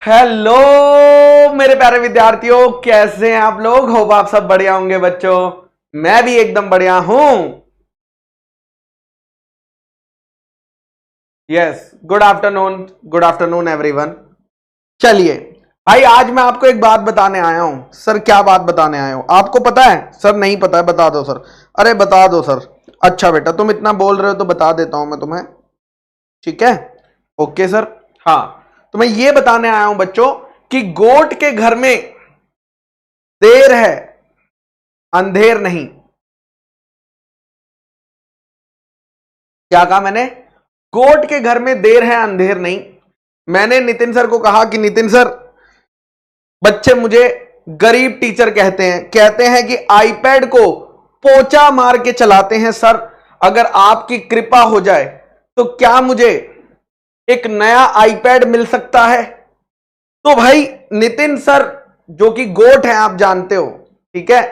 Hello मेरे प्यारे विद्यार्थियों, कैसे हैं आप लोग। होप आप सब बढ़िया होंगे बच्चों। मैं भी एकदम बढ़िया हूं। Yes, good afternoon everyone. चलिए भाई, आज मैं आपको एक बात बताने आया हूं। सर क्या बात बताने आए हो? आपको पता है? सर नहीं पता है, बता दो सर। अरे बता दो सर। अच्छा बेटा, तुम इतना बोल रहे हो तो बता देता हूं मैं तुम्हें। ठीक है, ओके सर। हाँ, तो मैं ये बताने आया हूं बच्चों कि गोट के घर में देर है, अंधेर नहीं। क्या कहा मैंने? गोट के घर में देर है, अंधेर नहीं। मैंने नितिन सर को कहा कि नितिन सर, बच्चे मुझे गरीब टीचर कहते हैं कि आईपैड को पोचा मार के चलाते हैं। सर अगर आपकी कृपा हो जाए तो क्या मुझे एक नया आईपैड मिल सकता है? तो भाई नितिन सर, जो कि गोट हैं, आप जानते हो, ठीक है,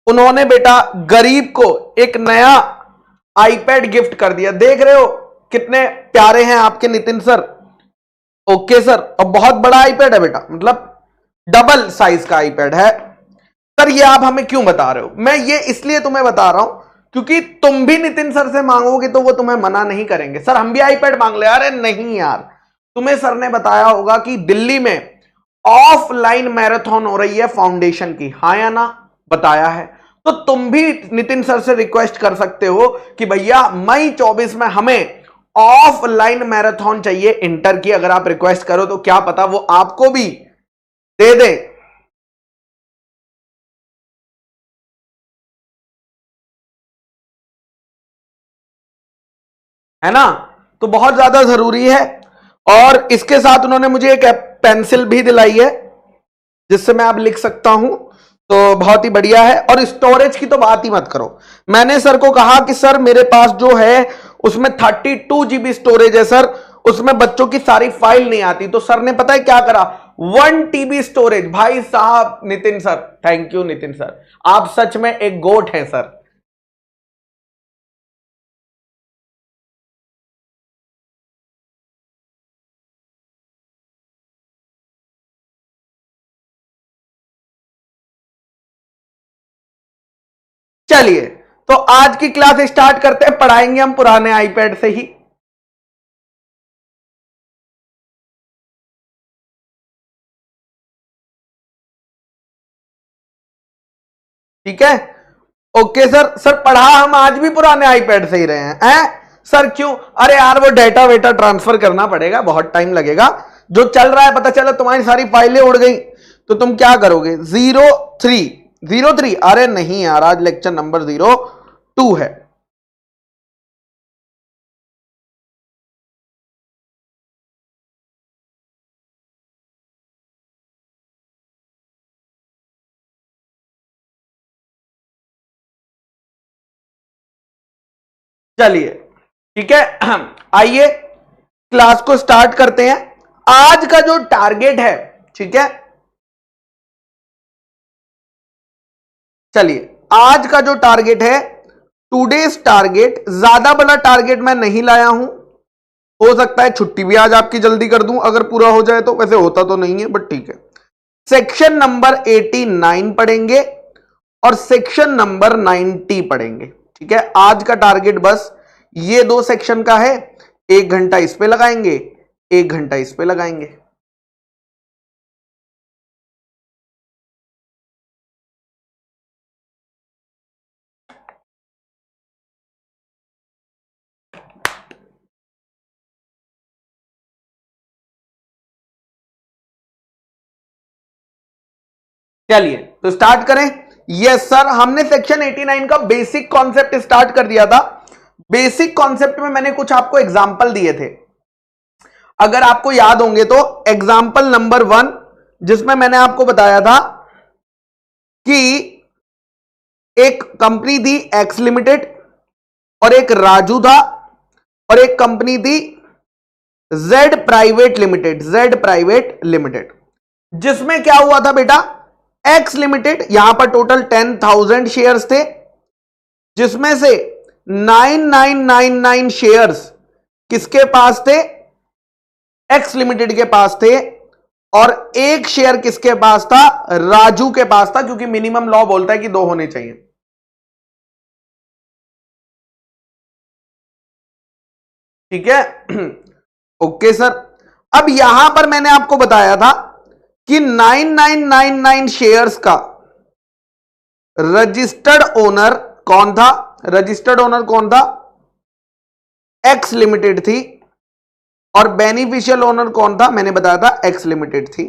उन्होंने बेटा गरीब को एक नया आईपैड गिफ्ट कर दिया। देख रहे हो कितने प्यारे हैं आपके नितिन सर। ओके सर, और बहुत बड़ा आईपैड है बेटा, मतलब डबल साइज का आईपैड है। सर ये आप हमें क्यों बता रहे हो? मैं ये इसलिए तुम्हें बता रहा हूं क्योंकि तुम भी नितिन सर से मांगोगे तो वो तुम्हें मना नहीं करेंगे। सर हम भी आईपैड मांग ले। अरे नहीं यार, तुम्हें सर ने बताया होगा कि दिल्ली में ऑफलाइन मैराथन हो रही है फाउंडेशन की, हाँ या ना? बताया है। तो तुम भी नितिन सर से रिक्वेस्ट कर सकते हो कि भैया मई 24 में हमें ऑफलाइन मैराथन चाहिए इंटर की। अगर आप रिक्वेस्ट करो तो क्या पता वो आपको भी दे दे। है ना? तो बहुत ज्यादा जरूरी है। और इसके साथ उन्होंने मुझे एक पेंसिल भी दिलाई है जिससे मैं अब लिख सकता हूं। तो बहुत ही बढ़िया है। और स्टोरेज की तो बात ही मत करो। मैंने सर को कहा कि सर मेरे पास जो है उसमें 32 GB स्टोरेज है सर, उसमें बच्चों की सारी फाइल नहीं आती। तो सर ने पता है क्या करा? 1 TB स्टोरेज। भाई साहब Nitin sir, thank you Nitin sir, आप सच में एक गोट हैं सर। चलिए, तो आज की क्लास स्टार्ट करते हैं। पढ़ाएंगे हम पुराने आईपैड से ही। ठीक है, ओके सर। सर पढ़ा हम आज भी पुराने आईपैड से ही रहे हैं सर क्यों? अरे यार वो डेटा वेटा ट्रांसफर करना पड़ेगा, बहुत टाइम लगेगा। जो चल रहा है, पता चला तुम्हारी सारी फाइलें उड़ गई तो तुम क्या करोगे? 03 अरे नहीं यार, आज लेक्चर नंबर 02 है। चलिए ठीक है, आइए क्लास को स्टार्ट करते हैं। आज का जो टारगेट है, ठीक है, चलिए आज का जो टारगेट है, टूडेज टारगेट, ज्यादा बड़ा टारगेट मैं नहीं लाया हूं। हो सकता है छुट्टी भी आज आपकी जल्दी कर दूं अगर पूरा हो जाए तो। वैसे होता तो नहीं है बट ठीक है। सेक्शन नंबर 89 पढ़ेंगे और सेक्शन नंबर 90 पढ़ेंगे। ठीक है, आज का टारगेट बस ये 2 सेक्शन का है। 1 घंटा इस पे लगाएंगे, 1 घंटा इस पे लगाएंगे। चलिए तो स्टार्ट करें। यस सर, हमने सेक्शन 89 का बेसिक कॉन्सेप्ट स्टार्ट कर दिया था। बेसिक कॉन्सेप्ट में मैंने कुछ आपको एग्जाम्पल दिए थे, अगर आपको याद होंगे तो। एग्जाम्पल नंबर 1 जिसमें मैंने आपको बताया था कि एक कंपनी थी एक्स लिमिटेड और एक राजू था और एक कंपनी थी जेड प्राइवेट लिमिटेड। जिसमें क्या हुआ था बेटा? एक्स लिमिटेड, यहां पर टोटल 10,000 शेयर्स थे, जिसमें से 9999 शेयर्स किसके पास थे? एक्स लिमिटेड के पास थे। और एक शेयर किसके पास था? राजू के पास था, क्योंकि मिनिमम लॉ बोलता है कि 2 होने चाहिए। ठीक है। Okay sir. अब यहां पर मैंने आपको बताया था कि 9999 शेयर्स का रजिस्टर्ड ओनर कौन था? रजिस्टर्ड ओनर कौन था? एक्स लिमिटेड थी। और बेनिफिशियल ओनर कौन था? मैंने बताया था एक्स लिमिटेड थी।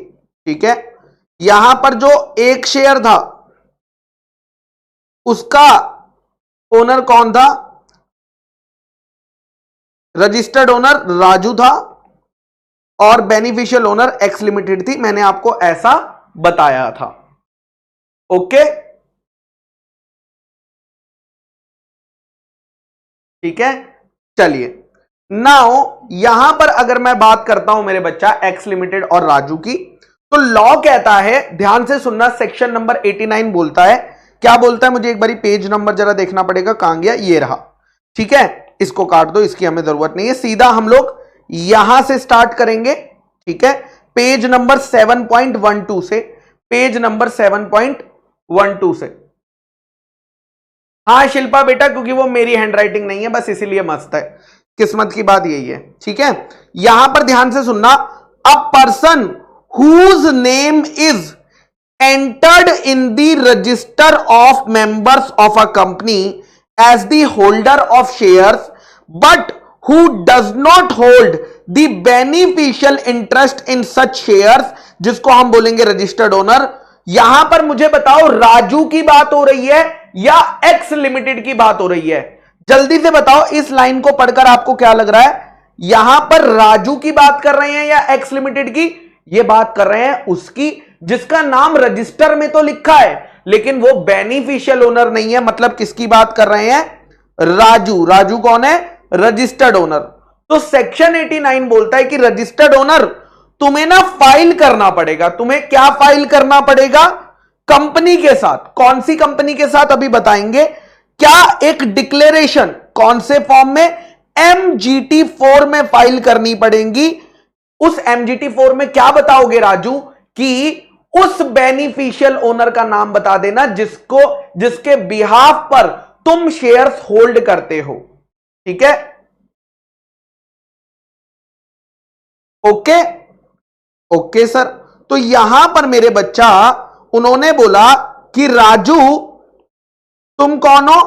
ठीक है। यहां पर जो एक शेयर था उसका ओनर कौन था? रजिस्टर्ड ओनर राजू था और बेनिफिशियल ओनर एक्स लिमिटेड थी। मैंने आपको ऐसा बताया था। ओके, ठीक है। चलिए, नाउ यहां पर अगर मैं बात करता हूं मेरे बच्चा एक्स लिमिटेड और राजू की, तो लॉ कहता है, ध्यान से सुनना, सेक्शन नंबर 89 बोलता है, क्या बोलता है? मुझे एक बारी पेज नंबर जरा देखना पड़ेगा, कहां गया? ये रहा। ठीक है, इसको काट दो, इसकी हमें जरूरत नहीं है। सीधा हम लोग यहां से स्टार्ट करेंगे। ठीक है, पेज नंबर 7.12 से, पेज नंबर 7.12 से। हाँ शिल्पा बेटा, क्योंकि वो मेरी हैंडराइटिंग नहीं है, बस इसीलिए मस्त है। किस्मत की बात यही है। ठीक है, यहां पर ध्यान से सुनना। A person whose name is entered in the register of members of a company as the holder of shares but who does not hold the beneficial interest in such shares, जिसको हम बोलेंगे रजिस्टर्ड ओनर। यहां पर मुझे बताओ, राजू की बात हो रही है या एक्स लिमिटेड की बात हो रही है? जल्दी से बताओ, इस लाइन को पढ़कर आपको क्या लग रहा है? यहां पर राजू की बात कर रहे हैं या एक्स लिमिटेड की? ये बात कर रहे हैं उसकी जिसका नाम रजिस्टर में तो लिखा है लेकिन वो बेनिफिशियल ओनर नहीं है। मतलब किसकी बात कर रहे हैं? राजू। राजू कौन है? Registered owner. तो सेक्शन 89 बोलता है कि रजिस्टर्ड ओनर तुम्हें ना फाइल करना पड़ेगा। तुम्हें क्या फाइल करना पड़ेगा? कंपनी के साथ। कौन सी कंपनी के साथ अभी बताएंगे। क्या एक डिक्लेरेशन कौन से फॉर्म में? MGT 4 में फाइल करनी पड़ेगी। उस MGT 4 में क्या बताओगे राजू? कि उस बेनिफिशियल ओनर का नाम बता देना जिसके बिहाफ पर तुम शेयर्स होल्ड करते हो। ठीक है, ओके ओके सर। तो यहां पर मेरे बच्चा उन्होंने बोला कि राजू तुम कौन हो?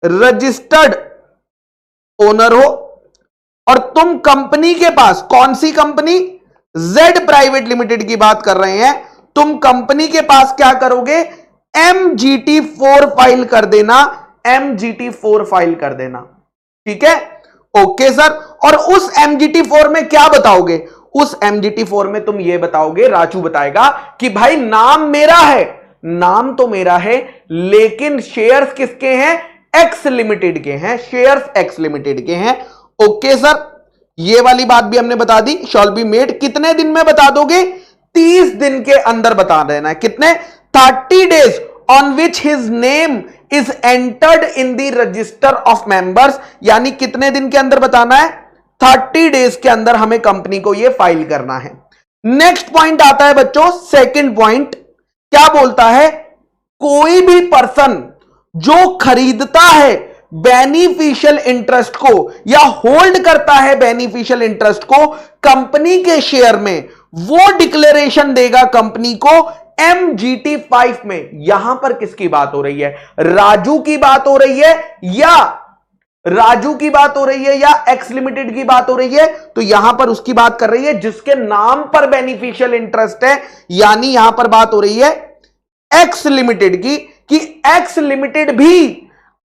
रजिस्टर्ड ओनर हो और तुम कंपनी के पास, कौन सी कंपनी? जेड प्राइवेट लिमिटेड की बात कर रहे हैं। तुम कंपनी के पास क्या करोगे? MGT 4 फाइल कर देना। MGT 4 फाइल कर देना। ठीक है, ओके सर। और उस MGT 4 में क्या बताओगे? उस MGT 4 में तुम ये बताओगे, राजू बताएगा कि भाई नाम मेरा है, नाम तो मेरा है लेकिन शेयर्स किसके हैं? एक्स लिमिटेड के हैं। शेयर्स एक्स लिमिटेड के हैं। ओके सर, ये वाली बात भी हमने बता दी। Shawl be made. कितने दिन में बता दोगे? 30 दिन के अंदर बता देना है। कितने? 30 days on which his name is entered in the register of members. यानी कितने दिन के अंदर बताना है? 30 डेज के अंदर हमें कंपनी को यह फाइल करना है। नेक्स्ट पॉइंट आता है बच्चों, सेकंड पॉइंट। क्या बोलता है? कोई भी पर्सन जो खरीदता है बेनिफिशियल इंटरेस्ट को या होल्ड करता है बेनिफिशियल इंटरेस्ट को कंपनी के शेयर में, वो डिक्लेरेशन देगा कंपनी को MGT 5 में। यहां पर किसकी बात हो रही है? राजू की बात हो रही है या राजू की बात हो रही है या एक्स लिमिटेड की बात हो रही है? तो यहां पर उसकी बात कर रही है जिसके नाम पर बेनिफिशियल इंटरेस्ट है। यानी यहां पर बात हो रही है एक्स लिमिटेड की, कि एक्स लिमिटेड भी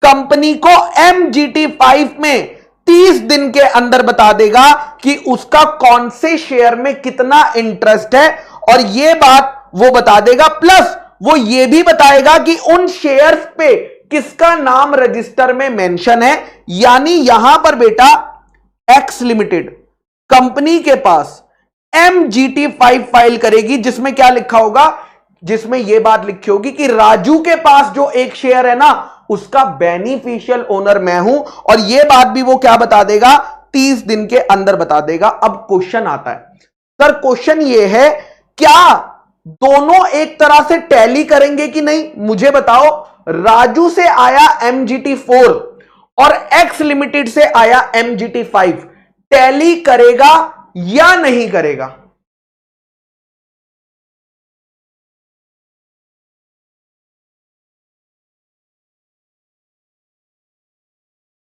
कंपनी को MGT 5 में 30 दिन के अंदर बता देगा कि उसका कौन से शेयर में कितना इंटरेस्ट है, और यह बात वो बता देगा। प्लस वो ये भी बताएगा कि उन शेयर्स पे किसका नाम रजिस्टर में मेंशन है। यानी यहां पर बेटा एक्स लिमिटेड कंपनी के पास MGT 5 फाइल करेगी, जिसमें क्या लिखा होगा? जिसमें यह बात लिखी होगी कि राजू के पास जो एक शेयर है ना, उसका बेनिफिशियल ओनर मैं हूं। और यह बात भी वो क्या बता देगा? 30 दिन के अंदर बता देगा। अब क्वेश्चन आता है, सर क्वेश्चन ये है, क्या दोनों एक तरह से टैली करेंगे कि नहीं? मुझे बताओ, राजू से आया MGT4 और एक्स लिमिटेड से आया MGT5, टैली करेगा या नहीं करेगा?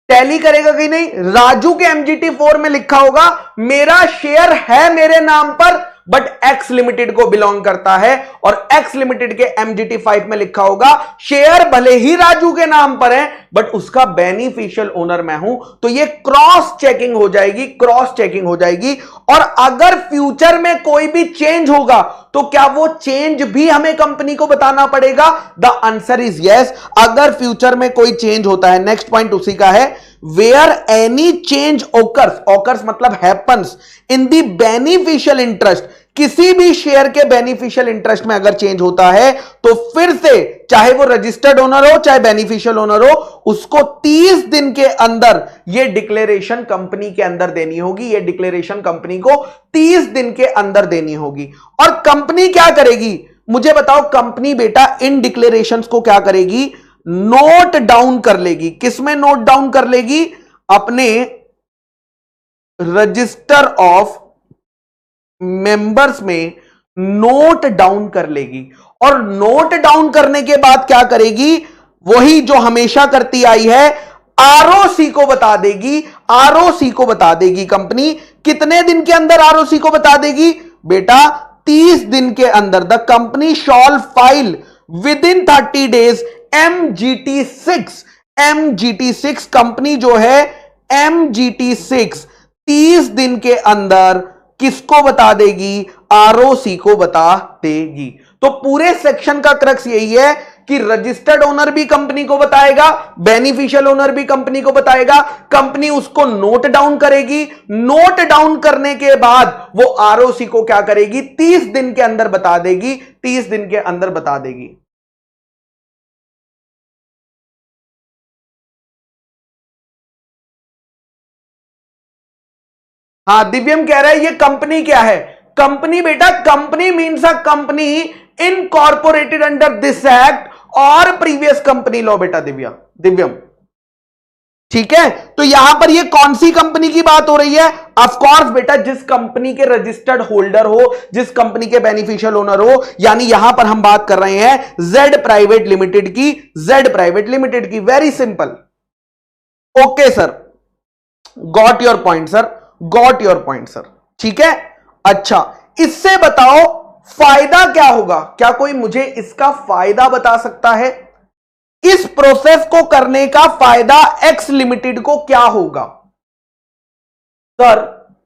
टैली करेगा कि नहीं? राजू के MGT4 में लिखा होगा मेरा शेयर है मेरे नाम पर, बट एक्स लिमिटेड को बिलोंग करता है, और एक्स लिमिटेड के MGT5 में लिखा होगा शेयर भले ही राजू के नाम पर है, बट उसका बेनिफिशियल ओनर मैं हूं। तो ये क्रॉस चेकिंग हो जाएगी, क्रॉस चेकिंग हो जाएगी। और अगर फ्यूचर में कोई भी चेंज होगा तो क्या वो चेंज भी हमें कंपनी को बताना पड़ेगा? The answer is yes. अगर फ्यूचर में कोई चेंज होता है, नेक्स्ट पॉइंट उसी का है, where any change occurs, occurs मतलब happens in the beneficial interest, किसी भी शेयर के बेनिफिशियल इंटरेस्ट में अगर चेंज होता है तो फिर से चाहे वो रजिस्टर्ड ओनर हो चाहे बेनिफिशियल ओनर हो, उसको 30 दिन के अंदर यह डिक्लेरेशन कंपनी के अंदर देनी होगी। यह डिक्लेरेशन कंपनी को 30 दिन के अंदर देनी होगी। और कंपनी क्या करेगी? मुझे बताओ, कंपनी बेटा इन डिक्लेरेशंस को क्या करेगी? नोट डाउन कर लेगी। किसमें नोट डाउन कर लेगी? अपने रजिस्टर ऑफ मेंबर्स में नोट डाउन कर लेगी। और नोट डाउन करने के बाद क्या करेगी? वही जो हमेशा करती आई है, ROC को बता देगी। ROC को बता देगी कंपनी। कितने दिन के अंदर ROC को बता देगी? बेटा 30 दिन के अंदर। The company shawl file with in 30 days MGT6। MGT6 company जो है, MGT6 30 दिन के अंदर किसको बता देगी? ROC को बता देगी। तो पूरे सेक्शन का क्रक्स यही है कि रजिस्टर्ड ओनर भी कंपनी को बताएगा, बेनिफिशियल ओनर भी कंपनी को बताएगा, कंपनी उसको नोट डाउन करेगी। नोट डाउन करने के बाद वो ROC को क्या करेगी? 30 दिन के अंदर बता देगी। 30 दिन के अंदर बता देगी। हाँ, दिव्यम कह रहा है ये कंपनी क्या है? कंपनी बेटा, company means a company incorporated under this act और प्रीवियस कंपनी लॉ। बेटा दिव्यम ठीक है। तो यहां पर ये कौन सी कंपनी की बात हो रही है? ऑफ कोर्स बेटा, जिस कंपनी के रजिस्टर्ड होल्डर हो, जिस कंपनी के बेनिफिशियल ओनर हो, यानी यहां पर हम बात कर रहे हैं जेड प्राइवेट लिमिटेड की। जेड प्राइवेट लिमिटेड की। Very simple. Okay sir, got your point sir, got your point sir. ठीक है। अच्छा, इससे बताओ फायदा क्या होगा? क्या कोई मुझे इसका फायदा बता सकता है? इस प्रोसेस को करने का फायदा एक्स लिमिटेड को क्या होगा? सर,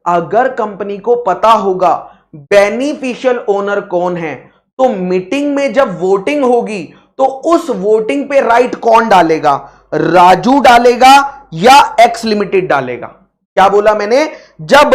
अगर कंपनी को पता होगा बेनिफिशियल ओनर कौन है, तो मीटिंग में जब वोटिंग होगी तो उस वोटिंग पे राइट कौन डालेगा? राजू डालेगा या एक्स लिमिटेड डालेगा? क्या बोला मैंने? जब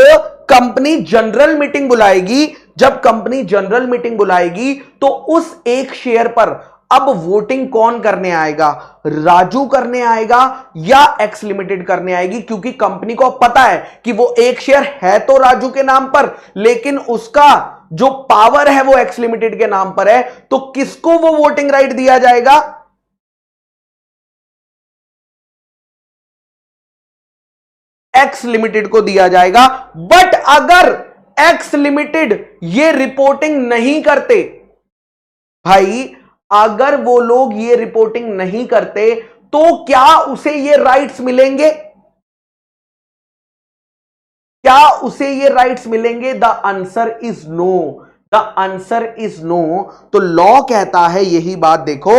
कंपनी जनरल मीटिंग बुलाएगी, जब कंपनी जनरल मीटिंग बुलाएगी तो उस एक शेयर पर अब वोटिंग कौन करने आएगा? राजू करने आएगा या एक्स लिमिटेड करने आएगी? क्योंकि कंपनी को पता है कि वो एक शेयर है तो राजू के नाम पर, लेकिन उसका जो पावर है वो एक्स लिमिटेड के नाम पर है। तो किसको वो वोटिंग राइट दिया जाएगा? एक्स लिमिटेड को दिया जाएगा। बट अगर एक्स लिमिटेड ये रिपोर्टिंग नहीं करते, भाई अगर वो लोग ये रिपोर्टिंग नहीं करते तो क्या उसे ये राइट्स मिलेंगे? क्या उसे ये राइट्स मिलेंगे? The answer is no. The answer is no. तो लॉ कहता है यही बात। देखो,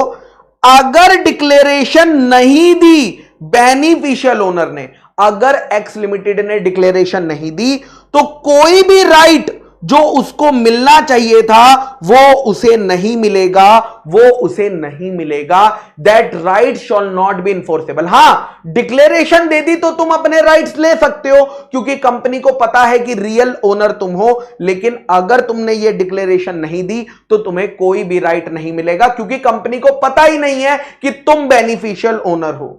अगर डिक्लेरेशन नहीं दी बेनिफिशियल ओनर ने, अगर एक्स लिमिटेड ने डिक्लेरेशन नहीं दी तो कोई भी राइट जो उसको मिलना चाहिए था वो उसे नहीं मिलेगा, वो उसे नहीं मिलेगा। That right shawl not be enforceable. हां, डिक्लेरेशन दे दी तो तुम अपने राइट्स ले सकते हो क्योंकि कंपनी को पता है कि रियल ओनर तुम हो, लेकिन अगर तुमने ये डिक्लेरेशन नहीं दी तो तुम्हें कोई भी राइट नहीं मिलेगा क्योंकि कंपनी को पता ही नहीं है कि तुम बेनिफिशियल ओनर हो।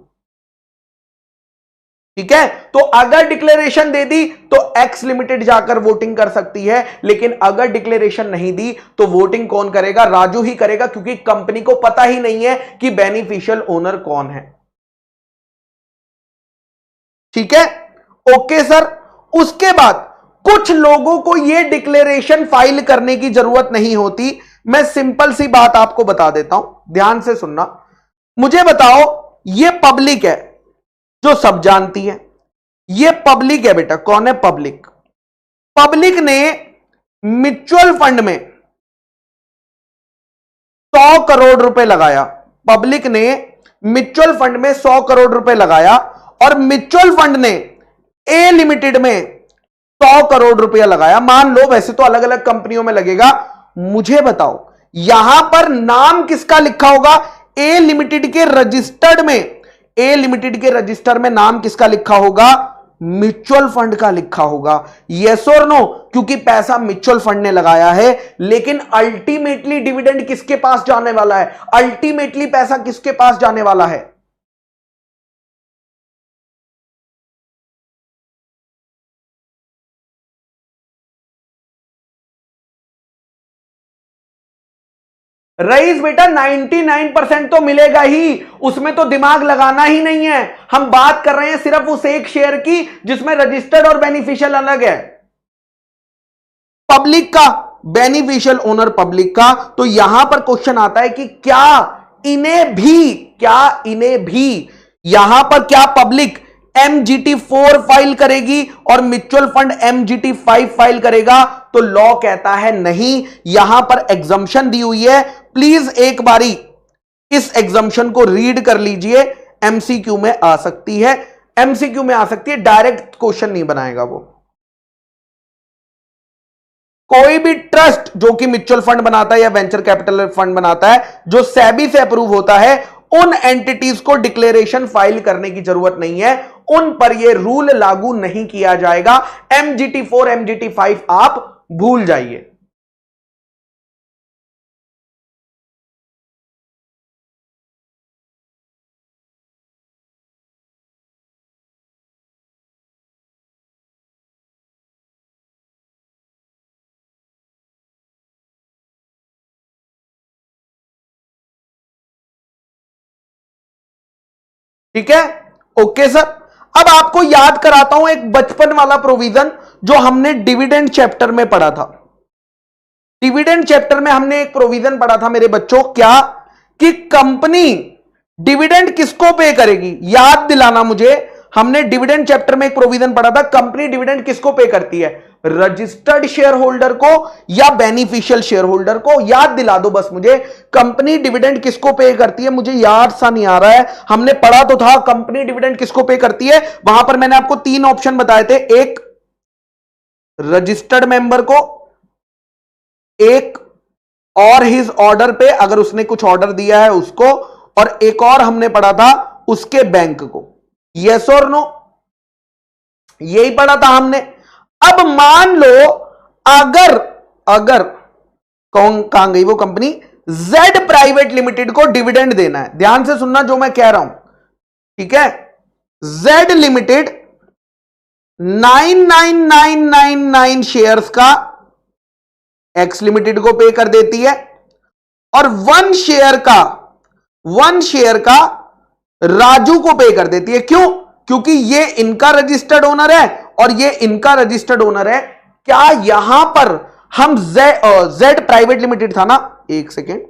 ठीक है, तो अगर डिक्लेरेशन दे दी तो एक्स लिमिटेड जाकर वोटिंग कर सकती है, लेकिन अगर डिक्लेरेशन नहीं दी तो वोटिंग कौन करेगा? राजू ही करेगा, क्योंकि कंपनी को पता ही नहीं है कि बेनिफिशियल ओनर कौन है। ठीक है, ओके सर। उसके बाद कुछ लोगों को यह डिक्लेरेशन फाइल करने की जरूरत नहीं होती। मैं सिंपल सी बात आपको बता देता हूं, ध्यान से सुनना। मुझे बताओ, यह पब्लिक है जो सब जानती है, ये पब्लिक है बेटा। कौन है? पब्लिक। पब्लिक ने म्यूचुअल फंड में 100 करोड़ रुपए लगाया। पब्लिक ने म्यूचुअल फंड में 100 करोड़ रुपए लगाया और म्यूचुअल फंड ने ए लिमिटेड में 100 करोड़ रुपया लगाया। मान लो, वैसे तो अलग अलग कंपनियों में लगेगा। मुझे बताओ यहां पर नाम किसका लिखा होगा? ए लिमिटेड के रजिस्टर्ड में, ए लिमिटेड के रजिस्टर में नाम किसका लिखा होगा? म्यूचुअल फंड का लिखा होगा। यस और नो? क्योंकि पैसा म्यूचुअल फंड ने लगाया है, लेकिन अल्टीमेटली डिविडेंड किसके पास जाने वाला है? अल्टीमेटली पैसा किसके पास जाने वाला है? रईस बेटा 99% तो मिलेगा ही, उसमें तो दिमाग लगाना ही नहीं है। हम बात कर रहे हैं सिर्फ उस एक शेयर की जिसमें रजिस्टर्ड और बेनिफिशियल अलग है। पब्लिक का, बेनिफिशियल ओनर पब्लिक का। तो यहां पर क्वेश्चन आता है कि क्या इन्हें भी यहां पर क्या पब्लिक MGT4 फाइल करेगी और म्यूचुअल फंड MGT5 फाइल करेगा? तो लॉ कहता है नहीं। यहां पर एग्जम्पशन दी हुई है, प्लीज एक बारी इस एग्जम्पशन को रीड कर लीजिए। एमसीक्यू में आ सकती है, एमसीक्यू में आ सकती है, डायरेक्ट क्वेश्चन नहीं बनाएगा वो। कोई भी ट्रस्ट जो कि म्यूचुअल फंड बनाता है या वेंचर कैपिटल फंड बनाता है, जो सेबी से अप्रूव होता है, उन एंटिटीज को डिक्लेरेशन फाइल करने की जरूरत नहीं है। उन पर यह रूल लागू नहीं किया जाएगा। MGT4 MGT5 आप भूल जाइए। ठीक है, ओके सर। अब आपको याद कराता हूं एक बचपन वाला प्रोविजन जो हमने डिविडेंड चैप्टर में पढ़ा था। डिविडेंड चैप्टर में हमने एक प्रोविजन पढ़ा था मेरे बच्चों, क्या? कि कंपनी डिविडेंड किसको पे करेगी? याद दिलाना मुझे। हमने डिविडेंड चैप्टर में एक प्रोविजन पढ़ा था, कंपनी डिविडेंड किसको पे करती है? रजिस्टर्ड शेयर होल्डर को या बेनिफिशियल शेयर होल्डर को? याद दिला दो बस मुझे, कंपनी डिविडेंड किसको पे करती है? मुझे याद सा नहीं आ रहा है, हमने पढ़ा तो था कंपनी डिविडेंड किसको पे करती है। वहां पर मैंने आपको 3 ऑप्शन बताए थे, एक रजिस्टर्ड मेंबर को, एक और हिज ऑर्डर पे, अगर उसने कुछ ऑर्डर दिया है उसको, और एक और हमने पढ़ा था उसके बैंक को। यस और नो? यही पढ़ा था हमने। अब मान लो अगर कहां गई वो कंपनी, जेड प्राइवेट लिमिटेड को डिविडेंड देना है। ध्यान से सुनना जो मैं कह रहा हूं, ठीक है? जेड लिमिटेड 99999 शेयर्स का एक्स लिमिटेड को पे कर देती है और वन शेयर का राजू को पे कर देती है। क्यों? क्योंकि ये इनका रजिस्टर्ड ओनर है और ये इनका रजिस्टर्ड ओनर है। क्या यहां पर हम जेड प्राइवेट लिमिटेड था ना, एक सेकेंड,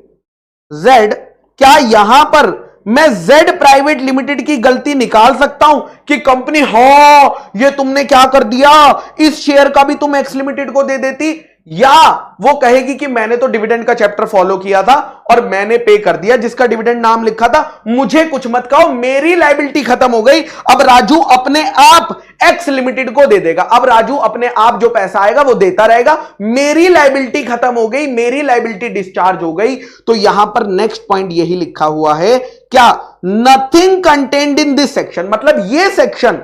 जेड, क्या यहां पर मैं जेड प्राइवेट लिमिटेड की गलती निकाल सकता हूं कि कंपनी, हां ये तुमने क्या कर दिया, इस शेयर का भी तुम एक्स लिमिटेड को दे देती? या वो कहेगी कि मैंने तो डिविडेंड का चैप्टर फॉलो किया था और मैंने पे कर दिया जिसका डिविडेंड नाम लिखा था, मुझे कुछ मत कहो, मेरी लायबिलिटी खत्म हो गई। अब राजू अपने आप एक्स लिमिटेड को दे देगा। अब राजू अपने आप जो पैसा आएगा वो देता रहेगा, मेरी लायबिलिटी खत्म हो गई, मेरी लायबिलिटी डिस्चार्ज हो गई। तो यहां पर नेक्स्ट पॉइंट यही लिखा हुआ है, क्या? Nothing contained in this section, मतलब ये सेक्शन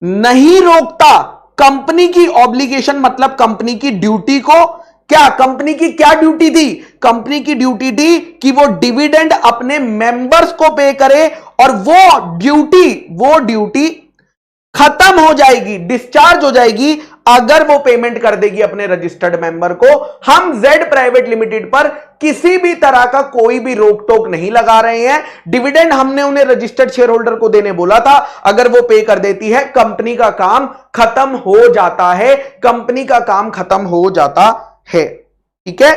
नहीं रोकता कंपनी की ऑब्लिगेशन, मतलब कंपनी की ड्यूटी को। क्या कंपनी की क्या ड्यूटी थी? कंपनी की ड्यूटी थी कि वो डिविडेंड अपने मेंबर्स को पे करे, और वो ड्यूटी खत्म हो जाएगी, डिस्चार्ज हो जाएगी अगर वो पेमेंट कर देगी अपने रजिस्टर्ड मेंबर को। हम जेड प्राइवेट लिमिटेड पर किसी भी तरह का कोई भी रोक टोक नहीं लगा रहे हैं। डिविडेंड हमने उन्हें रजिस्टर्ड शेयर होल्डर को देने बोला था, अगर वो पे कर देती है कंपनी का काम खत्म हो जाता है, कंपनी का काम खत्म हो जाता है। ठीक है,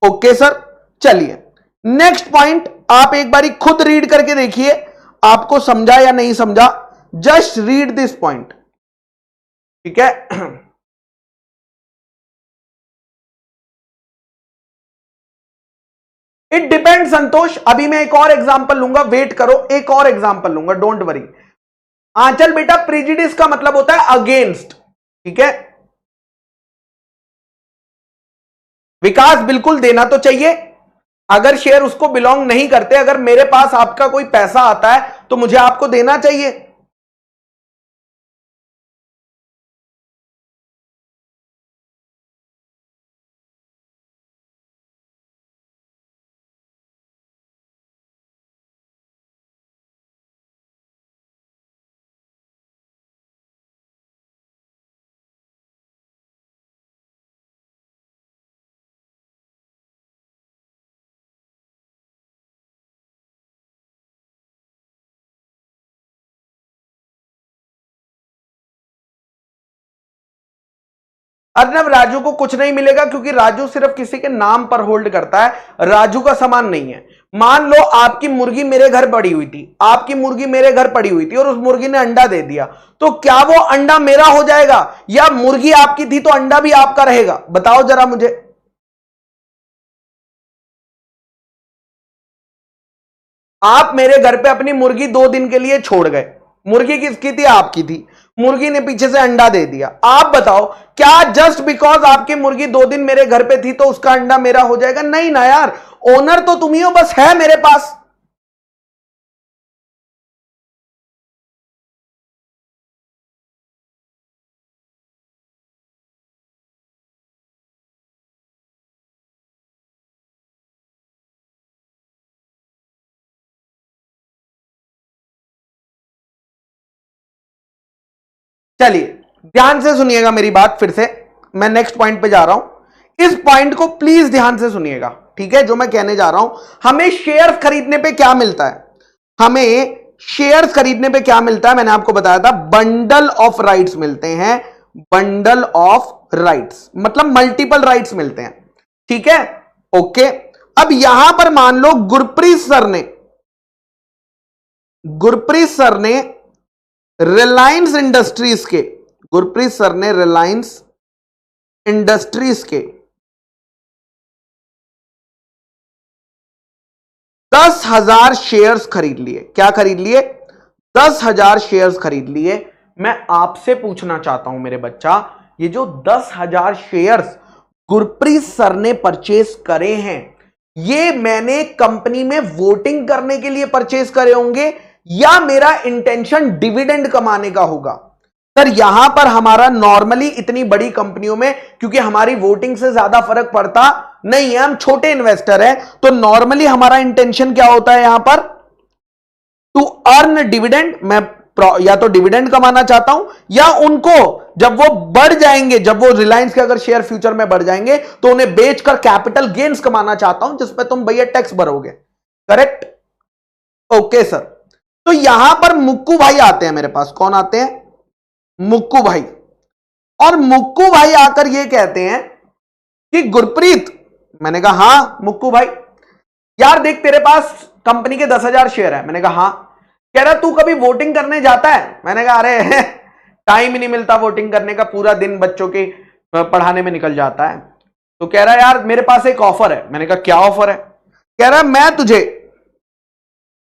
ओके सर। चलिए नेक्स्ट पॉइंट आप एक बारी खुद रीड करके देखिए, आपको समझा या नहीं समझा। Just read this point. ठीक है, इट डिपेंड संतोष। अभी मैं एक और एग्जांपल लूंगा, वेट करो, एक और एग्जांपल लूंगा, डोंट वरी। आंचल बेटा प्रेजिडिस का मतलब होता है अगेंस्ट। ठीक है, विकास बिल्कुल देना तो चाहिए, अगर शेयर उसको बिलोंग नहीं करते, अगर मेरे पास आपका कोई पैसा आता है तो मुझे आपको देना चाहिए। अर्नब राजू को कुछ नहीं मिलेगा क्योंकि राजू सिर्फ किसी के नाम पर होल्ड करता है, राजू का सामान नहीं है। मान लो आपकी मुर्गी मेरे घर पड़ी हुई थी, आपकी मुर्गी मेरे घर पड़ी हुई थी और उस मुर्गी ने अंडा दे दिया, तो क्या वो अंडा मेरा हो जाएगा या मुर्गी आपकी थी तो अंडा भी आपका रहेगा? बताओ जरा मुझे। आप मेरे घर पे अपनी मुर्गी 2 दिन के लिए छोड़ गए, मुर्गी किसकी थी? आपकी थी। मुर्गी ने पीछे से अंडा दे दिया, आप बताओ क्या जस्ट बिकॉज आपकी मुर्गी 2 दिन मेरे घर पे थी तो उसका अंडा मेरा हो जाएगा? नहीं ना यार, ओनर तो तुम ही हो, बस है मेरे पास। चलिए ध्यान से सुनिएगा मेरी बात, फिर से मैं नेक्स्ट पॉइंट पे जा रहा हूं, इस पॉइंट को प्लीज ध्यान से सुनिएगा। ठीक है, जो मैं कहने जा रहा हूं, हमें शेयर खरीदने पे क्या मिलता है? हमें शेयर्स खरीदने पे क्या मिलता है? मैंने आपको बताया था बंडल ऑफ राइट्स मिलते हैं, बंडल ऑफ राइट्स मतलब मल्टीपल राइट्स मिलते हैं। ठीक है, ओके। अब यहां पर मान लो गुरप्रीत सर ने रिलायंस इंडस्ट्रीज के, गुरप्रीत सर ने रिलायंस इंडस्ट्रीज के 10,000 शेयर्स खरीद लिए। क्या खरीद लिए? 10,000 शेयर्स खरीद लिए। मैं आपसे पूछना चाहता हूं मेरे बच्चा, ये जो 10,000 शेयर्स गुरप्रीत सर ने परचेस करे हैं, ये मैंने कंपनी में वोटिंग करने के लिए परचेस करे होंगे या मेरा इंटेंशन डिविडेंड कमाने का होगा? सर यहां पर हमारा नॉर्मली इतनी बड़ी कंपनियों में, क्योंकि हमारी वोटिंग से ज्यादा फर्क पड़ता नहीं है, हम छोटे इन्वेस्टर हैं, तो नॉर्मली हमारा इंटेंशन क्या होता है यहां पर? To earn dividend. मैं या तो डिविडेंड कमाना चाहता हूं या उनको जब वो बढ़ जाएंगे, जब वो रिलायंस के अगर शेयर फ्यूचर में बढ़ जाएंगे तो उन्हें बेचकर कैपिटल गेन्स कमाना चाहता हूं जिसपे तुम भैया टैक्स भरोगे। Correct, okay sir. तो यहां पर मुक्कू भाई आते हैं मेरे पास। कौन आते हैं? मुक्कू भाई। और मुक्कू भाई आकर ये कहते हैं कि गुरप्रीत, मैंने कहा हां मुक्कू भाई, यार देख तेरे पास कंपनी के 10,000 शेयर है। मैंने कहा हां। कह रहा तू कभी वोटिंग करने जाता है? मैंने कहा अरे टाइम ही नहीं मिलता वोटिंग करने का, पूरा दिन बच्चों के पढ़ाने में निकल जाता है। तो कह रहा यार मेरे पास एक ऑफर है। मैंने कहा क्या ऑफर है? कह रहा मैं तुझे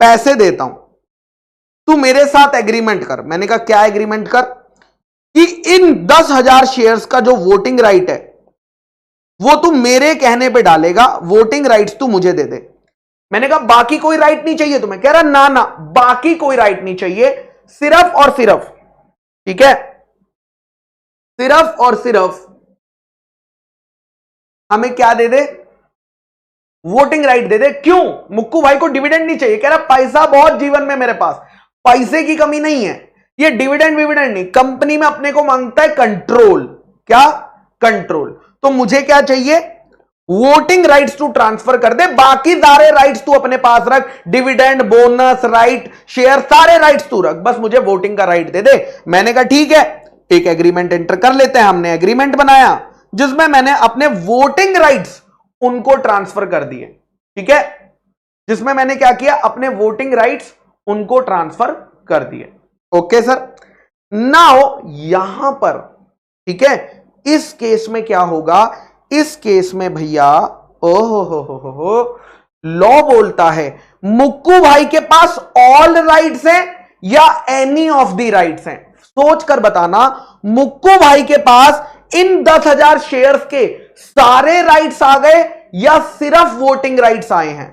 पैसे देता हूं, तू मेरे साथ एग्रीमेंट कर। मैंने कहा क्या एग्रीमेंट कर? कि इन 10,000 शेयर्स का जो वोटिंग राइट है वो तू मेरे कहने पे डालेगा, वोटिंग राइट्स तू मुझे दे दे। मैंने कहा बाकी कोई राइट नहीं चाहिए तुम्हें? कह रहा ना ना बाकी कोई राइट नहीं चाहिए, सिर्फ और सिर्फ, ठीक है, सिर्फ और सिर्फ हमें क्या दे दे? वोटिंग राइट दे दे। क्यों? मुक्कू भाई को डिविडेंड नहीं चाहिए। कह रहा पैसा बहुत जीवन में मेरे पास, पैसे की कमी नहीं है, ये डिविडेंड विविडेंड नहीं, कंपनी में अपने को मांगता है कंट्रोल। क्या? कंट्रोल। तो मुझे क्या चाहिए? वोटिंग राइट्स तू ट्रांसफर कर दे, बाकी सारे राइट्स तू अपने पास रख, डिविडेंड, बोनस, राइट, शेयर, सारे राइट्स तू रख, बस मुझे वोटिंग का राइट दे दे। मैंने कहा ठीक है, एक एग्रीमेंट एंटर कर लेते हैं। हमने एग्रीमेंट बनाया जिसमें मैंने अपने वोटिंग राइट्स उनको ट्रांसफर कर दिए। ठीक है, जिसमें मैंने क्या किया? अपने वोटिंग राइट्स उनको ट्रांसफर कर दिए। Okay sir. नाउ यहां पर, ठीक है, इस केस में क्या होगा? इस केस में भैया ओहो हो लॉ बोलता है मुक्कू भाई के पास ऑल राइट्स हैं या एनी ऑफ द राइट्स हैं। सोच कर बताना, मुक्कू भाई के पास इन 10,000 शेयर्स के सारे राइट्स आ गए या सिर्फ वोटिंग राइट्स आए हैं?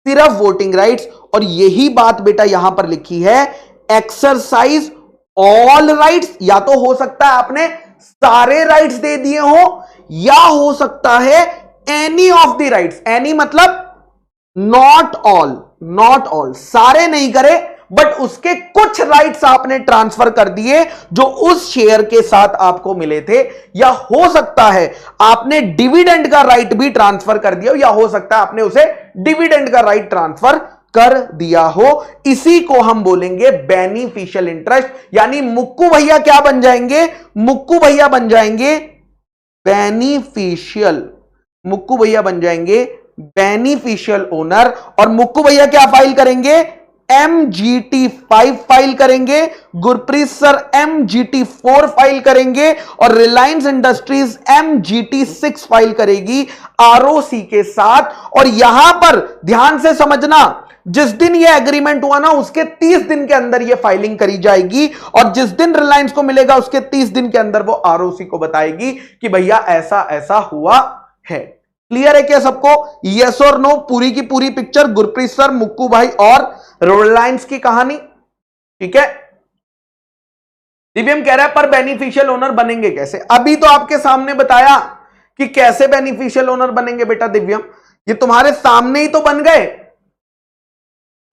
सिर्फ वोटिंग राइट्स। और यही बात बेटा यहां पर लिखी है, एक्सरसाइज ऑल राइट्स। या तो हो सकता है आपने सारे राइट्स दे दिए हो, या हो सकता है any of the rights. Any मतलब नॉट ऑल, नॉट ऑल, सारे नहीं करे, बट उसके कुछ राइट्स आपने ट्रांसफर कर दिए जो उस शेयर के साथ आपको मिले थे। या हो सकता है आपने डिविडेंड का राइट भी ट्रांसफर कर दिया, या हो सकता है आपने उसे डिविडेंड का राइट ट्रांसफर कर दिया हो। इसी को हम बोलेंगे बेनिफिशियल इंटरेस्ट। यानी मुक्कू भैया क्या बन जाएंगे? मुक्कू भैया बन जाएंगे बेनिफिशियल, मुक्कू भैया बन जाएंगे बेनिफिशियल ओनर। और मुक्कू भैया क्या फाइल करेंगे? MGT 5 फाइल करेंगे, गुरप्रीत सर MGT 4 फाइल करेंगे, और रिलायंस इंडस्ट्रीज MGT 6 फाइल करेगी ROC के साथ। और यहां पर ध्यान से समझना, जिस दिन यह एग्रीमेंट हुआ ना, उसके 30 दिन के अंदर यह फाइलिंग करी जाएगी, और जिस दिन रिलायंस को मिलेगा उसके 30 दिन के अंदर वो ROC को बताएगी कि भैया ऐसा ऐसा हुआ है। क्लियर है क्या सबको? यस और नो, पूरी की पूरी पिक्चर, गुरप्रीत सर, मुक्कू भाई और रिलायंस की कहानी। ठीक है, दिव्यम कह रहा है पर बेनिफिशियल ओनर बनेंगे कैसे? अभी तो आपके सामने बताया कि कैसे बेनिफिशियल ओनर बनेंगे बेटा दिव्यम, ये तुम्हारे सामने ही तो बन गए।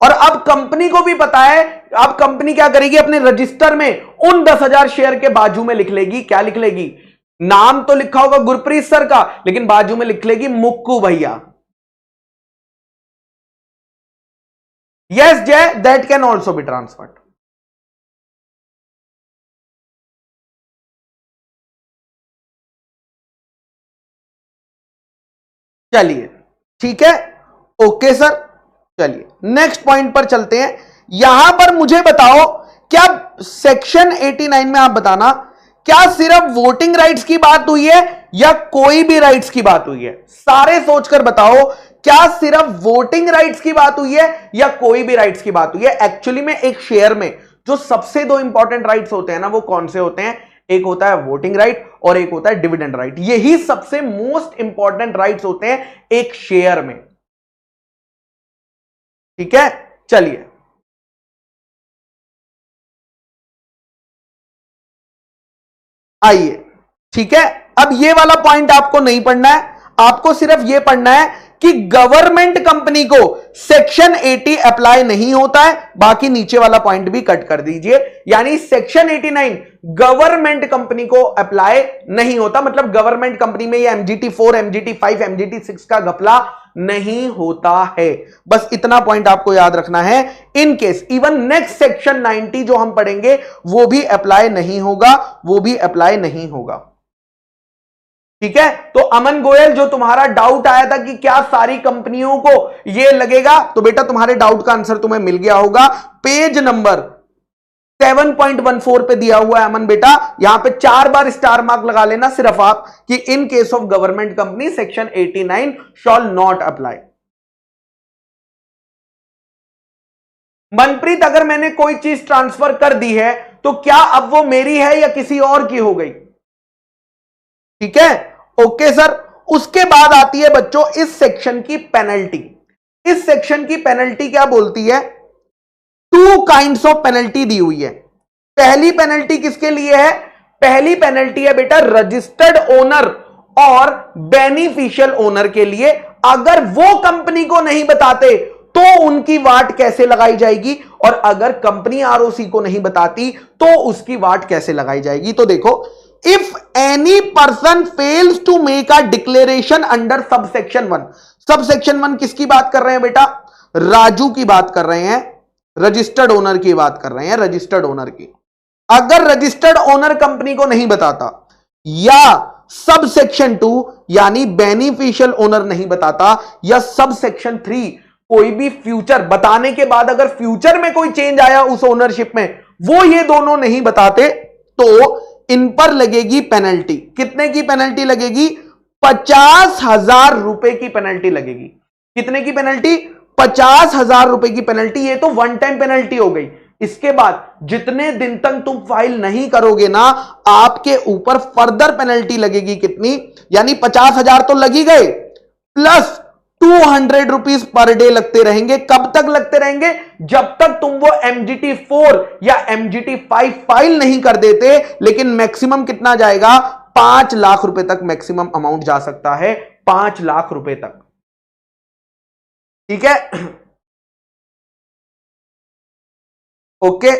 और अब कंपनी को भी पता है, अब कंपनी क्या करेगी? अपने रजिस्टर में उन 10,000 शेयर के बाजू में लिख लेगी, क्या लिख लेगी? नाम तो लिखा होगा गुरप्रीत सर का, लेकिन बाजू में लिख लेगी मुक्कू भैया। यस जय, that can also be transferred. चलिए ठीक है, ओके सर। चलिए नेक्स्ट पॉइंट पर चलते हैं। यहां पर मुझे बताओ, क्या सेक्शन 89 में आप बताना, क्या सिर्फ वोटिंग राइट्स की बात हुई है या कोई भी राइट्स की बात हुई है? सारे सोचकर बताओ, क्या सिर्फ वोटिंग राइट्स की बात हुई है या कोई भी राइट्स की बात हुई है? एक्चुअली में एक शेयर में जो सबसे दो इंपॉर्टेंट राइट्स होते हैं ना, वो कौन से होते हैं? एक होता है वोटिंग राइट और एक होता है डिविडेंड राइट। यही सबसे मोस्ट इंपॉर्टेंट राइट्स होते हैं एक शेयर में। ठीक है, चलिए आइए। ठीक है, अब ये वाला पॉइंट आपको नहीं पढ़ना है, आपको सिर्फ ये पढ़ना है कि गवर्नमेंट कंपनी को सेक्शन 80 अप्लाई नहीं होता है। बाकी नीचे वाला पॉइंट भी कट कर दीजिए, यानी सेक्शन 89 गवर्नमेंट कंपनी को अप्लाई नहीं होता, मतलब गवर्नमेंट कंपनी में ये MGT 4, MGT 5, MGT 6 का घपला नहीं होता है। बस इतना पॉइंट आपको याद रखना है। In case even next section 90 जो हम पढ़ेंगे वो भी अप्लाई नहीं होगा, वो भी अप्लाई नहीं होगा। ठीक है, तो अमन गोयल, जो तुम्हारा डाउट आया था कि क्या सारी कंपनियों को ये लगेगा, तो बेटा तुम्हारे डाउट का आंसर तुम्हें मिल गया होगा। पेज नंबर 7.14 पे दिया हुआ है अमन बेटा, यहां पे 4 बार स्टार मार्क लगा लेना सिर्फ आप, कि in case of government company section 89 shawl not apply. Manpreet, अगर मैंने कोई चीज ट्रांसफर कर दी है तो क्या अब वो मेरी है या किसी और की हो गई? ठीक है, ओके सर। उसके बाद आती है बच्चों इस सेक्शन की पेनल्टी। इस सेक्शन की पेनल्टी क्या बोलती है? 2 काइंड्स ऑफ पेनल्टी दी हुई है। पहली पेनल्टी किसके लिए है? पहली पेनल्टी है बेटा रजिस्टर्ड ओनर और बेनिफिशियल ओनर के लिए। अगर वो कंपनी को नहीं बताते तो उनकी वाट कैसे लगाई जाएगी, और अगर कंपनी आरओसी को नहीं बताती तो उसकी वाट कैसे लगाई जाएगी। तो देखो, if any person fails to make a declaration under subsection 1, subsection 1 किसकी बात कर रहे हैं बेटा, राजू की बात कर रहे हैं, रजिस्टर्ड ओनर की बात कर रहे हैं, रजिस्टर्ड ओनर की। अगर रजिस्टर्ड ओनर कंपनी को नहीं बताता, या सब सेक्शन 2 यानी बेनिफिशियल ओनर नहीं बताता, या सब सेक्शन 3 कोई भी फ्यूचर बताने के बाद अगर फ्यूचर में कोई चेंज आया उस ओनरशिप में, वो ये दोनों नहीं बताते, तो इन पर लगेगी पेनल्टी। कितने की पेनल्टी लगेगी, 50,000 रुपए की पेनल्टी लगेगी। कितने की पेनल्टी, 50,000 रुपए की पेनल्टी। ये तो वन टाइम पेनल्टी हो गई। इसके बाद जितने दिन तक तुम फाइल नहीं करोगे ना, आपके ऊपर फर्दर पेनल्टी लगेगी। कितनी, यानी 50,000 तो लगी गए, प्लस 200 रुपीज पर डे लगते रहेंगे। कब तक लगते रहेंगे, जब तक तुम वो MGT 4 या MGT 5 फाइल नहीं कर देते। लेकिन मैक्सिमम कितना जाएगा, 5 लाख रुपए तक मैक्सिमम अमाउंट जा सकता है, 5 लाख रुपए तक। ठीक है, ओके।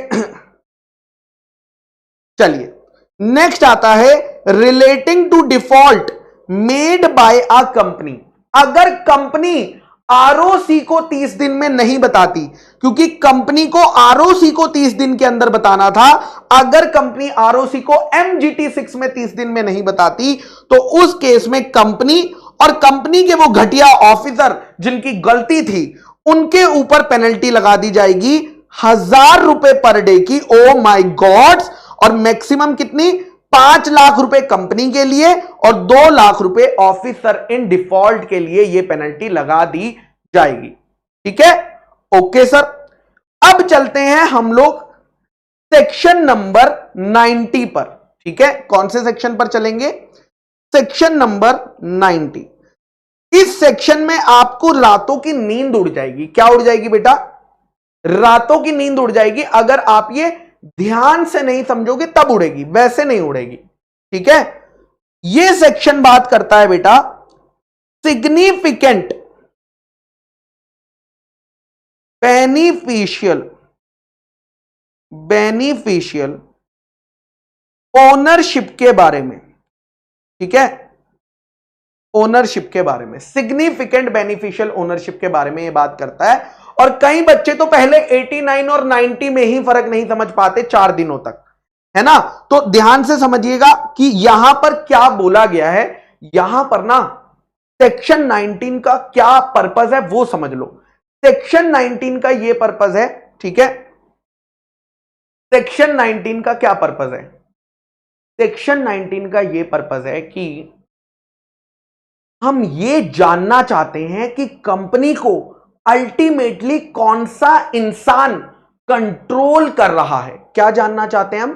चलिए, नेक्स्ट आता है relating to default made by a company. अगर कंपनी आरओसी को 30 दिन में नहीं बताती, क्योंकि कंपनी को आरओसी को 30 दिन के अंदर बताना था, अगर कंपनी आरओसी को MGT 6 में 30 दिन में नहीं बताती, तो उस केस में कंपनी और कंपनी के वो घटिया ऑफिसर जिनकी गलती थी, उनके ऊपर पेनल्टी लगा दी जाएगी 1,000 रुपए पर डे की। ओ माय गॉड्स, और मैक्सिमम कितनी, 5 लाख रुपए कंपनी के लिए और 2 लाख रुपए ऑफिसर इन डिफॉल्ट के लिए ये पेनल्टी लगा दी जाएगी। ठीक है, ओके सर। अब चलते हैं हम लोग सेक्शन नंबर 90 पर। ठीक है, कौन से सेक्शन पर चलेंगे, सेक्शन नंबर 90। इस सेक्शन में आपको रातों की नींद उड़ जाएगी। क्या उड़ जाएगी बेटा, रातों की नींद उड़ जाएगी। अगर आप ये ध्यान से नहीं समझोगे तब उड़ेगी, वैसे नहीं उड़ेगी। ठीक है, यह सेक्शन बात करता है बेटा सिग्निफिकेंट बेनिफिशियल ओनरशिप के बारे में। ठीक है, ओनरशिप के बारे में, सिग्निफिकेंट बेनिफिशियल ओनरशिप के बारे में यह बात करता है। और कई बच्चे तो पहले 89 और 90 में ही फर्क नहीं समझ पाते 4 दिनों तक, है ना। तो ध्यान से समझिएगा कि यहां पर क्या बोला गया है। यहां पर ना सेक्शन 19 का क्या पर्पस है वो समझ लो। सेक्शन 19 का ये पर्पस है, ठीक है, सेक्शन 19 का क्या पर्पस है, सेक्शन 19 का ये पर्पस है कि हम ये जानना चाहते हैं कि कंपनी को अल्टीमेटली कौन सा इंसान कंट्रोल कर रहा है। क्या जानना चाहते हैं हम,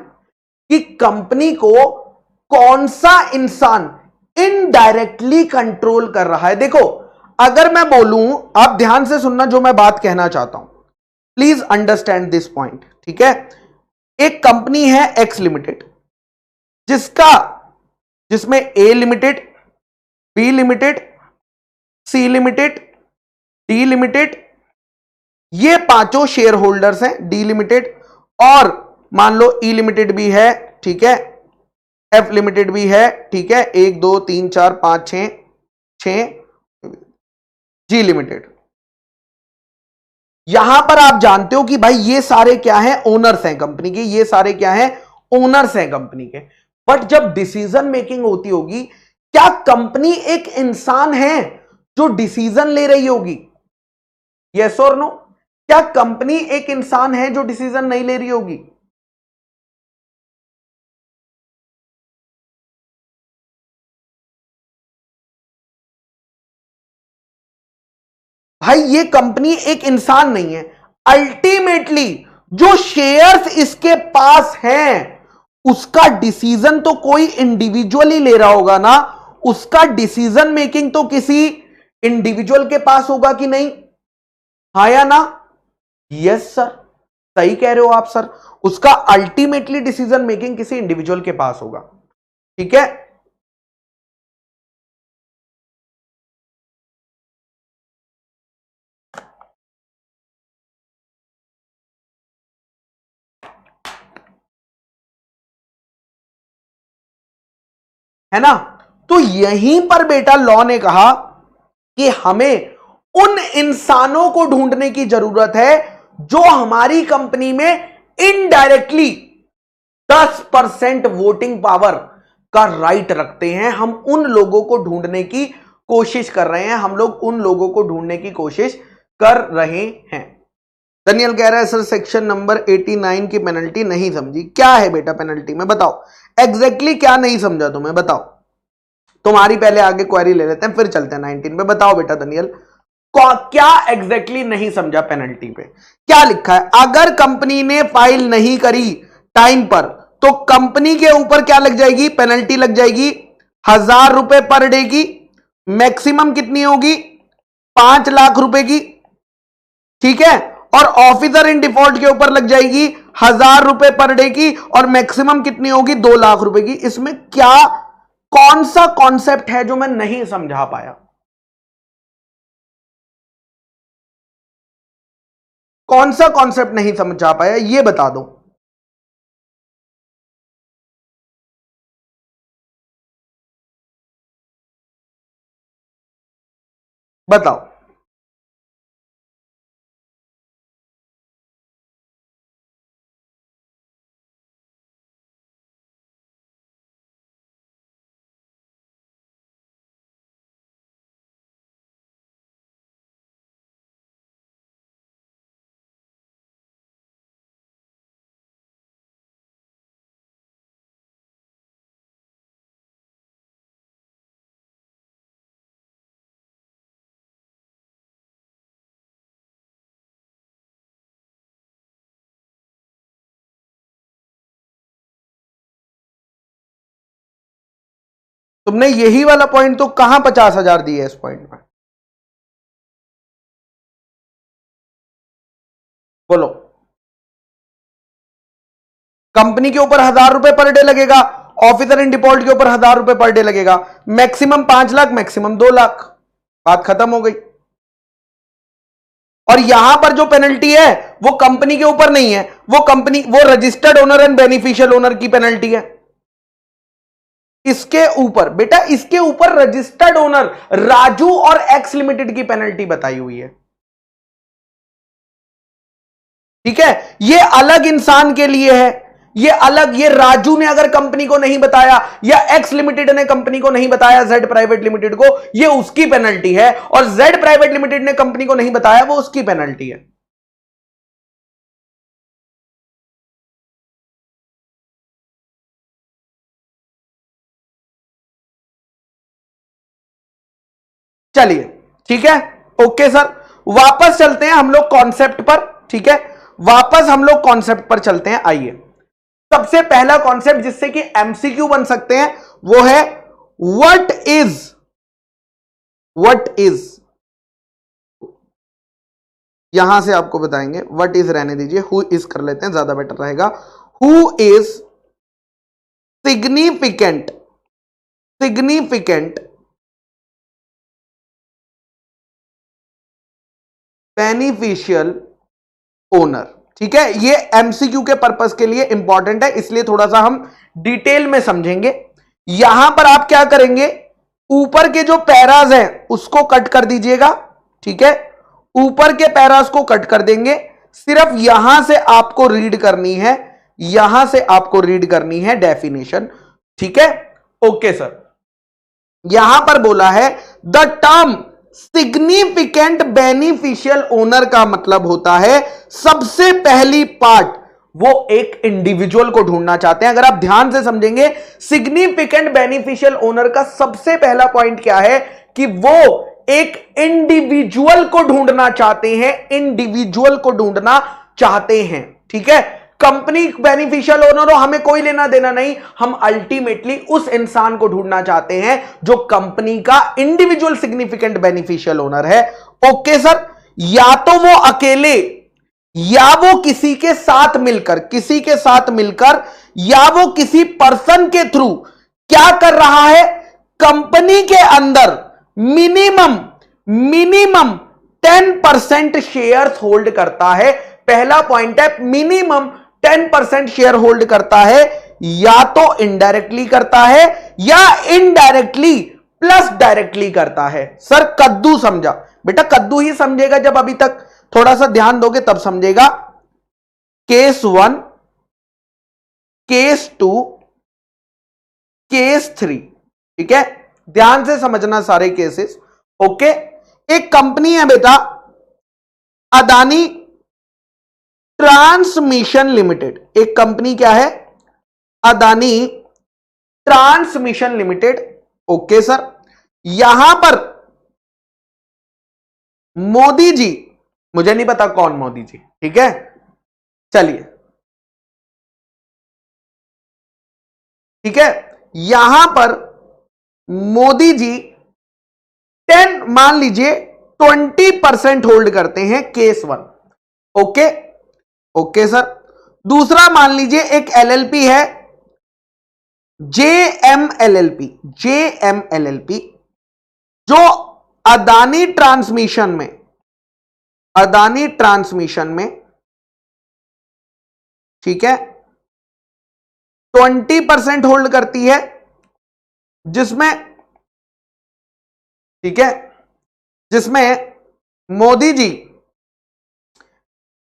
कि कंपनी को कौन सा इंसान इनडायरेक्टली कंट्रोल कर रहा है। देखो, अगर मैं बोलूं, आप ध्यान से सुनना जो मैं बात कहना चाहता हूं, प्लीज अंडरस्टैंड दिस पॉइंट। ठीक है, एक कंपनी है एक्स लिमिटेड, जिसमें A limited, B limited, C limited, D limited, ये पांचों शेयर होल्डर्स हैं, डी लिमिटेड, और मान लो ई लिमिटेड भी है, ठीक है, एफ लिमिटेड भी है, ठीक है, 1 2 3 4 5 6 जी लिमिटेड। यहां पर आप जानते हो कि भाई ये सारे क्या हैं, ओनर्स हैं कंपनी के, ये सारे क्या हैं, ओनर्स हैं कंपनी के। बट जब डिसीजन मेकिंग होती होगी, क्या कंपनी एक इंसान है जो डिसीजन ले रही होगी, यस और नो? क्या कंपनी एक इंसान है जो डिसीजन नहीं ले रही होगी? भाई ये कंपनी एक इंसान नहीं है। अल्टीमेटली जो शेयर्स इसके पास हैं, उसका डिसीजन तो कोई इंडिविजुअल ही ले रहा होगा ना। उसका डिसीजन मेकिंग तो किसी इंडिविजुअल के पास होगा कि नहीं, हाँ या ना? यस सर, सही कह रहे हो आप सर। उसका अल्टीमेटली डिसीजन मेकिंग किसी इंडिविजुअल के पास होगा। ठीक है, है ना। तो यहीं पर बेटा लॉ ने कहा कि हमें उन इंसानों को ढूंढने की जरूरत है जो हमारी कंपनी में इनडायरेक्टली 10% वोटिंग पावर का राइट रखते हैं। हम उन लोगों को ढूंढने की कोशिश कर रहे हैं, हम लोग उन लोगों को ढूंढने की कोशिश कर रहे हैं। दनियल कह रहा है सर सेक्शन नंबर 89 की पेनल्टी नहीं समझी। क्या है बेटा पेनल्टी में बताओ, एग्जैक्टली क्या नहीं समझा तुम्हें बताओ। तुम्हारी पहले आगे क्वेरी ले लेते हैं फिर चलते हैं 19 पे। बताओ बेटा दनियल क्या एग्जैक्टली नहीं समझा पेनल्टी पे। क्या लिखा है, अगर कंपनी ने फाइल नहीं करी टाइम पर तो कंपनी के ऊपर क्या लग जाएगी, पेनल्टी लग जाएगी 1000 रुपए पर डे की। मैक्सिमम कितनी होगी, 5 लाख रुपए की, ठीक है। और ऑफिसर इन डिफॉल्ट के ऊपर लग जाएगी 1000 रुपए पर डे की और मैक्सिमम कितनी होगी, 2 लाख रुपए की। इसमें क्या कौन सा कॉन्सेप्ट है जो मैं नहीं समझा पाया, कौन सा कॉन्सेप्ट नहीं समझा पाया ये बता दो। बताओ तुमने यही वाला पॉइंट तो कहां 50,000 दिए इस पॉइंट में, बोलो। कंपनी के ऊपर 1000 रुपए पर डे लगेगा, ऑफिसर इन डिफॉल्ट के ऊपर 1000 रुपए पर डे लगेगा, मैक्सिमम 5 लाख, मैक्सिमम 2 लाख, बात खत्म हो गई। और यहां पर जो पेनल्टी है वो कंपनी के ऊपर नहीं है, वो registered owner and beneficial owner की पेनल्टी है। इसके ऊपर बेटा, इसके ऊपर रजिस्टर्ड ओनर राजू और एक्स लिमिटेड की पेनल्टी बताई हुई है, ठीक है। ये अलग इंसान के लिए है, ये अलग, ये राजू ने अगर कंपनी को नहीं बताया या एक्स लिमिटेड ने कंपनी को नहीं बताया जेड प्राइवेट लिमिटेड को, ये उसकी पेनल्टी है। और जेड प्राइवेट लिमिटेड ने कंपनी को नहीं बताया, वो उसकी पेनल्टी है। चलिए ठीक है, ओके सर। वापस चलते हैं हम लोग कॉन्सेप्ट पर, ठीक है। वापस हम लोग कॉन्सेप्ट पर चलते हैं। आइए, सबसे पहला कॉन्सेप्ट जिससे कि एमसीक्यू बन सकते हैं वो है व्हाट इज, यहां से आपको बताएंगे। व्हाट इज रहने दीजिए, हु इज कर लेते हैं, ज्यादा बेटर रहेगा। Who is significant beneficial owner, ठीक है। ये एमसीक्यू के पर्पस के लिए इंपॉर्टेंट है, इसलिए थोड़ा सा हम डिटेल में समझेंगे। यहां पर आप क्या करेंगे, ऊपर के जो पैराज हैं उसको कट कर दीजिएगा, ठीक है। ऊपर के पैराज को कट कर देंगे, सिर्फ यहां से आपको रीड करनी है, यहां से आपको रीड करनी है डेफिनेशन, ठीक है। ओके सर, यहां पर बोला है the term significant beneficial owner का मतलब होता है, सबसे पहली पार्ट वो एक इंडिविजुअल को ढूंढना चाहते हैं। अगर आप ध्यान से समझेंगे, सिग्निफिकेंट बेनिफिशियल ओनर का सबसे पहला पॉइंट क्या है कि वो एक इंडिविजुअल को ढूंढना चाहते हैं, इंडिविजुअल को ढूंढना चाहते हैं, ठीक है। कंपनी बेनिफिशियल ओनर हो, हमें कोई लेना देना नहीं, हम अल्टीमेटली उस इंसान को ढूंढना चाहते हैं जो कंपनी का इंडिविजुअल सिग्निफिकेंट बेनिफिशियल ओनर है। ओके सर, या तो वो अकेले या वो किसी के साथ मिलकर या वो किसी पर्सन के थ्रू क्या कर रहा है, कंपनी के अंदर मिनिमम 10% शेयर्स होल्ड करता है। पहला पॉइंट है, मिनिमम 10% शेयर होल्ड करता है या तो इनडायरेक्टली करता है या इनडायरेक्टली प्लस डायरेक्टली करता है। सर कद्दू समझा, बेटा कद्दू ही समझेगा जब अभी तक थोड़ा सा ध्यान दोगे तब समझेगा। केस 1, केस 2, केस 3, ठीक है, ध्यान से समझना सारे केसेस। ओके, एक कंपनी है बेटा अदानी ट्रांसमिशन लिमिटेड। एक कंपनी क्या है? Adani transmission limited. Okay sir, यहां पर मोदी जी, मुझे नहीं पता कौन मोदी जी, ठीक है, चलिए ठीक है, यहां पर मोदी जी 10 मान लीजिए 20% होल्ड करते हैं, केस 1। ओके ओके सर, दूसरा मान लीजिए एक एलएलपी है जेएमएलएलपी, जेएमएलएलपी जो अदानी ट्रांसमिशन में ठीक है 20% होल्ड करती है, जिसमें ठीक है, जिसमें मोदी जी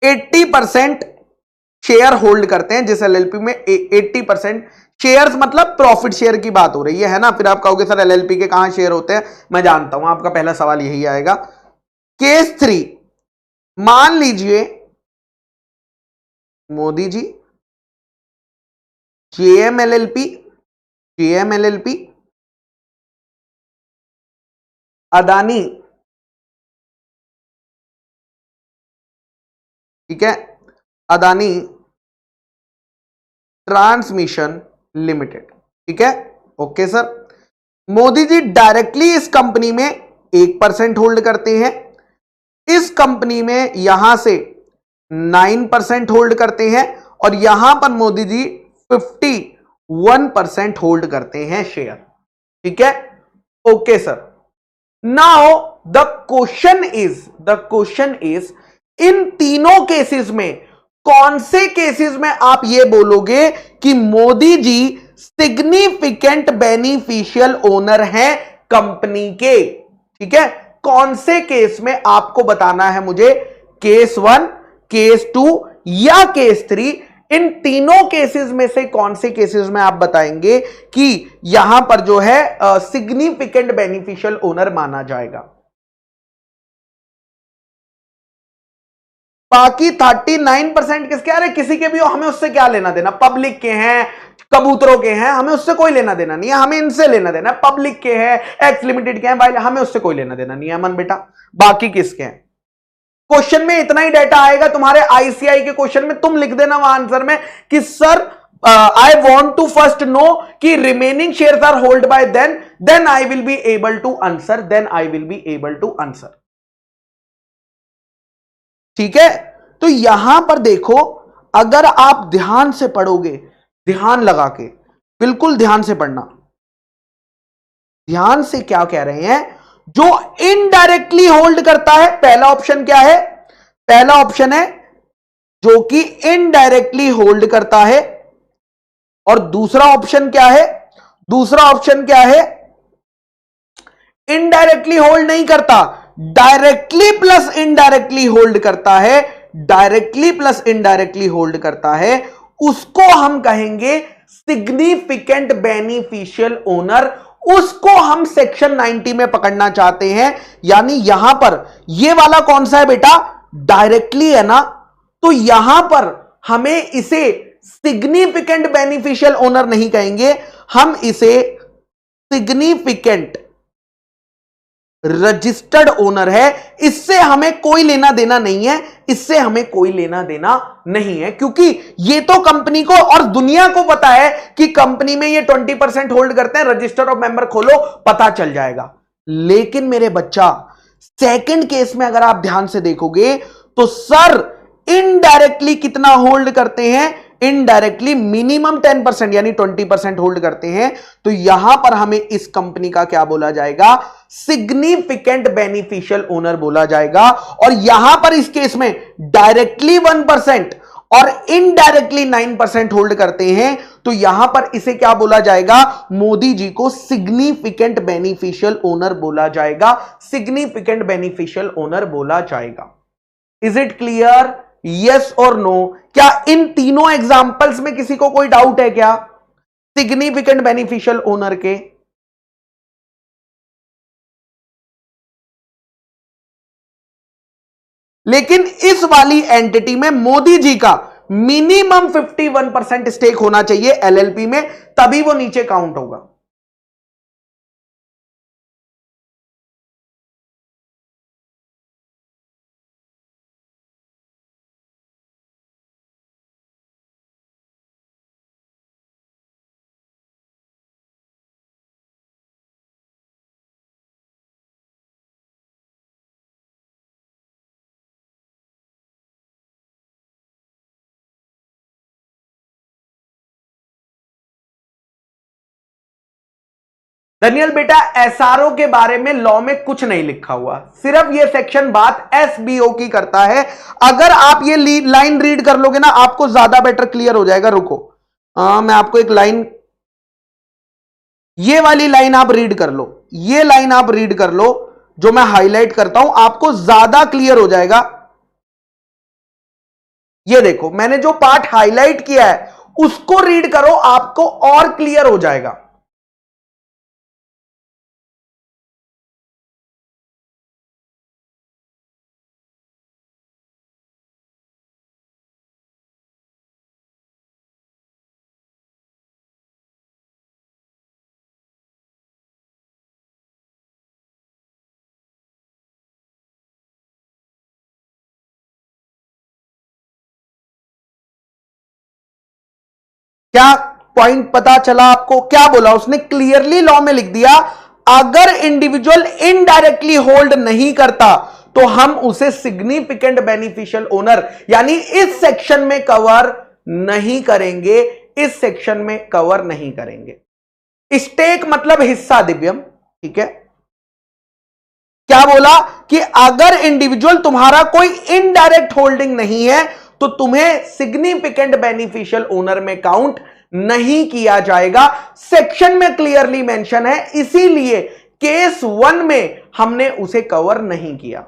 80% शेयर होल्ड करते हैं। जिस एलएलपी में 80% शेयर्स, मतलब प्रॉफिट शेयर की बात हो रही है ना। फिर आप कहोगे सर एलएलपी के कहां शेयर होते हैं, मैं जानता हूं आपका पहला सवाल यही आएगा। केस 3, मान लीजिए मोदी जी जेएमएलएलपी अदानी, ठीक है, अदानी ट्रांसमिशन लिमिटेड, ठीक है। Okay sir, Modi ji directly इस कंपनी में 1% होल्ड करते हैं, इस कंपनी में यहां से 9% होल्ड करते हैं, और यहां पर मोदी जी 51% होल्ड करते हैं शेयर, ठीक है। Okay sir, now the question is in तीनों केसेस में कौन से केसेस में आप ये बोलोगे कि Modi ji significant beneficial owner हैं कंपनी के, ठीक है। कौन से केस में आपको बताना है मुझे, केस 1, केस 2 या केस 3, इन तीनों केसेस में से कौन से केसेस में आप बताएंगे कि यहां पर जो है सिग्निफिकेंट बेनिफिशियल ओनर माना जाएगा। बाकी 39% किसके आ रहे, किसी के भी हो, हमें उससे क्या लेना देना, पब्लिक के हैं, कबूतरों के हैं, हमें उससे कोई लेना देना नहीं है, हमें इनसे लेना देना है। पब्लिक के हैं, एक्स लिमिटेड के हैं भाई, हमें उससे कोई लेना देना नहीं है अमन बेटा। बाकी किसके हैं, क्वेश्चन में इतना ही डेटा आएगा तुम्हारे आईसीआई के क्वेश्चन में, तुम लिख देना वहां आंसर में कि sir I want to first know कि remaining shares are hold by then I will be able to answer, ठीक है। तो यहां पर देखो, अगर आप ध्यान से पढ़ोगे, ध्यान लगा के, बिल्कुल ध्यान से पढ़ना, ध्यान से क्या कह रहे हैं, जो इनडायरेक्टली होल्ड करता है, पहला ऑप्शन क्या है, पहला ऑप्शन है जो कि इनडायरेक्टली होल्ड करता है, और दूसरा ऑप्शन क्या है, दूसरा ऑप्शन क्या है, इनडायरेक्टली होल्ड नहीं करता, डायरेक्टली प्लस इनडायरेक्टली होल्ड करता है, डायरेक्टली प्लस इनडायरेक्टली होल्ड करता है, उसको हम कहेंगे सिग्निफिकेंट बेनिफिशियल ओनर। उसको हम सेक्शन 90 में पकड़ना चाहते हैं, यानी यहां पर ये वाला कौन सा है बेटा, डायरेक्टली है ना, तो यहां पर हमें इसे सिग्निफिकेंट बेनिफिशियल ओनर नहीं कहेंगे, हम इसे सिग्निफिकेंट रजिस्टर्ड ओनर है। इससे हमें कोई लेना देना नहीं है, इससे हमें कोई लेना देना नहीं है, क्योंकि ये तो कंपनी को और दुनिया को पता है कि कंपनी में ये 20% होल्ड करते हैं, रजिस्टर ऑफ मेंबर खोलो पता चल जाएगा। लेकिन मेरे बच्चा सेकंड केस में अगर आप ध्यान से देखोगे तो सर इनडायरेक्टली कितना होल्ड करते हैं, इनडायरेक्टली मिनिमम 10% यानी 20% होल्ड करते हैं, तो यहां पर हमें इस कंपनी का क्या बोला जाएगा, सिग्निफिकेंट बेनिफिशियल ओनर बोला जाएगा। और यहां पर इस केस में डायरेक्टली 1% और इनडायरेक्टली 9% होल्ड करते हैं, तो यहां पर इसे क्या बोला जाएगा? मोदी जी को सिग्निफिकेंट बेनिफिशियल ओनर बोला जाएगा, सिग्निफिकेंट बेनिफिशियल ओनर बोला जाएगा। Is it clear? यस और नो? क्या इन तीनों एग्जांपल्स में किसी को कोई डाउट है क्या सिग्निफिकेंट बेनिफिशियल ओनर के? लेकिन इस वाली एंटिटी में मोदी जी का मिनिमम 51% स्टेक होना चाहिए एलएलपी में, तभी वो नीचे काउंट होगा। दनियल बेटा, एसआरओ के बारे में लॉ में कुछ नहीं लिखा हुआ, सिर्फ ये सेक्शन बात एसबीओ की करता है। अगर आप ये लाइन रीड कर लोगे ना, आपको ज्यादा बेटर क्लियर हो जाएगा। रुको, मैं आपको एक लाइन, ये वाली लाइन आप रीड कर लो, ये लाइन आप रीड कर लो जो मैं हाईलाइट करता हूं, आपको ज्यादा क्लियर हो जाएगा। ये देखो, मैंने जो पार्ट हाईलाइट किया है उसको रीड करो, आपको और क्लियर हो जाएगा। क्या पॉइंट पता चला आपको? क्या बोला उसने? क्लियरली लॉ में लिख दिया, अगर इंडिविजुअल इनडायरेक्टली होल्ड नहीं करता तो हम उसे सिग्निफिकेंट बेनिफिशियल ओनर यानी इस सेक्शन में कवर नहीं करेंगे, इस सेक्शन में कवर नहीं करेंगे। स्टेक मतलब हिस्सा दिव्यम, ठीक है। क्या बोला कि अगर इंडिविजुअल तुम्हारा कोई इनडायरेक्ट होल्डिंग नहीं है तो तुम्हें सिग्निफिकेंट बेनिफिशियल ओनर में काउंट नहीं किया जाएगा। सेक्शन में क्लियरली मेंशन है, इसीलिए केस 1 में हमने उसे कवर नहीं किया।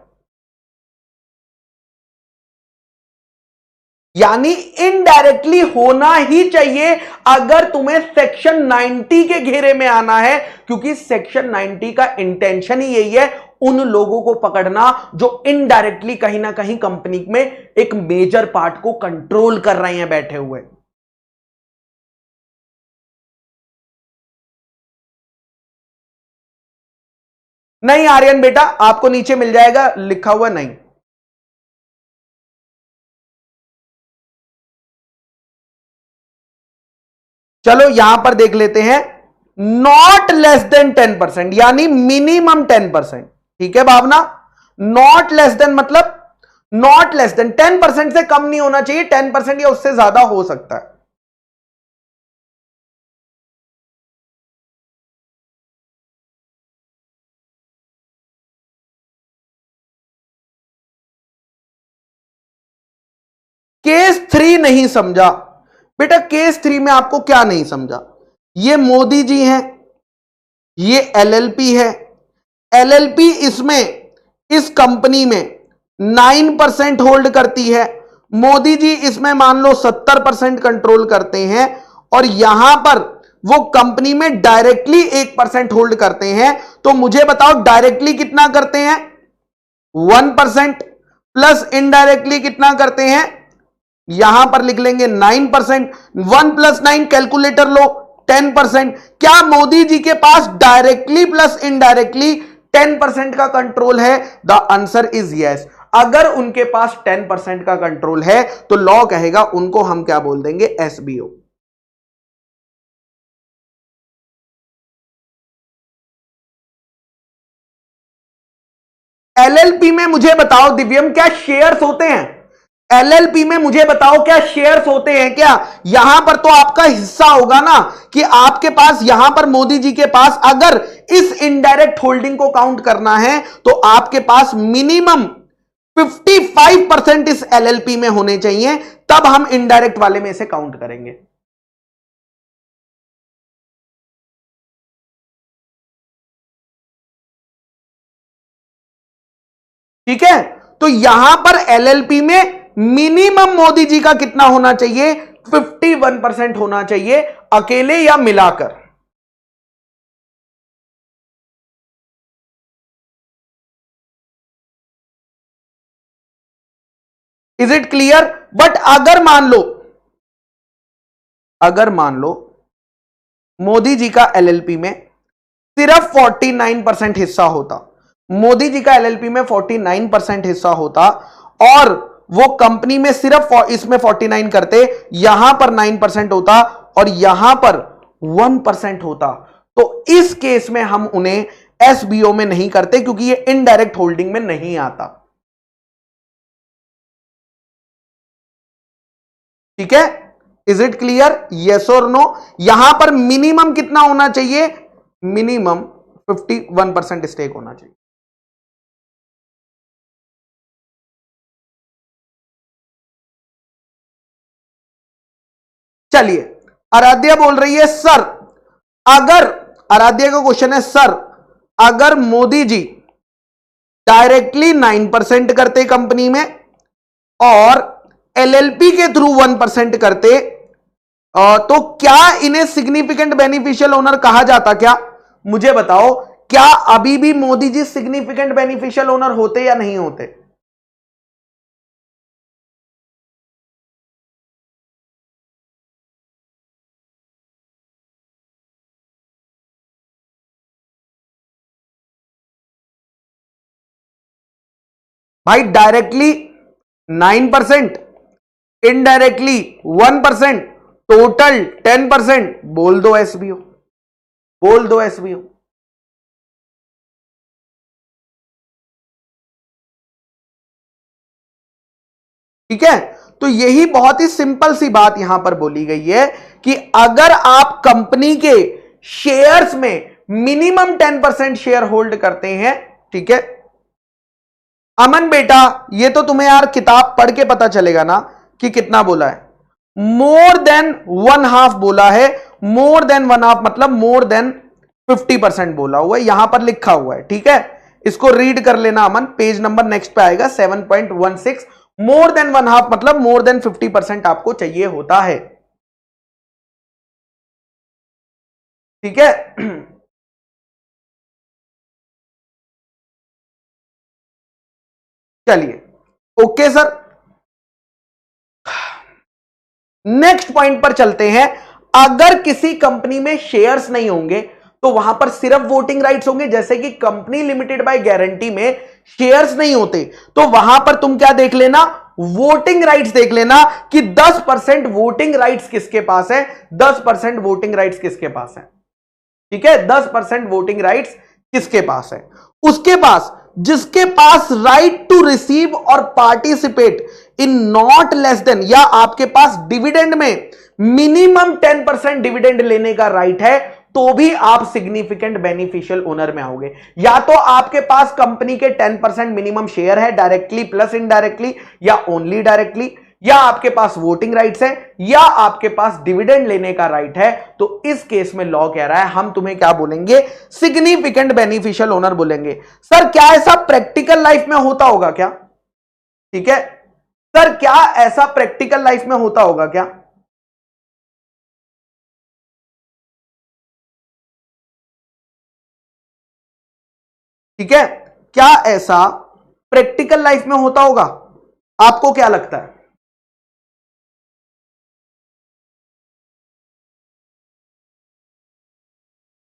यानी इनडायरेक्टली होना ही चाहिए अगर तुम्हें सेक्शन 90 के घेरे में आना है, क्योंकि सेक्शन 90 का इंटेंशन ही यही है, उन लोगों को पकड़ना जो इनडायरेक्टली कहीं ना कहीं कंपनी में एक मेजर पार्ट को कंट्रोल कर रहे हैं बैठे हुए। नहीं आर्यन बेटा, आपको नीचे मिल जाएगा लिखा हुआ नहीं। चलो यहां पर देख लेते हैं, नॉट लेस देन 10%, यानी मिनिमम 10%, ठीक है भावना। नॉट लेस देन मतलब नॉट लेस देन 10% से कम नहीं होना चाहिए, 10% या उससे ज्यादा हो सकता है। केस 3 नहीं समझा बेटा, केस 3 में आपको क्या नहीं समझा? ये मोदी जी हैं, ये एलएलपी है, एलएलपी इसमें इस कंपनी में 9% होल्ड करती है, मोदी जी इसमें मान लो 70% कंट्रोल करते हैं, और यहां पर वो कंपनी में डायरेक्टली 1% होल्ड करते हैं। तो मुझे बताओ डायरेक्टली कितना करते हैं? 1%, प्लस इनडायरेक्टली कितना करते हैं? यहां पर लिख लेंगे 9%। 1 + 9 कैलकुलेटर लो, 10%। क्या मोदी जी के पास डायरेक्टली प्लस इनडायरेक्टली 10% का कंट्रोल है? The answer is yes. अगर उनके पास 10% का कंट्रोल है तो लॉ कहेगा उनको हम क्या बोल देंगे? एसबीओ। एलएलपी में मुझे बताओ दिव्यम, क्या शेयर्स होते हैं? एलएलपी में मुझे बताओ क्या शेयर्स होते हैं क्या? यहां पर तो आपका हिस्सा होगा ना, कि आपके पास यहां पर मोदी जी के पास अगर इस इनडायरेक्ट होल्डिंग को काउंट करना है तो आपके पास मिनिमम 55% इस एलएलपी में होने चाहिए, तब हम इनडायरेक्ट वाले में से काउंट करेंगे। ठीक है, तो यहां पर एलएलपी में मिनिमम मोदी जी का कितना होना चाहिए? 51% होना चाहिए, अकेले या मिलाकर। Is it clear? बट अगर मान लो मोदी जी का एलएलपी में सिर्फ 49% हिस्सा होता, मोदी जी का एलएलपी में 49% हिस्सा होता और वो कंपनी में सिर्फ इसमें 49 करते, यहां पर 9% होता और यहां पर 1% होता, तो इस केस में हम उन्हें एसबीओ में नहीं करते क्योंकि ये इनडायरेक्ट होल्डिंग में नहीं आता। ठीक है, इज इट क्लियर? यस और नो? यहां पर मिनिमम कितना होना चाहिए? मिनिमम 51% स्टेक होना चाहिए। चलिए, आराध्या बोल रही है सर, अगर आराध्या का क्वेश्चन है सर, अगर मोदी जी डायरेक्टली 9% करते कंपनी में और एलएलपी के थ्रू 1% करते, तो क्या इन्हें सिग्निफिकेंट बेनिफिशियल ओनर कहा जाता? क्या मुझे बताओ, क्या अभी भी Modi ji significant beneficial owner होते या नहीं होते? भाई डायरेक्टली 9%, इनडायरेक्टली 1%, टोटल 10%, बोल दो एसबीओ, बोल दो एसबीओ। ठीक है, तो यही बहुत ही सिंपल सी बात यहां पर बोली गई है कि अगर आप कंपनी के शेयर्स में मिनिमम 10% शेयर होल्ड करते हैं, ठीक है अमन बेटा, ये तो तुम्हें यार किताब पढ़ के पता चलेगा ना कि कितना बोला है। मोर देन 1/2 बोला है, मोर देन 1/2 मतलब मोर देन 50% बोला हुआ है, यहां पर लिखा हुआ है। ठीक है, इसको रीड कर लेना अमन, पेज नंबर नेक्स्ट पे आएगा 7.16। मोर देन 1/2 मतलब मोर देन 50% आपको चाहिए होता है। ठीक है, चलिए ओके सर, नेक्स्ट पॉइंट पर चलते हैं। अगर किसी कंपनी में शेयर्स नहीं होंगे तो वहां पर सिर्फ वोटिंग राइट्स होंगे, जैसे कि कंपनी लिमिटेड बाय गारंटी में शेयर्स नहीं होते, तो वहां पर तुम क्या देख लेना? वोटिंग राइट्स देख लेना कि 10% वोटिंग राइट्स किसके पास है, 10% वोटिंग राइट्स किसके पास है। ठीक है, 10% वोटिंग राइट्स किसके पास है? उसके पास, जिसके पास राइट टू रिसीव और participate in not less than, या आपके पास डिविडेंड में मिनिमम 10% डिविडेंड लेने का राइट है, तो भी आप सिग्निफिकेंट बेनिफिशियल ओनर में आओगे। या तो आपके पास कंपनी के 10% मिनिमम शेयर है डायरेक्टली प्लस इनडायरेक्टली, या ओनली डायरेक्टली, या आपके पास वोटिंग राइट्स है, या आपके पास डिविडेंड लेने का राइट है, तो इस केस में लॉ कह रहा है हम तुम्हें क्या बोलेंगे? सिग्निफिकेंट बेनिफिशियल ओनर बोलेंगे। सर क्या ऐसा प्रैक्टिकल लाइफ में होता होगा क्या? ठीक है सर, क्या ऐसा प्रैक्टिकल लाइफ में होता होगा क्या? ठीक है, क्या ऐसा प्रैक्टिकल लाइफ में होता होगा? आपको क्या लगता है?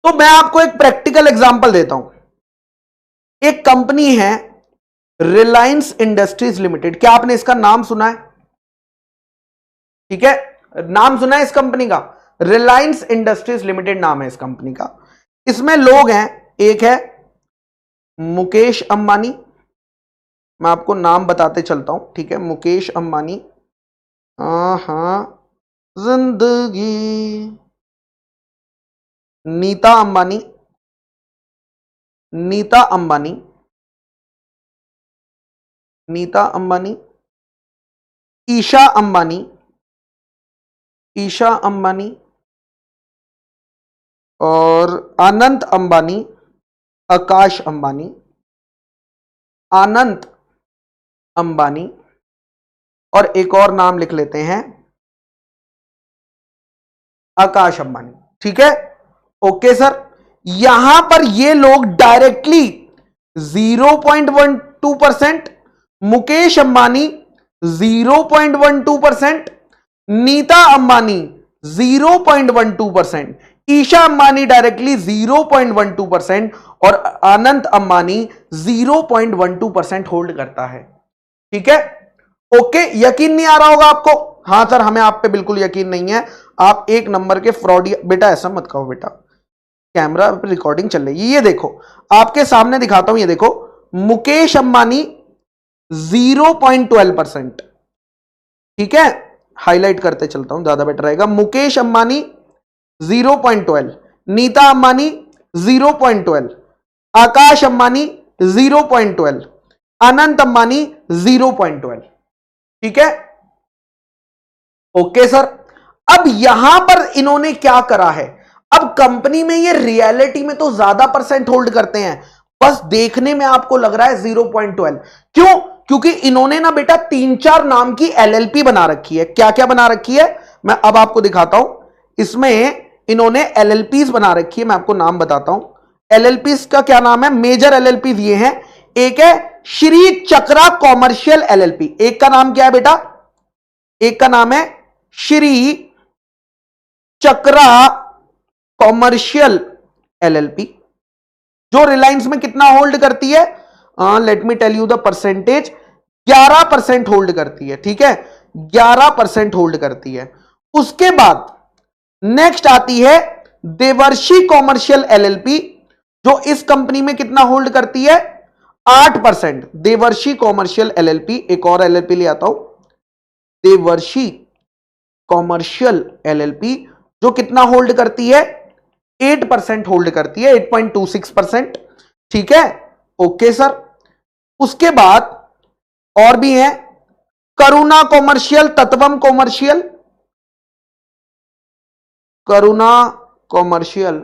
तो मैं आपको एक प्रैक्टिकल एग्जांपल देता हूं। एक कंपनी है रिलायंस इंडस्ट्रीज लिमिटेड, क्या आपने इसका नाम सुना है? ठीक है, नाम सुना है इस कंपनी का? रिलायंस इंडस्ट्रीज लिमिटेड नाम है इस कंपनी का। इसमें लोग हैं, एक है मुकेश अंबानी, मैं आपको नाम बताते चलता हूं। ठीक है, मुकेश अंबानी, हाँ जिंदगी, नीता अंबानी, नीता अंबानी, नीता अंबानी, ईशा अंबानी, ईशा अंबानी और अनंत अंबानी, आकाश अंबानी, अनंत अंबानी और एक और नाम लिख लेते हैं आकाश अंबानी। ठीक है, ओके सर। यहां पर ये लोग डायरेक्टली 0.12%, मुकेश अंबानी 0.12%, नीता अंबानी 0.12%, ईशा अंबानी डायरेक्टली 0.12% और अनंत अंबानी 0.12% होल्ड करता है। ठीक है, ओके। यकीन नहीं आ रहा होगा आपको? हां सर, हमें आप पे बिल्कुल यकीन नहीं है, आप एक नंबर के फ्रॉडी। बेटा ऐसा मत कहो बेटा, कैमरा पे रिकॉर्डिंग चल रही है। ये देखो, आपके सामने दिखाता हूं, ये देखो, मुकेश अंबानी 0.12%। ठीक है, हाईलाइट करते चलता हूं, ज्यादा बेटर रहेगा। मुकेश अंबानी 0.12, नीता अंबानी 0.12, आकाश अंबानी 0.12, अनंत अंबानी 0.12। ठीक है, ओके सर। अब यहां पर इन्होंने क्या करा है, अब कंपनी में ये रियलिटी में तो ज्यादा परसेंट होल्ड करते हैं, बस देखने में आपको लग रहा है 0.12। क्यों? क्योंकि इन्होंने ना बेटा 3-4 नाम की एलएलपी बना रखी है। क्या क्या बना रखी है, मैं अब आपको दिखाता हूं। इसमें इन्होंने एलएलपीज बना रखी है, मैं आपको नाम बताता हूं। एलएलपीज का क्या नाम है, मेजर एलएलपीज ये हैं। एक है श्री चक्रा कॉमर्शियल एलएलपी, एक का नाम क्या है बेटा, एक का नाम है श्री चक्रा कॉमर्शियल एलएलपी, जो रिलायंस में कितना होल्ड करती है, let me tell you the percentage, 11% hold करती है। ठीक है, 11% होल्ड करती है। उसके बाद नेक्स्ट आती है देवर्षि कॉमर्शियल एलएलपी, जो इस कंपनी में कितना होल्ड करती है, 8%। देवर्षि कॉमर्शियल एलएलपी, एक और एलएलपी ले आता हूं, देवर्षि कॉमर्शियल एलएलपी, जो कितना होल्ड करती है, 8% होल्ड करती है, 8.26%। ठीक है, ओके सर। उसके बाद और भी है करुणा कॉमर्शियल, तत्वम कॉमर्शियल, करुणा कॉमर्शियल।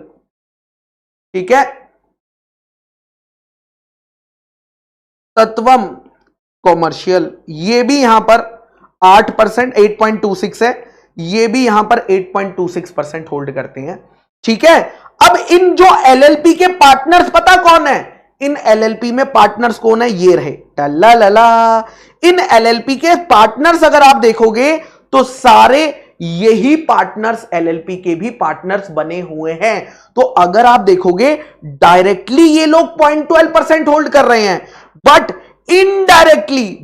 ठीक है, तत्वम कॉमर्शियल, ये भी यहां पर 8%, 8.26 है, ये भी यहां पर 8.26% होल्ड करते हैं। ठीक है, अब इन जो एलएलपी के पार्टनर्स पता कौन है, इन एलएलपी में पार्टनर्स कौन है, ये रहे टल्ला लला। इन एलएलपी के पार्टनर्स अगर आप देखोगे तो सारे यही पार्टनर्स एलएलपी के भी पार्टनर्स बने हुए हैं। तो अगर आप देखोगे डायरेक्टली ये लोग 0.12% होल्ड कर रहे हैं, बट इनडायरेक्टली,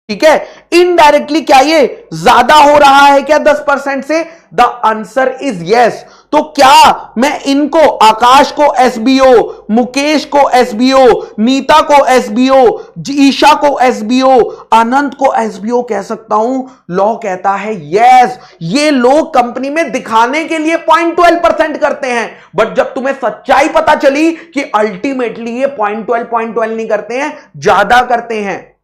ठीक है, इनडायरेक्टली क्या ये ज्यादा हो रहा है क्या 10% से? The answer is yes. तो क्या मैं इनको, आकाश को एसबीओ, मुकेश को एसबीओ, नीता को एसबीओ, ईशा को एसबीओ, अनंत को एसबीओ कह सकता हूं? लॉ कहता है यस। ये लोग कंपनी में दिखाने के लिए 0.12% करते हैं, बट जब तुम्हें सच्चाई पता चली कि अल्टीमेटली ये 0.12 नहीं करते हैं, ज्यादा करते हैं।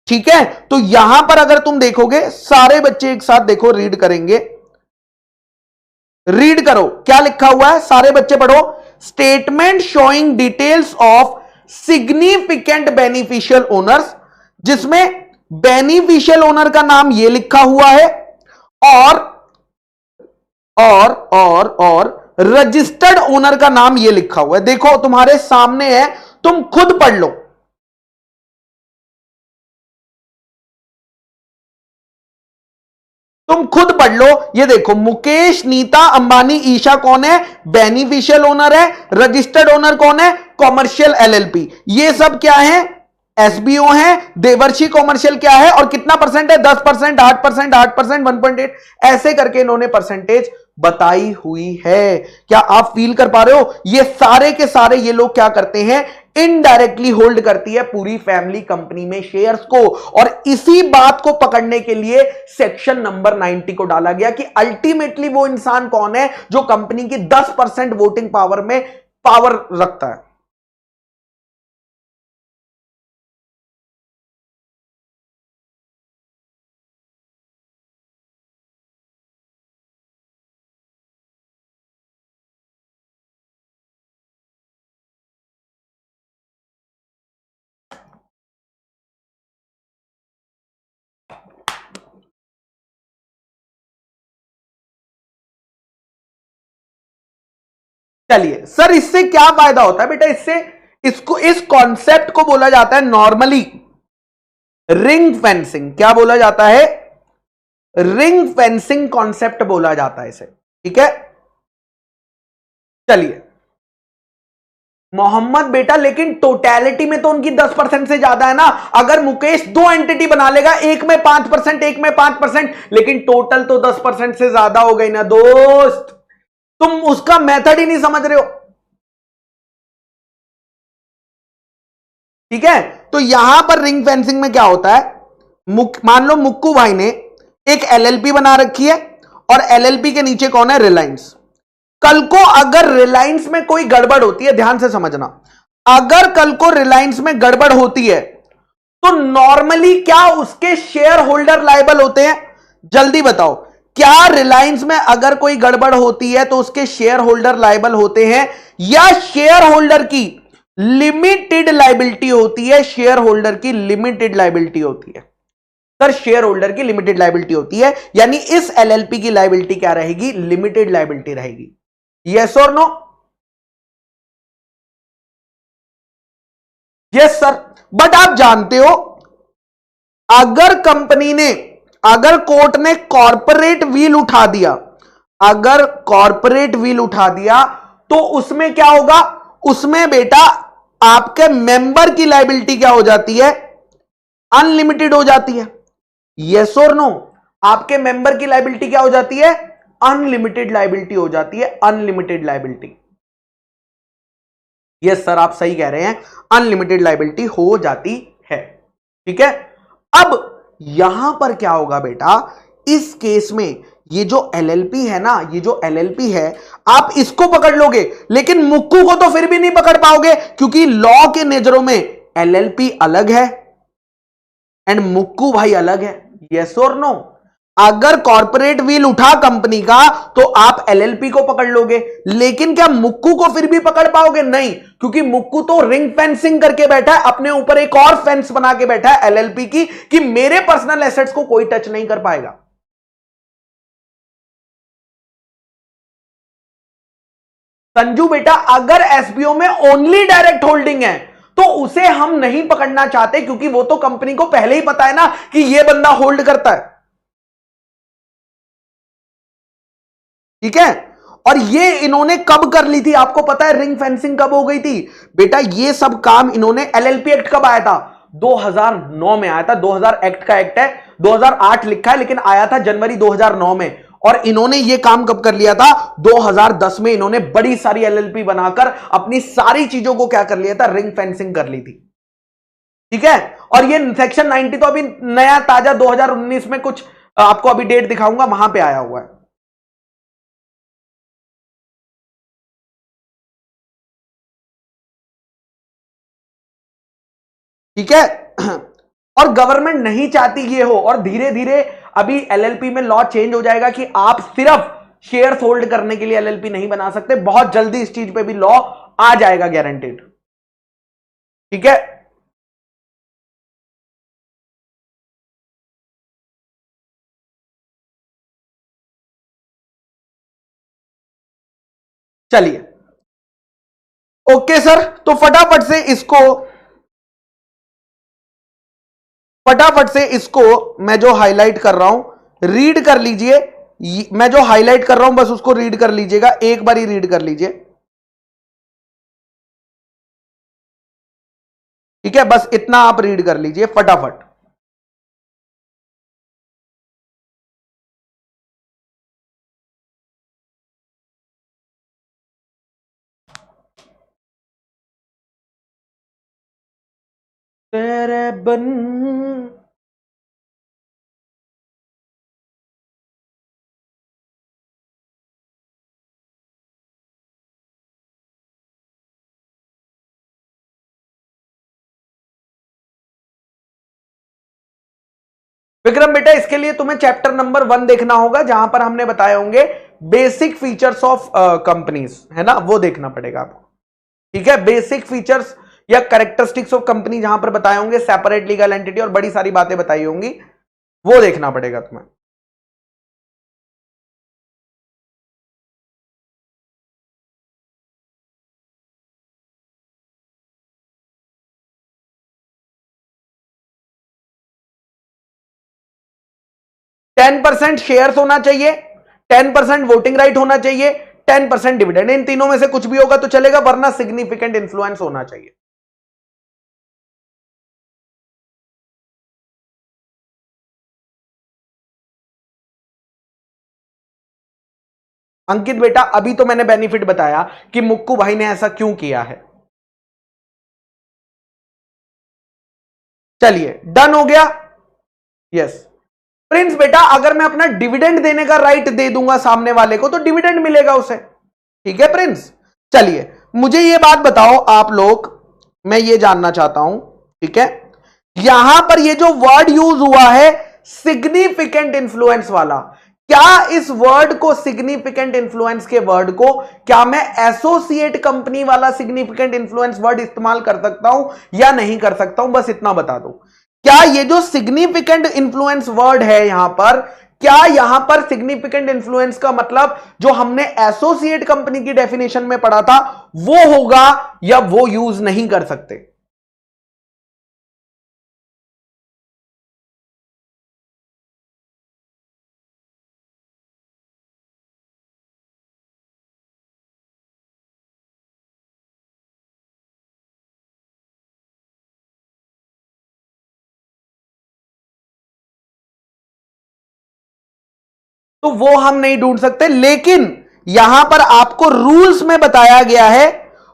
ठीक है, तो यहां पर अगर तुम देखोगे, सारे बच्चे एक साथ देखो, रीड करेंगे, रीड करो क्या लिखा हुआ है, सारे बच्चे पढ़ो। Statement showing details of significant beneficial owners, जिसमें बेनिफिशियल ओनर का नाम ये लिखा हुआ है और रजिस्टर्ड ओनर का नाम ये लिखा हुआ है। देखो तुम्हारे सामने है, तुम खुद पढ़ लो। तुम खुद पढ़ लो, ये देखो, मुकेश, नीता अंबानी, ईशा कौन है, बेनिफिशियल ओनर है। रजिस्टर्ड ओनर कौन है, कॉमर्शियल एलएलपी। ये सब क्या है, एसबीओ है। देवर्षि कॉमर्शियल क्या है और कितना परसेंट है, 10%, 8%, 8%, 1.8, ऐसे करके इन्होंने परसेंटेज बताई हुई है। क्या आप फील कर पा रहे हो? ये सारे के सारे ये लोग क्या करते हैं, इनडायरेक्टली होल्ड करती है पूरी फैमिली कंपनी में शेयर्स को। और इसी बात को पकड़ने के लिए सेक्शन नंबर 90 को डाला गया कि अल्टीमेटली वो इंसान कौन है जो कंपनी की 10% वोटिंग पावर में पावर रखता है। चलिए सर, इससे क्या फायदा होता है बेटा? इससे इस कॉन्सेप्ट को बोला जाता है नॉर्मली रिंग फेंसिंग। क्या बोला जाता है? रिंग फेंसिंग कॉन्सेप्ट बोला जाता है इसे। ठीक है, चलिए मोहम्मद बेटा, लेकिन टोटैलिटी में तो उनकी 10% से ज्यादा है ना। अगर मुकेश 2 एंटिटी बना लेगा, एक में 5%, एक में 5%, लेकिन टोटल तो 10% से ज्यादा हो गई ना दोस्त। तुम उसका मेथड ही नहीं समझ रहे हो। ठीक है, तो यहां पर रिंग फेंसिंग में क्या होता है? मान लो मुक्कू भाई ने एक एलएलपी बना रखी है और एलएलपी के नीचे कौन है? रिलायंस। कल को अगर रिलायंस में कोई गड़बड़ होती है, ध्यान से समझना, अगर कल को रिलायंस में गड़बड़ होती है तो नॉर्मली क्या उसके शेयर होल्डर लायबल होते हैं? जल्दी बताओ, क्या रिलायंस में अगर कोई गड़बड़ होती है तो उसके शेयर होल्डर लायबल होते हैं, या शेयर होल्डर की लिमिटेड लायबिलिटी होती है? शेयर होल्डर की लिमिटेड लायबिलिटी होती है सर, शेयर होल्डर की लिमिटेड लायबिलिटी होती है, यानी इस एलएलपी की लायबिलिटी क्या रहेगी? लिमिटेड लायबिलिटी रहेगी। यस और नो? Yes sir. बट आप जानते हो, अगर कंपनी ने, अगर कोर्ट ने कॉर्पोरेट व्हील उठा दिया, अगर कॉर्पोरेट व्हील उठा दिया, तो उसमें क्या होगा? उसमें बेटा आपके मेंबर की लायबिलिटी क्या हो जाती है? अनलिमिटेड हो जाती है। यस और नो? आपके मेंबर की लायबिलिटी क्या हो जाती है? अनलिमिटेड लायबिलिटी हो जाती है, अनलिमिटेड लायबिलिटी। यस सर, आप सही कह रहे हैं, अनलिमिटेड लायबिलिटी हो जाती है। ठीक है, अब यहां पर क्या होगा बेटा? इस केस में ये जो एलएलपी है ना, ये जो एलएलपी है, आप इसको पकड़ लोगे, लेकिन मुक्कू को तो फिर भी नहीं पकड़ पाओगे, क्योंकि लॉ के नजरों में एलएलपी अलग है एंड मुक्कू भाई अलग है। यस और नो? अगर कॉर्पोरेट व्हील उठा कंपनी का तो आप एलएलपी को पकड़ लोगे, लेकिन क्या मुक्कू को फिर भी पकड़ पाओगे? नहीं, क्योंकि मुक्कू तो रिंग फेंसिंग करके बैठा है, अपने ऊपर एक और फेंस बना के बैठा है एलएलपी की, कि मेरे पर्सनल एसेट्स को कोई टच नहीं कर पाएगा। संजू बेटा, अगर एसबीओ में ओनली डायरेक्ट होल्डिंग है तो उसे हम नहीं पकड़ना चाहते, क्योंकि वो तो कंपनी को पहले ही पता है ना कि ये बंदा होल्ड करता है। ठीक है, और ये इन्होंने कब कर ली थी? आपको पता है रिंग फेंसिंग कब हो गई थी? बेटा ये सब काम इन्होंने, एलएलपी एक्ट कब आया था? 2009 में आया था। 2000 एक्ट का एक्ट है, 2008 लिखा है, लेकिन आया था जनवरी 2009 में। और इन्होंने ये काम कब कर लिया था? 2010 में इन्होंने बड़ी सारी एलएलपी बनाकर अपनी सारी चीजों को क्या कर लिया था? रिंग फेंसिंग कर ली थी। ठीक है, और ये सेक्शन 90 तो अभी नया ताजा 2019 में कुछ, आपको अभी डेट दिखाऊंगा, वहां पे आया हुआ है। ठीक है, और गवर्नमेंट नहीं चाहती ये हो, और धीरे धीरे अभी एलएलपी में लॉ चेंज हो जाएगा कि आप सिर्फ शेयर होल्ड करने के लिए एलएलपी नहीं बना सकते। बहुत जल्दी इस चीज पे भी लॉ आ जाएगा, गारंटेड। ठीक है, चलिए ओके सर, तो फटाफट से इसको मैं जो हाईलाइट कर रहा हूं रीड कर लीजिए। मैं जो हाईलाइट कर रहा हूं बस उसको रीड कर लीजिएगा, एक बार ही रीड कर लीजिए। ठीक है, बस इतना आप रीड कर लीजिए फटाफट। तेरे बन, विक्रम बेटा, इसके लिए तुम्हें चैप्टर नंबर 1 देखना होगा, जहां पर हमने बताए होंगे बेसिक फीचर्स ऑफ कंपनीज, है ना, वो देखना पड़ेगा आपको। ठीक है, बेसिक फीचर्स या कैरेक्टरिस्टिक्स ऑफ कंपनी जहां पर बताए होंगे, सेपरेट लीगल एंटिटी और बड़ी सारी बातें बताई होंगी, वो देखना पड़ेगा तुम्हें। 10% शेयर्स होना चाहिए, 10% वोटिंग राइट होना चाहिए, 10% डिविडेंड। इन तीनों में से कुछ भी होगा तो चलेगा, वरना सिग्निफिकेंट इन्फ्लुएंस होना चाहिए। अंकित बेटा, अभी तो मैंने बेनिफिट बताया कि मुक्कू भाई ने ऐसा क्यों किया है। चलिए, डन हो गया। यस प्रिंस बेटा, अगर मैं अपना डिविडेंड देने का राइट दे दूंगा सामने वाले को तो डिविडेंड मिलेगा उसे। ठीक है प्रिंस। चलिए, मुझे ये बात बताओ आप लोग, मैं ये जानना चाहता हूं, ठीक है, यहां पर ये जो वर्ड यूज हुआ है सिग्निफिकेंट इन्फ्लुएंस वाला, क्या इस वर्ड को, सिग्निफिकेंट इन्फ्लुएंस के वर्ड को, क्या मैं एसोसिएट कंपनी वाला सिग्निफिकेंट इन्फ्लुएंस वर्ड इस्तेमाल कर सकता हूं या नहीं कर सकता हूं? बस इतना बता दो। क्या ये जो सिग्निफिकेंट इन्फ्लुएंस वर्ड है यहां पर, क्या यहां पर सिग्निफिकेंट इन्फ्लुएंस का मतलब जो हमने एसोसिएट कंपनी की डेफिनेशन में पढ़ा था वो होगा, या वो यूज नहीं कर सकते? तो वो हम नहीं ढूंढ सकते, लेकिन यहां पर आपको रूल्स में बताया गया है,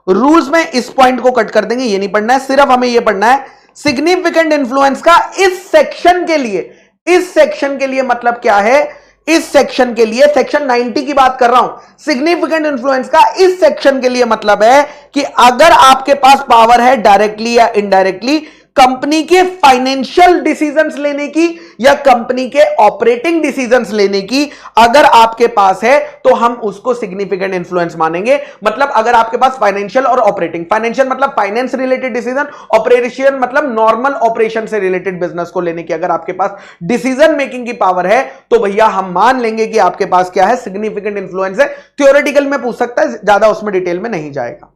रूल्स में इस पॉइंट को कट कर देंगे, ये नहीं पढ़ना है, सिर्फ हमें ये पढ़ना है सिग्निफिकेंट इन्फ्लुएंस का इस सेक्शन के लिए, इस सेक्शन के लिए मतलब क्या है, इस सेक्शन के लिए, सेक्शन 90 की बात कर रहा हूं, सिग्निफिकेंट इन्फ्लुएंस का इस सेक्शन के लिए मतलब है कि अगर आपके पास पावर है डायरेक्टली या इनडायरेक्टली कंपनी के फाइनेंशियल डिसीजंस लेने की या कंपनी के ऑपरेटिंग डिसीजंस लेने की, अगर आपके पास है तो हम उसको सिग्निफिकेंट इन्फ्लुएंस मानेंगे। मतलब अगर आपके पास फाइनेंशियल और ऑपरेटिंग, फाइनेंशियल मतलब फाइनेंस रिलेटेड डिसीजन, ऑपरेशन मतलब नॉर्मल ऑपरेशन से रिलेटेड बिजनेस को लेने की अगर आपके पास डिसीजन मेकिंग की पावर है तो भैया हम मान लेंगे कि आपके पास क्या है, सिग्निफिकेंट इन्फ्लुएंस है। थ्योरेटिकल में पूछ सकता है, ज्यादा उसमें डिटेल में नहीं जाएगा।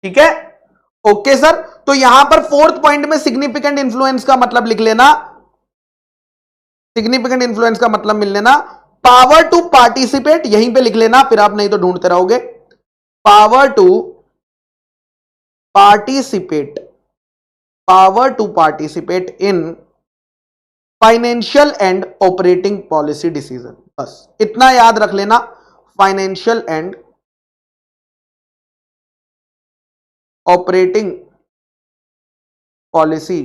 ठीक है, ओके सर। तो यहां पर फोर्थ पॉइंट में सिग्निफिकेंट इन्फ्लुएंस का मतलब लिख लेना, सिग्निफिकेंट इन्फ्लुएंस का मतलब मिल लेना पावर टू पार्टिसिपेट, यहीं पे लिख लेना, फिर आप नहीं तो ढूंढते रहोगे। Power to participate, power to participate in financial and operating policy decision, बस इतना याद रख लेना, financial and operating policy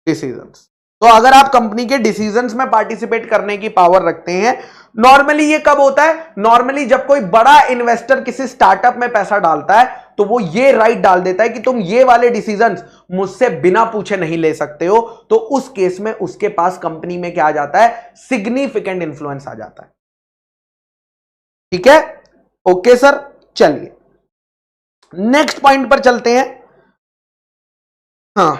decisions. तो अगर आप कंपनी के डिसीजंस में पार्टिसिपेट करने की पावर रखते हैं, नॉर्मली ये कब होता है, नॉर्मली जब कोई बड़ा इन्वेस्टर किसी स्टार्टअप में पैसा डालता है तो वो ये राइट डाल देता है कि तुम ये वाले डिसीजंस मुझसे बिना पूछे नहीं ले सकते हो, तो उस केस में उसके पास कंपनी में क्या आ जाता है, सिग्निफिकेंट इन्फ्लुएंस आ जाता है। ठीक है, ओके सर। चलिए नेक्स्ट पॉइंट पर चलते हैं। हाँ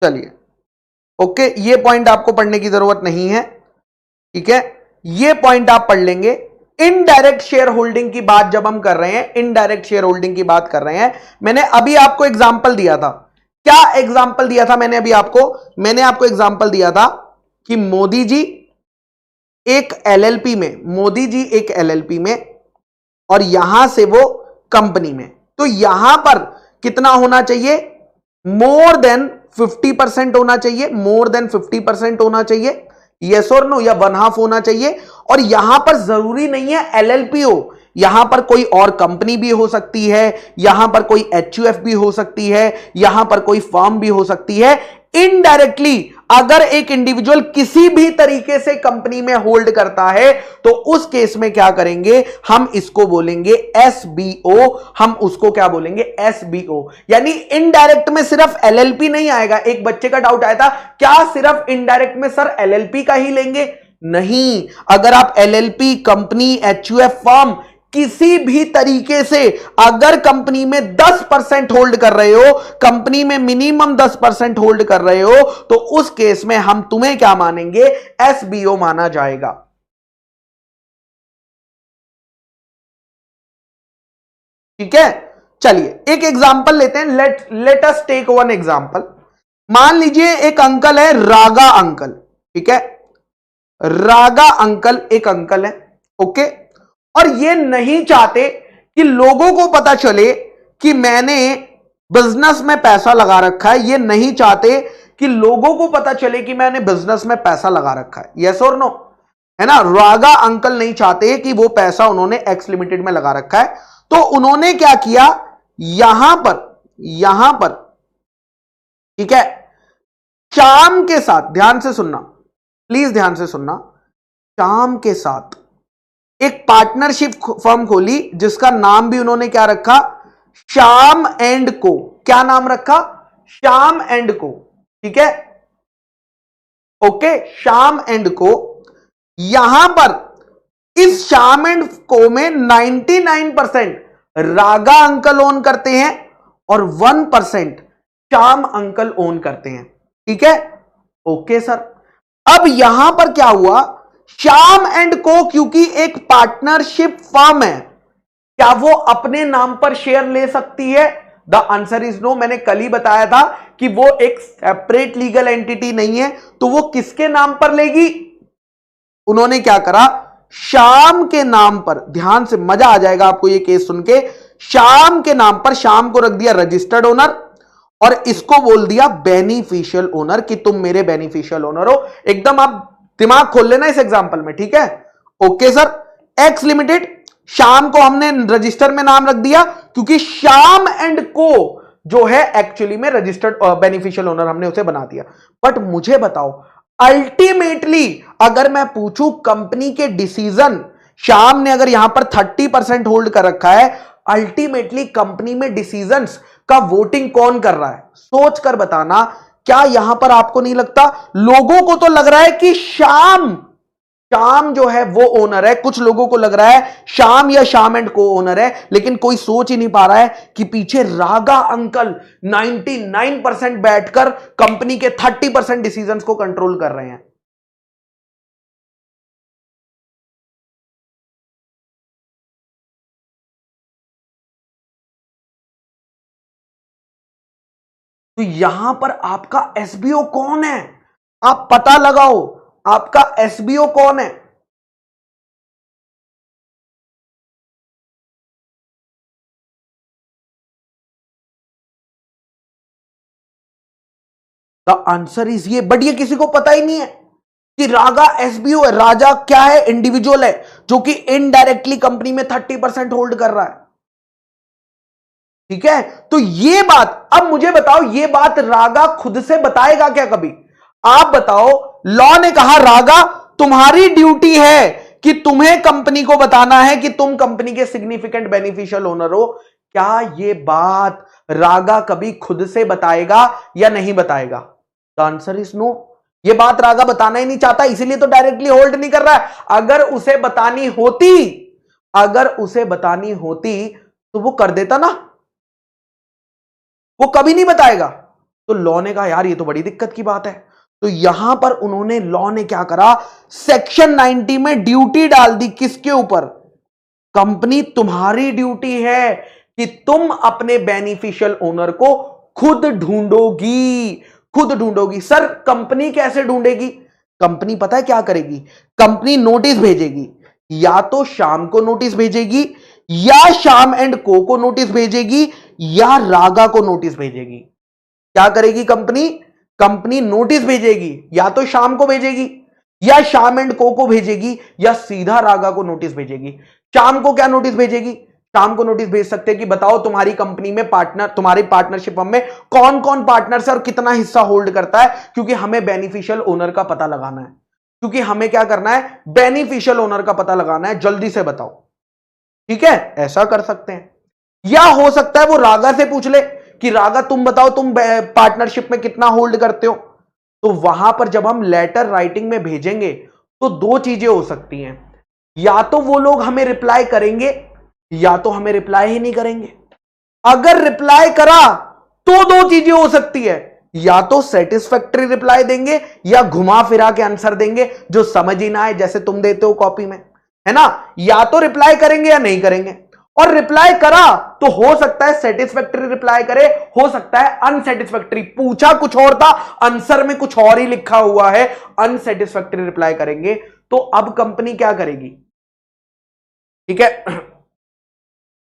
चलिए, ओके, ये पॉइंट आपको पढ़ने की जरूरत नहीं है, ठीक है, ये पॉइंट आप पढ़ लेंगे। इनडायरेक्ट शेयर होल्डिंग की बात जब हम कर रहे हैं, इनडायरेक्ट शेयर होल्डिंग की बात कर रहे हैं, मैंने अभी आपको एग्जांपल दिया था, क्या एग्जांपल दिया था मैंने अभी आपको, मैंने आपको एग्जांपल दिया था कि मोदी जी एक एलएलपी में, मोदी जी एक एलएलपी में और यहां से वो कंपनी में, तो यहां पर कितना होना चाहिए, मोर देन 50% होना चाहिए, मोर देन 50% होना चाहिए, यस और नो, या 1/2 होना चाहिए। और यहां पर जरूरी नहीं है एलएलपी हो, यहां पर कोई और कंपनी भी हो सकती है, यहां पर कोई एचयूएफ भी हो सकती है, यहां पर कोई फर्म भी हो सकती है। इनडायरेक्टली अगर एक इंडिविजुअल किसी भी तरीके से कंपनी में होल्ड करता है तो उस केस में क्या करेंगे, हम इसको बोलेंगे एसबीओ, हम उसको क्या बोलेंगे, एसबीओ। यानी इनडायरेक्ट में सिर्फ एलएलपी नहीं आएगा। एक बच्चे का डाउट आया था, क्या सिर्फ इनडायरेक्ट में सर एलएलपी का ही लेंगे? नहीं, अगर आप एलएलपी, कंपनी, एचयूएफ, फर्म, किसी भी तरीके से अगर कंपनी में 10% होल्ड कर रहे हो, कंपनी में मिनिमम 10% होल्ड कर रहे हो, तो उस केस में हम तुम्हें क्या मानेंगे, एसबीओ माना जाएगा। ठीक है, चलिए एक एग्जांपल लेते हैं, let us take one example. मान लीजिए एक अंकल है, रागा अंकल, ठीक है, रागा अंकल एक अंकल है, ओके, और ये नहीं चाहते कि लोगों को पता चले कि मैंने बिजनेस में पैसा लगा रखा है, ये नहीं चाहते कि लोगों को पता चले कि मैंने बिजनेस में पैसा लगा रखा है, यस और नो, है ना। रागा अंकल नहीं चाहते कि वो पैसा उन्होंने एक्स लिमिटेड में लगा रखा है, तो उन्होंने क्या किया, यहां पर ठीक है, श्याम के साथ, ध्यान से सुनना प्लीज, ध्यान से सुनना, श्याम के साथ एक पार्टनरशिप फर्म खोली जिसका नाम भी उन्होंने क्या रखा, श्याम एंड को। क्या नाम रखा, श्याम एंड को, ठीक है, ओके, श्याम एंड को। यहां पर इस श्याम एंड को में 99% रागा अंकल ओन करते हैं और 1% श्याम अंकल ओन करते हैं, ठीक है, ओके सर। अब यहां पर क्या हुआ, श्याम एंड को क्योंकि एक पार्टनरशिप फर्म है, क्या वो अपने नाम पर शेयर ले सकती है? The answer is no. मैंने कल ही बताया था कि वो एक सेपरेट लीगल एंटिटी नहीं है, तो वो किसके नाम पर लेगी? उन्होंने क्या करा, श्याम के नाम पर, ध्यान से मजा आ जाएगा आपको ये केस सुन के, श्याम के नाम पर, श्याम को रख दिया रजिस्टर्ड ओनर और इसको बोल दिया बेनिफिशियल ओनर कि तुम मेरे बेनिफिशियल ओनर हो। एकदम आप दिमाग खोल लेना इस एग्जांपल में, ठीक है, okay sir. X limited, Shyam को हमने रजिस्टर में नाम रख दिया क्योंकि श्याम एंड को जो है एक्चुअली में रजिस्टर्ड बेनिफिशियल ओनर हमने उसे बना दिया। बट मुझे बताओ, अल्टीमेटली अगर मैं पूछूं कंपनी के डिसीजन, श्याम ने अगर यहां पर 30% होल्ड कर रखा है, अल्टीमेटली कंपनी में डिसीजंस का वोटिंग कौन कर रहा है? सोच कर बताना। क्या यहां पर आपको नहीं लगता, लोगों को तो लग रहा है कि श्याम जो है वो ओनर है, कुछ लोगों को लग रहा है श्याम या श्याम एंड को ओनर है, लेकिन कोई सोच ही नहीं पा रहा है कि पीछे रागा अंकल 99% बैठकर कंपनी के 30% डिसीजंस को कंट्रोल कर रहे हैं। तो यहां पर आपका एसबीओ कौन है? आप पता लगाओ, आपका एसबीओ कौन है? द आंसर इज ये, बट ये किसी को पता ही नहीं है कि रागा एसबीओ है। राजा क्या है? इंडिविजुअल है जो कि इनडायरेक्टली कंपनी में 30% होल्ड कर रहा है, ठीक है। तो ये बात, अब मुझे बताओ, ये बात रागा खुद से बताएगा क्या कभी? आप बताओ, लॉ ने कहा रागा तुम्हारी ड्यूटी है कि तुम्हें कंपनी को बताना है कि तुम कंपनी के सिग्निफिकेंट बेनिफिशियल ओनर हो। क्या ये बात रागा कभी खुद से बताएगा या नहीं बताएगा? The answer is no. ये बात रागा बताना ही नहीं चाहता, इसीलिए तो डायरेक्टली होल्ड नहीं कर रहा है। अगर उसे बतानी होती तो वो कर देता ना, वो कभी नहीं बताएगा। तो लॉ ने कहा यार ये तो बड़ी दिक्कत की बात है। तो यहां पर उन्होंने, लॉ ने क्या करा, सेक्शन 90 में ड्यूटी डाल दी। किसके ऊपर? कंपनी तुम्हारी ड्यूटी है कि तुम अपने बेनिफिशियल ओनर को खुद ढूंढोगी। सर कंपनी कैसे ढूंढेगी? कंपनी पता है क्या करेगी? कंपनी नोटिस भेजेगी, या तो श्याम को नोटिस भेजेगी, या श्याम एंड को नोटिस भेजेगी, या रागा को नोटिस भेजेगी। क्या करेगी कंपनी नोटिस भेजेगी, या तो श्याम को भेजेगी, या श्याम एंड को भेजेगी, या सीधा रागा को नोटिस भेजेगी। श्याम को क्या नोटिस भेजेगी? शाम को नोटिस भेज सकते हैं कि बताओ तुम्हारी कंपनी में तुम्हारी पार्टनरशिप में कौन कौन पार्टनर्स है और कितना हिस्सा होल्ड करता है, क्योंकि हमें बेनिफिशियल ओनर का पता लगाना है। क्योंकि हमें क्या करना है? बेनिफिशियल ओनर का पता लगाना है, जल्दी से बताओ, ठीक है। ऐसा कर सकते हैं, या हो सकता है वो रागा से पूछ ले कि रागा तुम बताओ तुम पार्टनरशिप में कितना होल्ड करते हो। तो वहां पर जब हम लेटर राइटिंग में भेजेंगे तो दो चीजें हो सकती हैं, या तो वो लोग हमें रिप्लाई करेंगे या तो हमें रिप्लाई ही नहीं करेंगे। अगर रिप्लाई करा तो दो चीजें हो सकती है, या तो सेटिस्फैक्टरी रिप्लाई देंगे या घुमा फिरा के आंसर देंगे जो समझ ही ना आए, जैसे तुम देते हो कॉपी में, है ना। या तो रिप्लाई करेंगे या नहीं करेंगे। और रिप्लाई करा तो हो सकता है सेटिस्फैक्टरी रिप्लाई करे, हो सकता है अनसेटिस्फैक्टरी। पूछा कुछ और था, आंसर में कुछ और ही लिखा हुआ है, अनसेटिस्फैक्टरी रिप्लाई करेंगे। तो अब कंपनी क्या करेगी? ठीक है,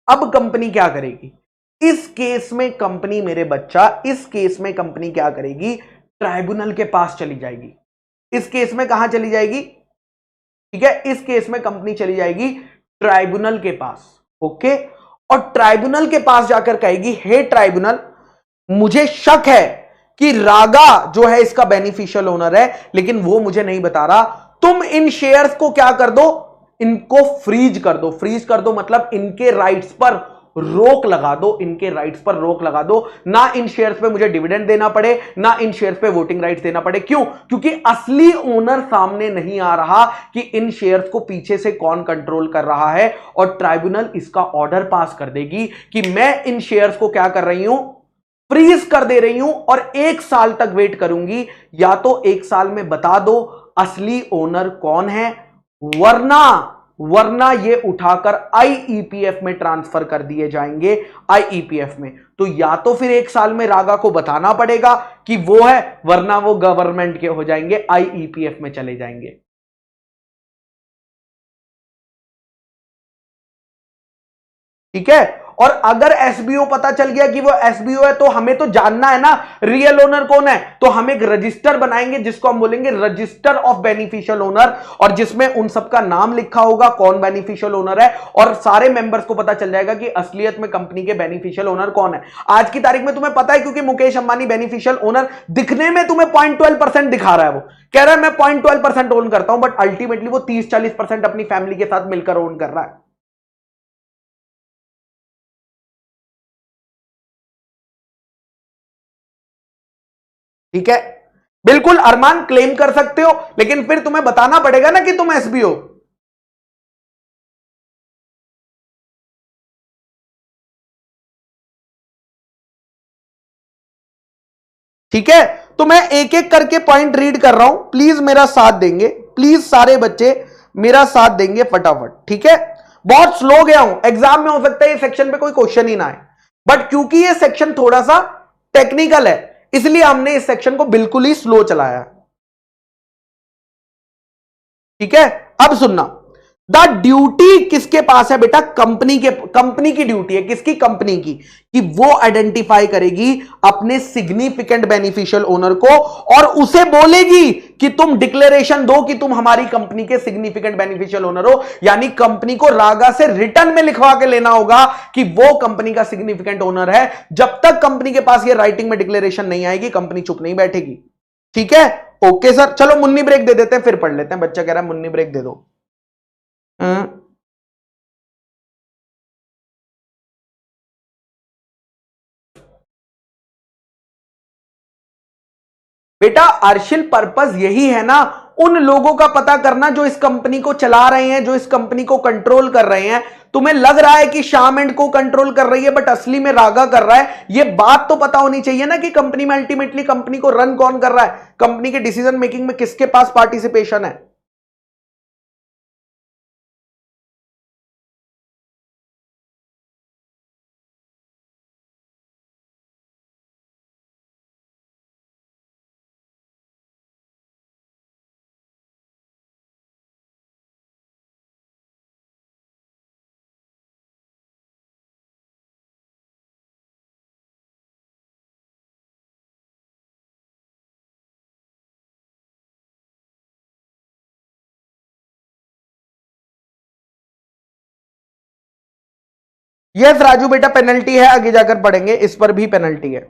अब कंपनी क्या करेगी इस केस में? कंपनी मेरे बच्चा, इस केस में कंपनी क्या करेगी? ट्राइब्यूनल के पास चली जाएगी। इस केस में कहां चली जाएगी? ठीक है, इस केस में कंपनी चली जाएगी ट्राइब्यूनल के पास। ओके, और ट्राइब्यूनल के पास जाकर कहेगी, हे ट्राइब्यूनल, मुझे शक है कि रागा जो है इसका बेनिफिशियल ओनर है, लेकिन वो मुझे नहीं बता रहा। तुम इन शेयर्स को क्या कर दो? इनको फ्रीज कर दो। फ्रीज कर दो मतलब इनके राइट्स पर रोक लगा दो, इनके राइट्स पर रोक लगा दो। ना इन शेयर्स पे मुझे डिविडेंड देना पड़े, ना इन शेयर्स पे वोटिंग राइट्स देना पड़े। क्यों? क्योंकि असली ओनर सामने नहीं आ रहा कि इन शेयर्स को पीछे से कौन कंट्रोल कर रहा है, और ट्राइब्यूनल इसका ऑर्डर पास कर देगी कि मैं इन शेयर्स को क्या कर रही हूं? फ्रीज कर दे रही हूं, और 1 साल तक वेट करूंगी। या तो 1 साल में बता दो असली ओनर कौन है, वरना वरना ये उठाकर आईईपीएफ में ट्रांसफर कर दिए जाएंगे। आईईपीएफ में तो या तो फिर 1 साल में रागा को बताना पड़ेगा कि वो है, वरना वो गवर्नमेंट के हो जाएंगे, आईईपीएफ में चले जाएंगे। ठीक है, और अगर एसबीओ पता चल गया कि वो एसबीओ है, तो हमें तो जानना है ना रियल ओनर कौन है। तो हम एक रजिस्टर बनाएंगे जिसको हम बोलेंगे रजिस्टर ऑफ बेनिफिशियल ओनर, और जिसमें उन सबका नाम लिखा होगा, कौन बेनिफिशियल ओनर है, और सारे मेंबर्स को पता चल जाएगा कि असलियत में कंपनी के बेनिफिशियल ओनर कौन है। आज की तारीख में तुम्हें पता है, क्योंकि मुकेश अंबानी बेनिफिशियल ओनर दिखने में तुम्हें 0.12% दिखा रहा है। वो कह रहा है मैं 0.12% ओन करता हूं, बट अल्टीमेटली वो 30-40% अपनी फैमिली के साथ मिलकर ओन कर रहा है। ठीक है, बिल्कुल अरमान क्लेम कर सकते हो, लेकिन फिर तुम्हें बताना पड़ेगा ना कि तुम एसबी हो। ठीक है, तो मैं एक एक करके पॉइंट रीड कर रहा हूं, प्लीज मेरा साथ देंगे, प्लीज सारे बच्चे मेरा साथ देंगे फटाफट। ठीक है, बहुत स्लो गया हूं, एग्जाम में हो सकता है ये सेक्शन पे कोई क्वेश्चन ही ना आए, बट क्योंकि ये सेक्शन थोड़ा सा टेक्निकल है, इसलिए हमने इस सेक्शन को बिल्कुल ही स्लो चलाया। ठीक है, अब सुनना, द ड्यूटी किसके पास है बेटा? कंपनी की ड्यूटी है। किसकी? कंपनी की, कि वो आइडेंटिफाई करेगी अपने सिग्निफिकेंट बेनिफिशियल ओनर को, और उसे बोलेगी कि तुम डिक्लेरेशन दो कि तुम हमारी कंपनी के सिग्निफिकेंट बेनिफिशियल ओनर हो। यानी कंपनी को रागा से रिटर्न में लिखवा के लेना होगा कि वो कंपनी का सिग्निफिकेंट ओनर है। जब तक कंपनी के पास ये राइटिंग में डिक्लेरेशन नहीं आएगी, कंपनी चुप नहीं बैठेगी। ठीक है, ओके सर, चलो मुन्नी ब्रेक दे देते हैं, फिर पढ़ लेते हैं। बच्चा कह रहा है मुन्नी ब्रेक दे दो। हम्म, बेटा अर्शिल पर्पस यही है ना, उन लोगों का पता करना जो इस कंपनी को चला रहे हैं, जो इस कंपनी को कंट्रोल कर रहे हैं। तुम्हें लग रहा है कि श्याम एंड को कंट्रोल कर रही है, बट असली में रागा कर रहा है। यह बात तो पता होनी चाहिए ना कि कंपनी में अल्टीमेटली कंपनी को रन कौन कर रहा है, कंपनी के डिसीजन मेकिंग में किसके पास पार्टिसिपेशन है। यस राजू बेटा, पेनल्टी है, आगे जाकर पढ़ेंगे, इस पर भी पेनल्टी है।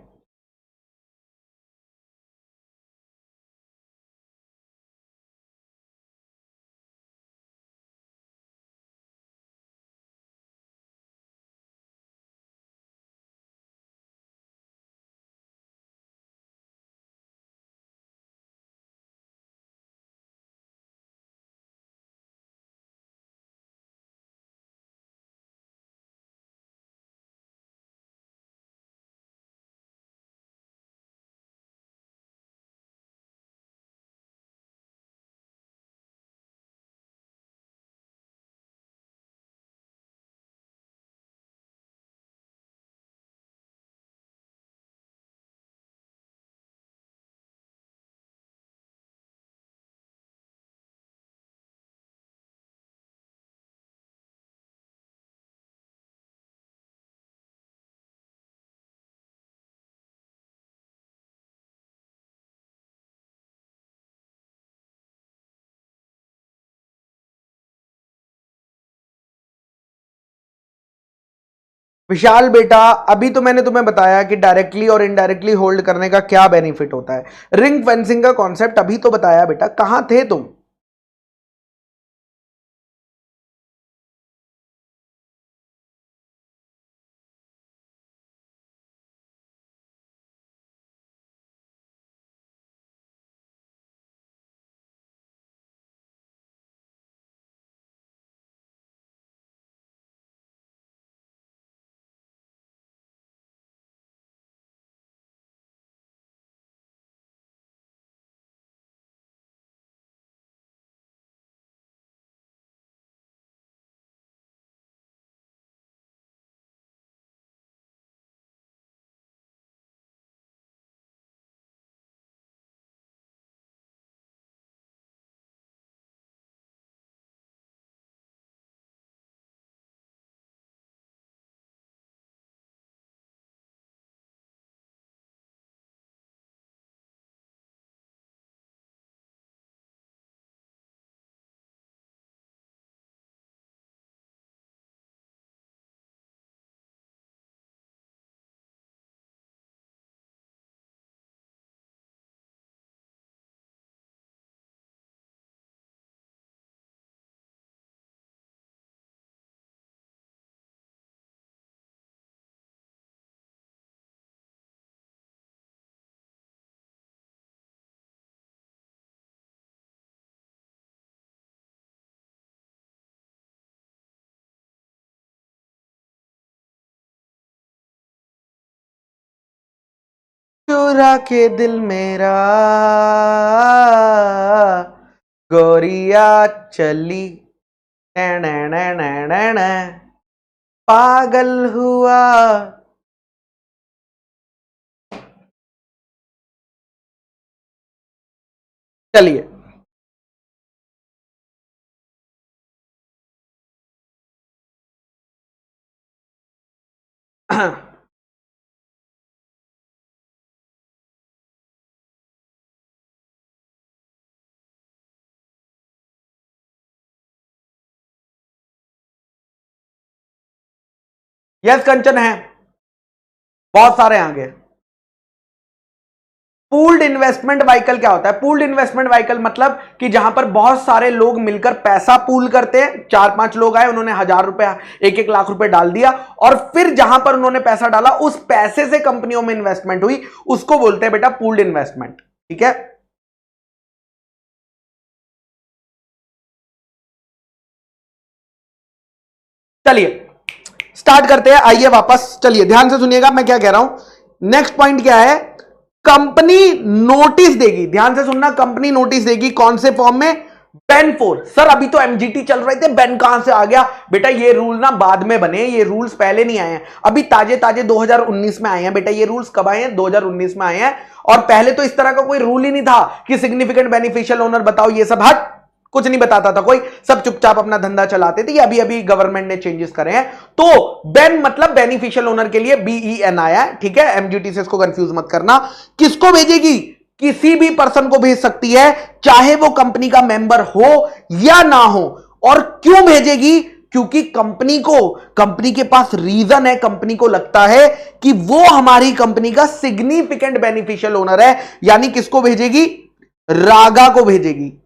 विशाल बेटा, अभी तो मैंने तुम्हें बताया कि डायरेक्टली और इनडायरेक्टली होल्ड करने का क्या बेनिफिट होता है। रिंग फेंसिंग का कॉन्सेप्ट अभी तो बताया बेटा, कहां थे तुम? चुरा के दिल मेरा गोरिया चली पागल हुआ। चलिए यस कंचन है, बहुत सारे आगे। पूल्ड इन्वेस्टमेंट व्हीकल क्या होता है? पूल्ड इन्वेस्टमेंट व्हीकल मतलब कि जहां पर बहुत सारे लोग मिलकर पैसा पूल करते हैं। 4-5 लोग आए, उन्होंने 1000 रुपए, 1-1 लाख रुपए डाल दिया, और फिर जहां पर उन्होंने पैसा डाला उस पैसे से कंपनियों में इन्वेस्टमेंट हुई, उसको बोलते हैं बेटा पूल्ड इन्वेस्टमेंट। ठीक है, चलिए स्टार्ट करते हैं। आइए वापस, चलिए ध्यान से सुनिएगा मैं क्या कह रहा हूं। नेक्स्ट पॉइंट क्या है? कंपनी नोटिस देगी, ध्यान से सुनना, कंपनी नोटिस देगी कौन से फॉर्म में? बेन 4। सर अभी तो एमजीटी चल रहे थे, बेन कहां से आ गया? बेटा ये रूल ना बाद में बने, ये रूल्स पहले नहीं आए हैं, अभी ताजे ताजे 2019 में आए हैं। बेटा ये रूल्स कब आए हैं? 2019 में आए हैं। और पहले तो इस तरह का कोई रूल ही नहीं था कि सिग्निफिकेंट बेनिफिशियल ओनर बताओ, ये सब हट, कुछ नहीं बताता था कोई, सब चुपचाप अपना धंधा चलाते थे। ये अभी अभी गवर्नमेंट ने चेंजेस करे हैं। तो बेन मतलब बेनिफिशियल ओनर के लिए BEN आया है, ठीक है, एमजीटी से इसको कंफ्यूज मत करना। किसको भेजेगी? किसी भी पर्सन को भेज सकती है, चाहे वो कंपनी का मेंबर हो या ना हो। और क्यों भेजेगी? क्योंकि कंपनी के पास रीजन है, कंपनी को लगता है कि वो हमारी कंपनी का सिग्निफिकेंट बेनिफिशियल ओनर है। यानी किसको भेजेगी? रागा को भेजेगी।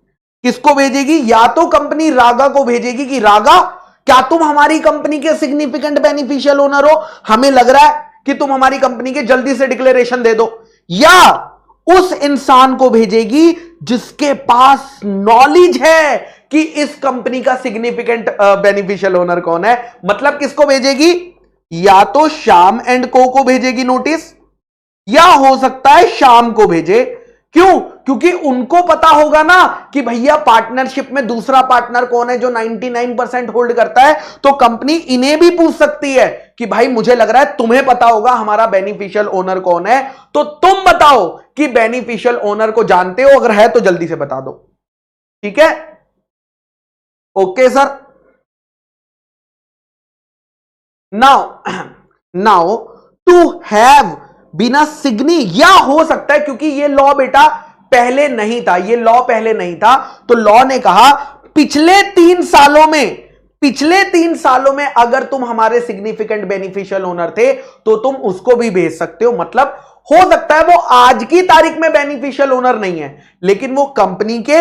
किसको भेजेगी? या तो कंपनी रागा को भेजेगी कि रागा क्या तुम हमारी कंपनी के सिग्निफिकेंट बेनिफिशियल ओनर हो, हमें लग रहा है कि तुम हमारी कंपनी के, जल्दी से डिक्लेरेशन दे दो। या उस इंसान को भेजेगी जिसके पास नॉलेज है कि इस कंपनी का सिग्निफिकेंट बेनिफिशियल ओनर कौन है। मतलब किसको भेजेगी? या तो श्याम एंड को भेजेगी नोटिस, या हो सकता है शाम को भेजे। क्यों? क्योंकि उनको पता होगा ना कि भैया पार्टनरशिप में दूसरा पार्टनर कौन है जो 99% होल्ड करता है। तो कंपनी इन्हें भी पूछ सकती है कि भाई मुझे लग रहा है तुम्हें पता होगा हमारा बेनिफिशियल ओनर कौन है, तो तुम बताओ कि बेनिफिशियल ओनर को जानते हो, अगर है तो जल्दी से बता दो। ठीक है, okay sir. Now to have बिना सिग्नी, या हो सकता है क्योंकि ये लॉ बेटा पहले नहीं था, ये लॉ पहले नहीं था, तो लॉ ने कहा पिछले 3 सालों में पिछले 3 सालों में अगर तुम हमारे सिग्निफिकेंट बेनिफिशियल ओनर थे तो तुम उसको भी भेज सकते हो। मतलब हो सकता है वो आज की तारीख में बेनिफिशियल ओनर नहीं है, लेकिन वो कंपनी के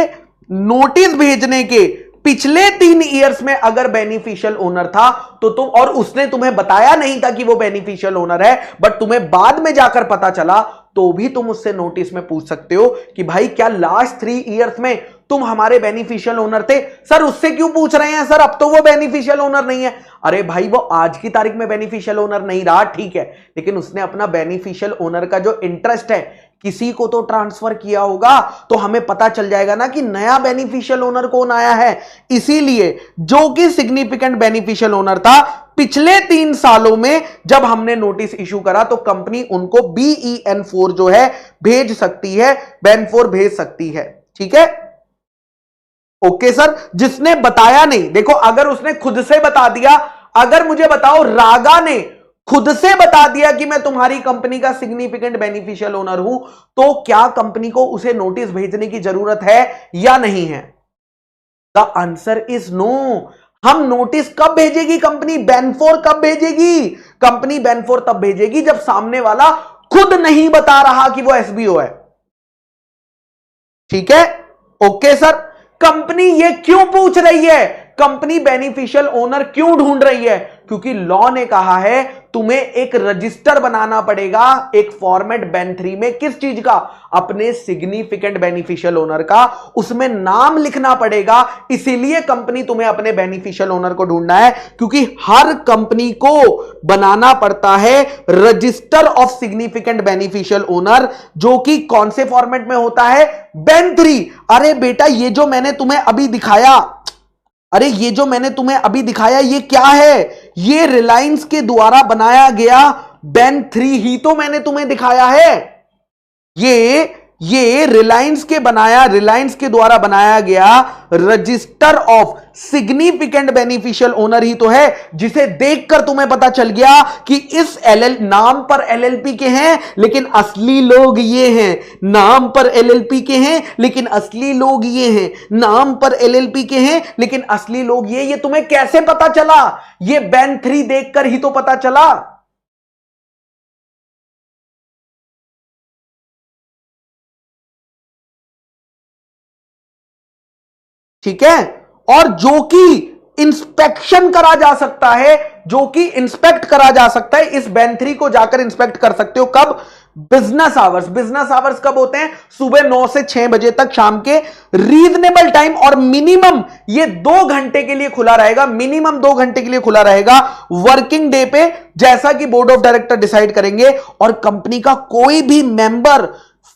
नोटिस भेजने के पिछले 3 इयर्स में अगर बेनिफिशियल ओनर था तो तुम, और उसने तुम्हें बताया नहीं था कि वो बेनिफिशियल ओनर है, बट तुम्हें बाद में जाकर पता चला, तो भी तुम उससे नोटिस में पूछ सकते हो कि भाई क्या लास्ट 3 इयर्स में तुम हमारे बेनिफिशियल ओनर थे? सर उससे क्यों पूछ रहे हैं? सर अब तो वो बेनिफिशियल ओनर नहीं है। अरे भाई वो आज की तारीख में बेनिफिशियल ओनर नहीं रहा, ठीक है, लेकिन उसने अपना बेनिफिशियल ओनर का जो इंटरेस्ट है किसी को तो ट्रांसफर किया होगा, तो हमें पता चल जाएगा ना कि नया बेनिफिशियल ओनर कौन आया है। इसीलिए जो कि सिग्निफिकेंट बेनिफिशियल ओनर था, पिछले 3 सालों में जब हमने नोटिस इशू करा तो कंपनी उनको BEN4 जो है भेज सकती है, BEN4 भेज सकती है। ठीक है, ओके सर। जिसने बताया नहीं, देखो अगर उसने खुद से बता दिया, अगर मुझे बताओ रागा ने खुद से बता दिया कि मैं तुम्हारी कंपनी का सिग्निफिकेंट बेनिफिशियल ओनर हूं, तो क्या कंपनी को उसे नोटिस भेजने की जरूरत है या नहीं है? The answer is no. हम नोटिस कब भेजेगी कंपनी? BEN4 कब भेजेगी कंपनी? BEN4 तब भेजेगी जब सामने वाला खुद नहीं बता रहा कि वो SBO है। ठीक है, ओके सर। कंपनी ये क्यों पूछ रही है? कंपनी बेनिफिशियल ओनर क्यों ढूंढ रही है? क्योंकि लॉ ने कहा है तुम्हें एक रजिस्टर बनाना पड़ेगा, एक फॉर्मेट BEN3 में। किस चीज का? अपने सिग्निफिकेंट बेनिफिशियल ओनर का, उसमें नाम लिखना पड़ेगा। इसीलिए कंपनी तुम्हें अपने बेनिफिशियल ओनर को ढूंढना है, क्योंकि हर कंपनी को बनाना पड़ता है register of significant beneficial owner, जो कि कौन से फॉर्मेट में होता है? BEN3। अरे बेटा ये जो मैंने तुम्हें अभी दिखाया, ये क्या है? ये रिलायंस के द्वारा बनाया गया BEN3 ही तो मैंने तुम्हें दिखाया है। ये रिलायंस के द्वारा बनाया गया register of significant beneficial owner ही तो है, जिसे देखकर तुम्हें पता चल गया कि इस नाम पर LLP के हैं लेकिन असली लोग ये हैं, नाम पर LLP के हैं लेकिन असली लोग ये हैं, नाम पर LLP के हैं लेकिन असली लोग ये तुम्हें कैसे पता चला? ये BEN3 देखकर ही तो पता चला। ठीक है, और जो कि इंस्पेक्शन करा जा सकता है, इस BEN3 को जाकर इंस्पेक्ट कर सकते हो। कब? बिजनेस आवर्स कब होते हैं? सुबह 9 से 6 बजे तक, शाम के रीजनेबल टाइम, और मिनिमम ये 2 घंटे के लिए खुला रहेगा, मिनिमम 2 घंटे के लिए खुला रहेगा वर्किंग डे पे, जैसा कि बोर्ड ऑफ डायरेक्टर डिसाइड करेंगे। और कंपनी का कोई भी मेंबर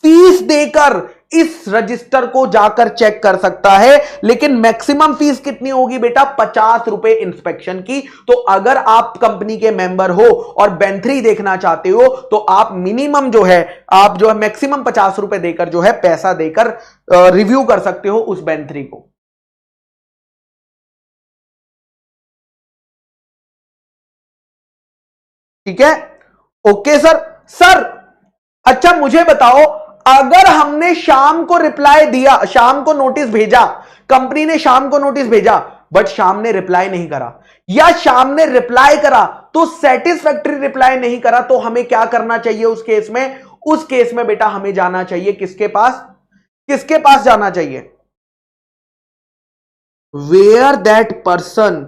फीस देकर इस रजिस्टर को जाकर चेक कर सकता है, लेकिन मैक्सिमम फीस कितनी होगी बेटा? 50 रुपए इंस्पेक्शन की। तो अगर आप कंपनी के मेंबर हो और BEN3 देखना चाहते हो तो आप मिनिमम जो है मैक्सिमम 50 रुपए देकर जो है पैसा देकर रिव्यू कर सकते हो उस BEN3 को। ठीक है, ओके सर। अच्छा मुझे बताओ, अगर हमने शाम को रिप्लाई दिया, शाम को नोटिस भेजा, कंपनी ने शाम को नोटिस भेजा बट शाम ने रिप्लाई नहीं करा, या शाम ने रिप्लाई करा तो सेटिस्फैक्टरी रिप्लाई नहीं करा, तो हमें क्या करना चाहिए उस केस में? उस केस में बेटा हमें जाना चाहिए किसके पास जाना चाहिए? Where that person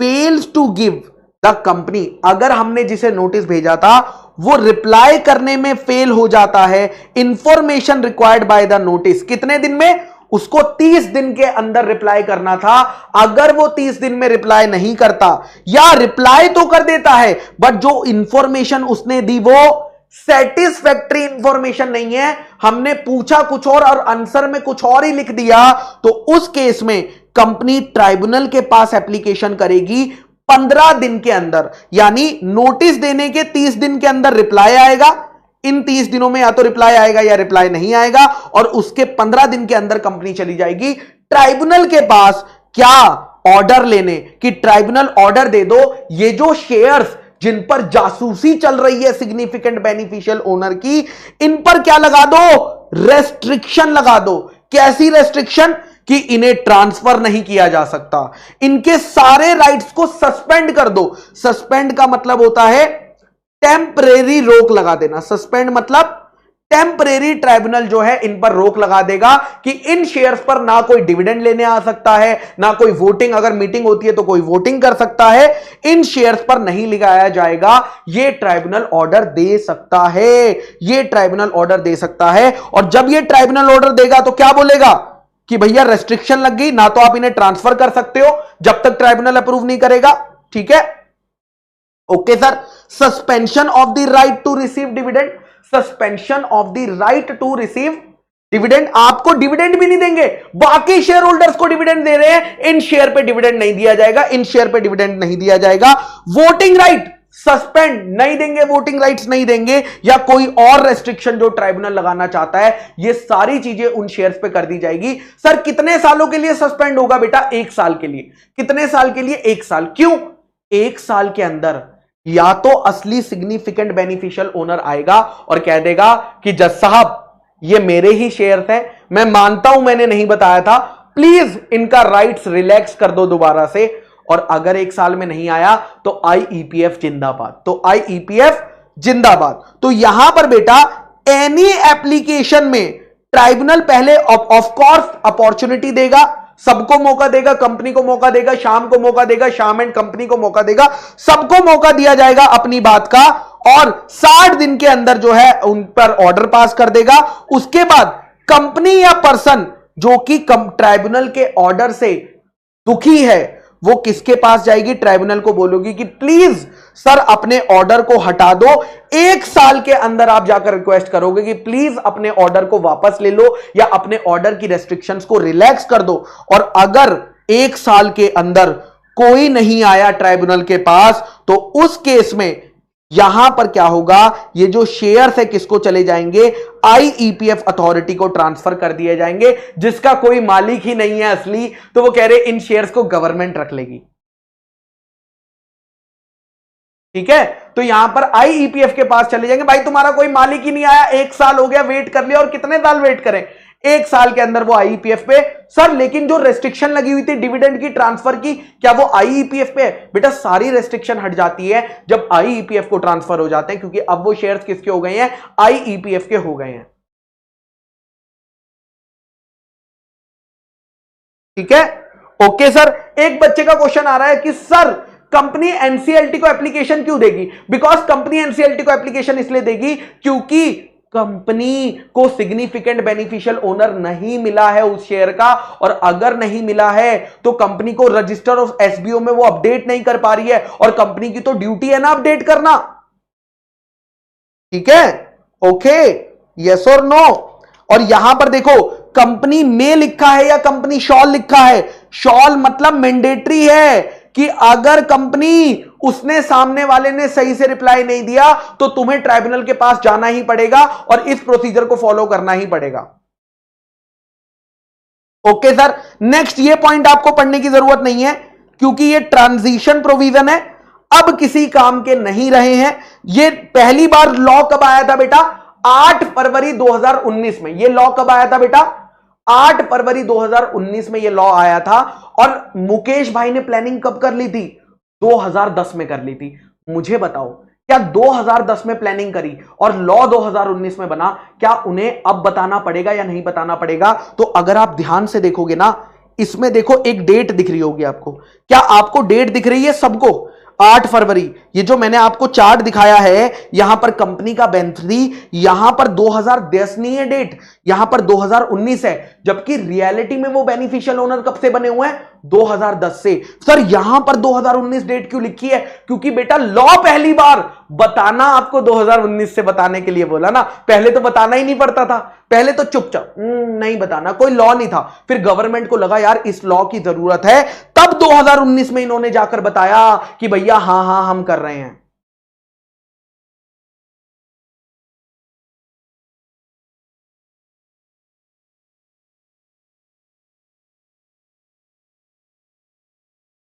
fails to give the company. अगर हमने जिसे नोटिस भेजा था वो रिप्लाई करने में फेल हो जाता है, information required by the notice, कितने दिन में? उसको 30 दिन के अंदर रिप्लाई करना था। अगर वो 30 दिन में रिप्लाई नहीं करता, या रिप्लाई तो कर देता है बट जो इंफॉर्मेशन उसने दी वो सेटिस्फैक्टरी इंफॉर्मेशन नहीं है, हमने पूछा कुछ और आंसर में कुछ और ही लिख दिया, तो उस केस में कंपनी ट्राइब्यूनल के पास एप्लीकेशन करेगी 15 दिन के अंदर। यानी नोटिस देने के 30 दिन के अंदर रिप्लाई आएगा, इन 30 दिनों में या तो रिप्लाई आएगा या रिप्लाई नहीं आएगा, और उसके 15 दिन के अंदर कंपनी चली जाएगी ट्राइब्यूनल के पास। क्या? ऑर्डर लेने, कि ट्राइब्यूनल ऑर्डर दे दो, ये जो शेयर्स जिन पर जासूसी चल रही है सिग्निफिकेंट बेनिफिशियल ओनर की, इन पर क्या लगा दो? रेस्ट्रिक्शन लगा दो। कैसी रेस्ट्रिक्शन? कि इन्हें ट्रांसफर नहीं किया जा सकता, इनके सारे राइट्स को सस्पेंड कर दो। सस्पेंड का मतलब होता है टेम्परेरी रोक लगा देना। सस्पेंड मतलब टेम्परेरी ट्राइब्यूनल जो है इन पर रोक लगा देगा कि इन शेयर्स पर ना कोई डिविडेंड लेने आ सकता है, ना कोई वोटिंग, अगर मीटिंग होती है तो कोई वोटिंग कर सकता है, इन शेयर्स पर नहीं लगाया जाएगा। यह ट्राइब्यूनल ऑर्डर दे सकता है, यह ट्राइब्यूनल ऑर्डर दे सकता है। और जब यह ट्राइब्यूनल ऑर्डर देगा तो क्या बोलेगा कि भैया रेस्ट्रिक्शन लग गई, ना तो आप इन्हें ट्रांसफर कर सकते हो जब तक ट्राइब्यूनल अप्रूव नहीं करेगा। ठीक है, okay sir. Suspension of the right to receive dividend, suspension of the right to receive dividend, आपको डिविडेंड भी नहीं देंगे, बाकी शेयर होल्डर्स को डिविडेंड दे रहे हैं, इन शेयर पे डिविडेंड नहीं दिया जाएगा, इन शेयर पे डिविडेंड नहीं दिया जाएगा। वोटिंग राइट सस्पेंड नहीं देंगे, वोटिंग राइट्स नहीं देंगे, या कोई और रेस्ट्रिक्शन जो ट्राइब्यूनल लगाना चाहता है, ये सारी चीजें उन शेयर्स पे कर दी जाएगी। सर कितने सालों के लिए सस्पेंड होगा बेटा? 1 साल के लिए। कितने साल के लिए? 1 साल। क्यों? 1 साल के अंदर या तो असली सिग्निफिकेंट बेनिफिशियल ओनर आएगा और कह देगा कि जज साहब ये मेरे ही शेयर्स हैं, मैं मानता हूं मैंने नहीं बताया था, प्लीज इनका राइट्स रिलैक्स कर दो दोबारा से। और अगर 1 साल में नहीं आया तो आईईपीएफ जिंदाबाद, तो आईईपीएफ जिंदाबाद। तो यहां पर बेटा एनी एप्लीकेशन में ट्राइब्यूनल पहले ऑफ कोर्स अपॉर्चुनिटी देगा, सबको मौका देगा, कंपनी को मौका देगा, शाम को मौका देगा, शाम एंड कंपनी को मौका देगा, सबको मौका दिया जाएगा अपनी बात का, और 60 दिन के अंदर जो है उन पर ऑर्डर पास कर देगा। उसके बाद कंपनी या पर्सन जो कि ट्राइब्यूनल के ऑर्डर से दुखी है वो किसके पास जाएगी? ट्राइब्यूनल को बोलोगी कि प्लीज सर अपने ऑर्डर को हटा दो। 1 साल के अंदर आप जाकर रिक्वेस्ट करोगे कि प्लीज अपने ऑर्डर को वापस ले लो या अपने ऑर्डर की रेस्ट्रिक्शंस को रिलैक्स कर दो। और अगर 1 साल के अंदर कोई नहीं आया ट्राइब्यूनल के पास तो उस केस में यहां पर क्या होगा? ये जो शेयर्स है किसको चले जाएंगे? आईईपीएफ अथॉरिटी को ट्रांसफर कर दिए जाएंगे, जिसका कोई मालिक ही नहीं है असली, तो वो कह रहे इन शेयर्स को गवर्नमेंट रख लेगी। ठीक है, तो यहां पर आईईपीएफ के पास चले जाएंगे, भाई तुम्हारा कोई मालिक ही नहीं आया, 1 साल हो गया, वेट कर लिया, और कितने साल वेट करें? 1 साल के अंदर वो आईईपीएफ पे। सर लेकिन जो रेस्ट्रिक्शन लगी हुई थी डिविडेंड की, ट्रांसफर की, क्या वो आईईपीएफ पे है? बेटा सारी रेस्ट्रिक्शन हट जाती है जब आईईपीएफ को ट्रांसफर हो जाते हैं, क्योंकि अब वो शेयर्स किसके हो गए हैं? आईईपीएफ के हो गए हैं। ठीक है, ओके सर। एक बच्चे का क्वेश्चन आ रहा है कि सर कंपनी एनसीएलटी को एप्लीकेशन क्यों देगी? बिकॉज कंपनी एनसीएलटी को एप्लीकेशन इसलिए देगी क्योंकि कंपनी को सिग्निफिकेंट बेनिफिशियल ओनर नहीं मिला है उस शेयर का, और अगर नहीं मिला है तो कंपनी को रजिस्टर ऑफ एसबीओ में वो अपडेट नहीं कर पा रही है, और कंपनी की तो ड्यूटी है ना अपडेट करना। ठीक है, ओके, यस और नो। और यहां पर देखो कंपनी में लिखा है या कंपनी शॉल लिखा है? शॉल मतलब मैंडेटरी है कि अगर कंपनी उसने सामने वाले ने सही से रिप्लाई नहीं दिया तो तुम्हें ट्राइब्यूनल के पास जाना ही पड़ेगा और इस प्रोसीजर को फॉलो करना ही पड़ेगा। ओके सर, नेक्स्ट ये पॉइंट आपको पढ़ने की जरूरत नहीं है क्योंकि ये ट्रांजिशन प्रोविजन है, अब किसी काम के नहीं रहे हैं। ये पहली बार लॉ कब आया था बेटा? 8 फरवरी 2019 में। ये लॉ कब आया था बेटा? 8 फरवरी 2019 में ये लॉ आया था। और मुकेश भाई ने प्लानिंग कब कर ली थी? 2010 में कर ली थी। मुझे बताओ क्या 2010 में प्लानिंग करी और लॉ 2019 में बना, क्या उन्हें अब बताना पड़ेगा या नहीं बताना पड़ेगा? तो अगर आप ध्यान से देखोगे ना, इसमें देखो एक डेट दिख रही होगी आपको। क्या आपको डेट दिख रही है सबको? 8 फरवरी। ये जो मैंने आपको चार्ट दिखाया है, यहां पर कंपनी का बेनिफिट, यहां पर 2010 नहीं है डेट, यहां पर 2019 है, जबकि रियलिटी में वो बेनिफिशियल ओनर कब से बने हुए हैं? 2010 से। सर यहां पर 2019 डेट क्यों लिखी है? क्योंकि बेटा लॉ पहली बार बताना आपको 2019 से बताने के लिए बोला ना, पहले तो बताना ही नहीं पड़ता था, पहले तो चुपचाप नहीं बताना, कोई लॉ नहीं था। फिर गवर्नमेंट को लगा यार इस लॉ की जरूरत है, तब 2019 में इन्होंने जाकर बताया कि भैया हां हां हम कर रहे हैं।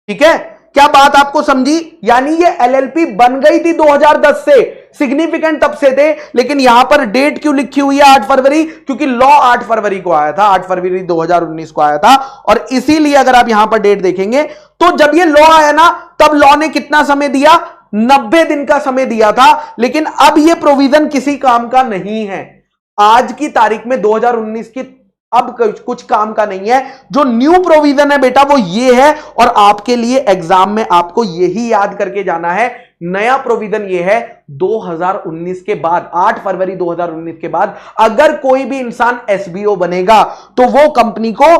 ठीक है, क्या बात आपको समझी? यानी ये एलएलपी बन गई थी 2010 से, सिग्निफिकेंट तब से थे, लेकिन यहां पर डेट क्यों लिखी हुई है 8 फरवरी? क्योंकि लॉ 8 फरवरी को आया था, 8 फरवरी 2019 को आया था, और इसीलिए अगर आप यहां पर डेट देखेंगे तो जब ये लॉ आया ना, तब लॉ ने कितना समय दिया? 90 दिन का समय दिया था। लेकिन अब ये प्रोविजन किसी काम का नहीं है। आज की तारीख में 2019 की अब कुछ काम का नहीं है। जो न्यू प्रोविजन है बेटा वो ये है, और आपके लिए एग्जाम में आपको यही याद करके जाना है। नया प्रोविजन ये है 2019 के बाद, 8 फरवरी 2019 के बाद अगर कोई भी इंसान एसबीओ बनेगा तो वो कंपनी को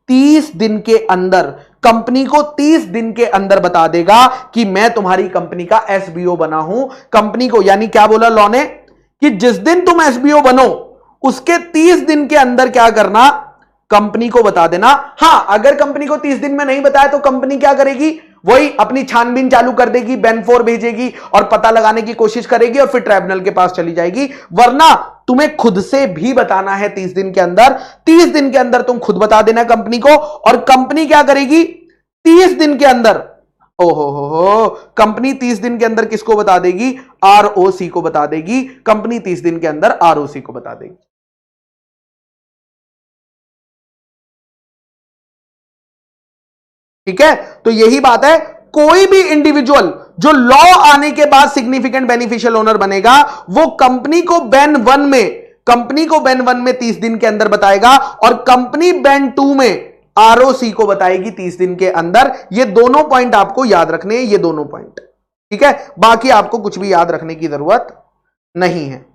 30 दिन के अंदर, कंपनी को 30 दिन के अंदर बता देगा कि मैं तुम्हारी कंपनी का एसबीओ बना हूं। कंपनी को, यानी क्या बोला लॉ ने, कि जिस दिन तुम एसबीओ बनो उसके 30 दिन के अंदर क्या करना? कंपनी को बता देना। हां, अगर कंपनी को 30 दिन में नहीं बताया तो कंपनी क्या करेगी? वही अपनी छानबीन चालू कर देगी, बेन4 भेजेगी और पता लगाने की कोशिश करेगी और फिर ट्राइब्यूनल के पास चली जाएगी। वरना तुम्हें खुद से भी बताना है 30 दिन के अंदर। 30 दिन के अंदर तुम खुद बता देना कंपनी को, और कंपनी क्या करेगी 30 दिन के अंदर? ओहो, कंपनी 30 दिन के अंदर किसको बता देगी? आरओसी को बता देगी। कंपनी 30 दिन के अंदर आरओसी को बता देगी। ठीक है, तो यही बात है। कोई भी इंडिविजुअल जो लॉ आने के बाद सिग्निफिकेंट बेनिफिशियल ओनर बनेगा, वो कंपनी को बैन 1 में 30 दिन के अंदर बताएगा, और कंपनी बैन 2 में आरओसी को बताएगी 30 दिन के अंदर। ये दोनों पॉइंट आपको याद रखने हैं, ये दोनों पॉइंट। ठीक है, बाकी आपको कुछ भी याद रखने की जरूरत नहीं है।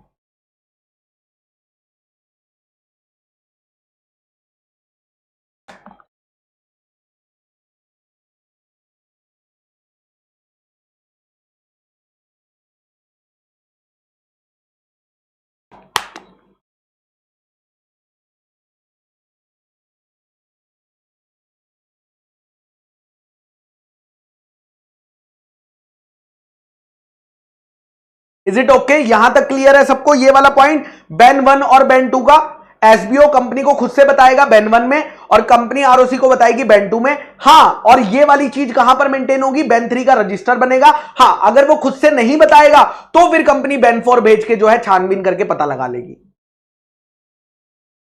Is it okay? यहां तक क्लियर है सबको ये वाला पॉइंट, बैन 1 और बैन 2 का? एसबीओ कंपनी को खुद से बताएगा बैन 1 में, और कंपनी आरओसी को बताएगी बैन 2 में। हां, और ये वाली चीज कहां पर मेंटेन होगी? बैन 3 का रजिस्टर बनेगा। हां, अगर वो खुद से नहीं बताएगा तो फिर कंपनी बैन 4 भेज के जो है छानबीन करके पता लगा लेगी।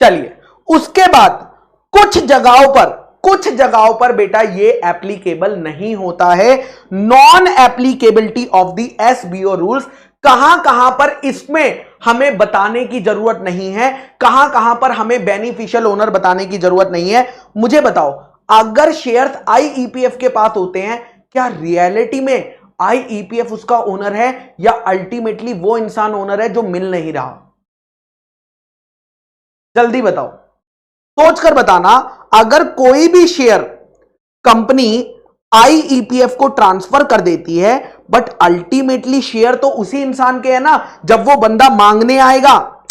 चलिए, उसके बाद कुछ जगहों पर बेटा ये एप्लीकेबल नहीं होता है। Non applicability of the SBO rules, कहां पर इसमें हमें बताने की जरूरत नहीं है, कहां पर हमें बेनिफिशियल ओनर बताने की जरूरत नहीं है। मुझे बताओ, अगर शेयर्स आईईपीएफ के पास होते हैं, क्या रियलिटी में आईईपीएफ उसका ओनर है, या अल्टीमेटली वो इंसान ओनर है जो मिल नहीं रहा? जल्दी बताओ, सोचकर बताना। अगर कोई भी शेयर कंपनी आईईपीएफ को ट्रांसफर कर देती है, बट अल्टीमेटली शेयर तो उसी इंसान के है ना जब वो बंदा मांगने आएगा।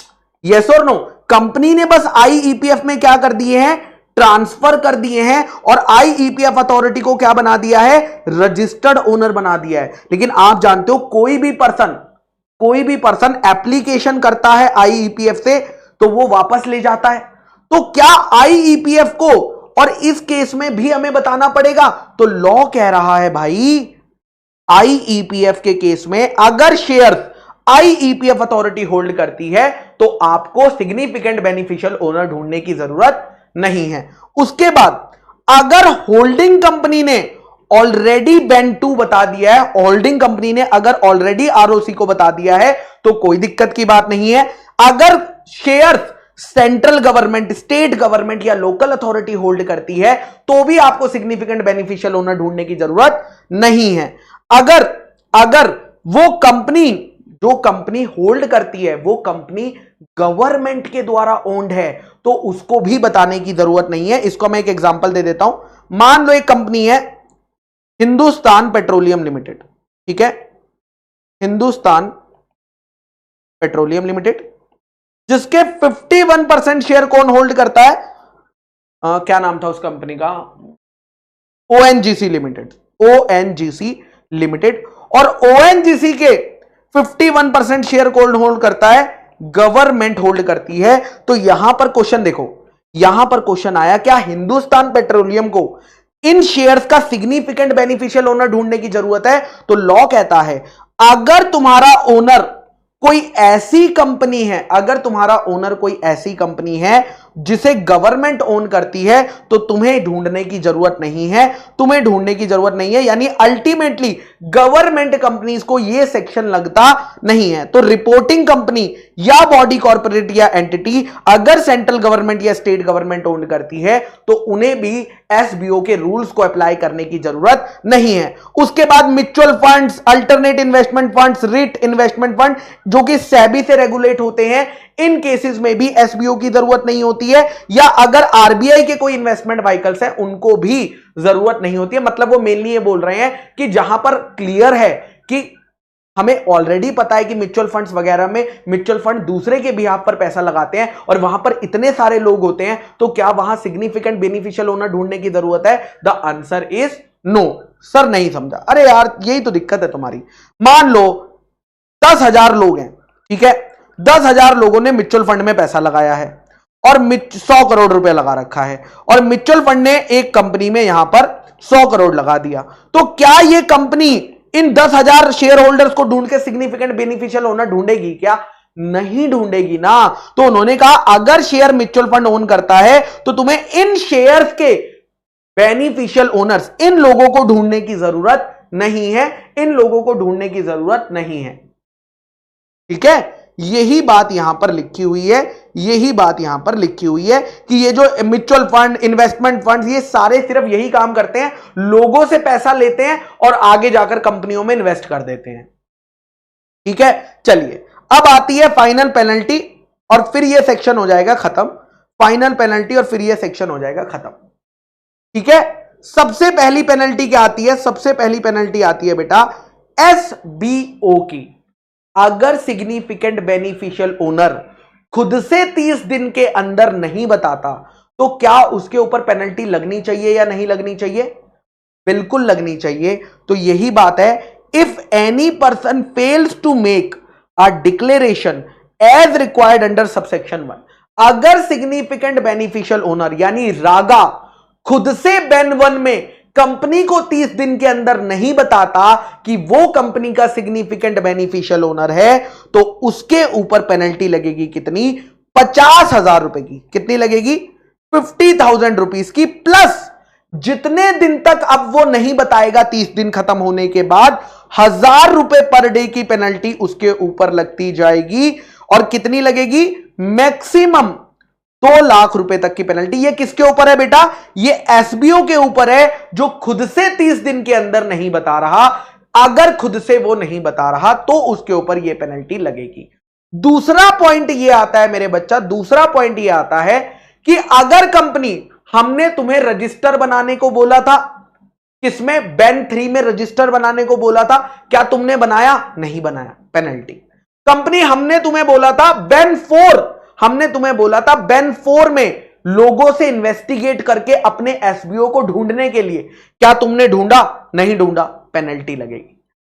यस और नो? कंपनी ने बस आईईपीएफ में क्या कर दिए हैं? ट्रांसफर कर दिए हैं, और आईईपीएफ अथॉरिटी को क्या बना दिया है? रजिस्टर्ड ओनर बना दिया है। लेकिन आप जानते हो, कोई भी पर्सन एप्लीकेशन करता है आईईपीएफ से तो वो वापस ले जाता है। तो क्या आईईपीएफ को और इस केस में भी हमें बताना पड़ेगा? तो लॉ कह रहा है भाई, आईईपीएफ के केस में अगर शेयर्स आईईपीएफ अथॉरिटी होल्ड करती है तो आपको सिग्निफिकेंट बेनिफिशियल ओनर ढूंढने की जरूरत नहीं है। उसके बाद अगर होल्डिंग कंपनी ने ऑलरेडी बैन 2 बता दिया है, होल्डिंग कंपनी ने अगर ऑलरेडी आरओसी को बता दिया है तो कोई दिक्कत की बात नहीं है। अगर shares central government, state government या लोकल अथॉरिटी होल्ड करती है तो भी आपको सिग्निफिकेंट बेनिफिशियल ओनर ढूंढने की जरूरत नहीं है। अगर वो कंपनी, जो कंपनी होल्ड करती है वो कंपनी गवर्नमेंट के द्वारा ओन्ड है तो उसको भी बताने की जरूरत नहीं है। इसको मैं एक एग्जांपल दे देता हूं। मान लो एक कंपनी है हिंदुस्तान पेट्रोलियम लिमिटेड, ठीक है, हिंदुस्तान पेट्रोलियम लिमिटेड, जिसके 51% शेयर कौन होल्ड करता है? क्या नाम था उस कंपनी का? ONGC limited, ONGC limited. और ओएनजीसी के 51% शेयर कौन होल्ड करता है? गवर्नमेंट होल्ड करती है। तो यहां पर क्वेश्चन देखो, यहां पर क्वेश्चन आया, क्या हिंदुस्तान पेट्रोलियम को इन शेयर्स का सिग्निफिकेंट बेनिफिशियल ओनर ढूंढने की जरूरत है? तो लॉ कहता है अगर तुम्हारा ओनर कोई ऐसी कंपनी है, अगर तुम्हारा ओनर कोई ऐसी कंपनी है जिसे गवर्नमेंट ओन करती है, तो तुम्हें ढूंढने की जरूरत नहीं है, तुम्हें ढूंढने की जरूरत नहीं है। यानी अल्टीमेटली गवर्नमेंट कंपनीज को यह सेक्शन लगता नहीं है। तो रिपोर्टिंग कंपनी या बॉडी कॉर्पोरेट या एंटिटी अगर सेंट्रल गवर्नमेंट या स्टेट गवर्नमेंट ओन करती है, तो उन्हें भी एसबीओ के रूल्स को अप्लाई करने की जरूरत नहीं है। उसके बाद mutual funds, alternate investment funds, writ investment fund, जो कि सेबी से रेगुलेट होते हैं, इन केसेस में भी एसबीओ की जरूरत नहीं होती है। या अगर आरबीआई के कोई इन्वेस्टमेंट व्हीकल्स हैं, उनको भी जरूरत नहीं होती है। मतलब वो मेनली ये बोल रहे हैं कि जहां पर क्लियर है कि हमें ऑलरेडी पता है कि म्यूचुअल फंड्स वगैरह में म्यूचुअल फंड दूसरे के बिहाफ पर पैसा लगाते हैं और वहां पर इतने सारे लोग होते हैं, तो क्या वहां सिग्निफिकेंट बेनिफिशियल ओनर ढूंढने की जरूरत है? The answer is no. Sir नहीं समझा। अरे यार यही तो दिक्कत है तुम्हारी। मान लो 10,000 लोग हैं, ठीक है, 10,000 लोगों ने म्यूचुअल फंड में पैसा लगाया है और 100 करोड़ रुपए लगा रखा है, और म्यूचुअल फंड ने एक कंपनी में यहां पर 100 करोड़ लगा दिया। तो क्या यह कंपनी इन 10,000 शेयर होल्डर्स को ढूंढ के सिग्निफिकेंट बेनिफिशियल ओनर ढूंढेगी क्या? नहीं ढूंढेगी ना। तो उन्होंने कहा अगर शेयर म्यूचुअल फंड ओन करता है, तो तुम्हें इन शेयर्स के बेनिफिशियल ओनर्स, इन लोगों को ढूंढने की जरूरत नहीं है, इन लोगों को ढूंढने की जरूरत नहीं है। ठीक है, यही बात यहां पर लिखी हुई है, यही बात यहां पर लिखी हुई है कि ये जो म्यूचुअल फंड, इन्वेस्टमेंट फंड, ये सारे सिर्फ यही काम करते हैं, लोगों से पैसा लेते हैं और आगे जाकर कंपनियों में इन्वेस्ट कर देते हैं। ठीक है, चलिए अब आती है फाइनल पेनल्टी और फिर ये सेक्शन हो जाएगा खत्म। फाइनल पेनल्टी और फिर ये सेक्शन हो जाएगा खत्म। ठीक है, सबसे पहली पेनल्टी क्या आती है? सबसे पहली पेनल्टी आती है बेटा एसबीओ की। अगर सिग्निफिकेंट बेनिफिशियल ओनर खुद से 30 दिन के अंदर नहीं बताता, तो क्या उसके ऊपर पेनल्टी लगनी चाहिए या नहीं लगनी चाहिए? बिल्कुल लगनी चाहिए। तो यही बात है, if any person fails to make a declaration as required under subsection 1, अगर सिग्निफिकेंट बेनिफिशियल ओनर यानी रागा खुद से बेन 1 में कंपनी को 30 दिन के अंदर नहीं बताता कि वो कंपनी का सिग्निफिकेंट बेनिफिशियल ओनर है, तो उसके ऊपर पेनल्टी लगेगी कितनी? 50,000 रुपए की। कितनी लगेगी? 50,000 रुपीज की, प्लस जितने दिन तक अब वो नहीं बताएगा 30 दिन खत्म होने के बाद, 1,000 रुपए पर डे की पेनल्टी उसके ऊपर लगती जाएगी। और कितनी लगेगी? मैक्सिमम 2 लाख रुपए तक की पेनल्टी। ये किसके ऊपर है बेटा? ये एसबीओ के ऊपर है, जो खुद से 30 दिन के अंदर नहीं बता रहा। अगर खुद से वो नहीं बता रहा, तो उसके ऊपर ये पेनल्टी लगेगी। दूसरा पॉइंट ये आता है मेरे बच्चा, दूसरा पॉइंट ये आता है कि अगर कंपनी, हमने तुम्हें रजिस्टर बनाने को बोला था, किसमें? बेन 3 में रजिस्टर बनाने को बोला था, क्या तुमने बनाया? नहीं बनाया, पेनल्टी। कंपनी, हमने तुम्हें बोला था बेन 4, हमने तुम्हें बोला था बेन 4 में लोगों से इन्वेस्टिगेट करके अपने एसबीओ को ढूंढने के लिए, क्या तुमने ढूंढा? नहीं ढूंढा, पेनल्टी लगेगी।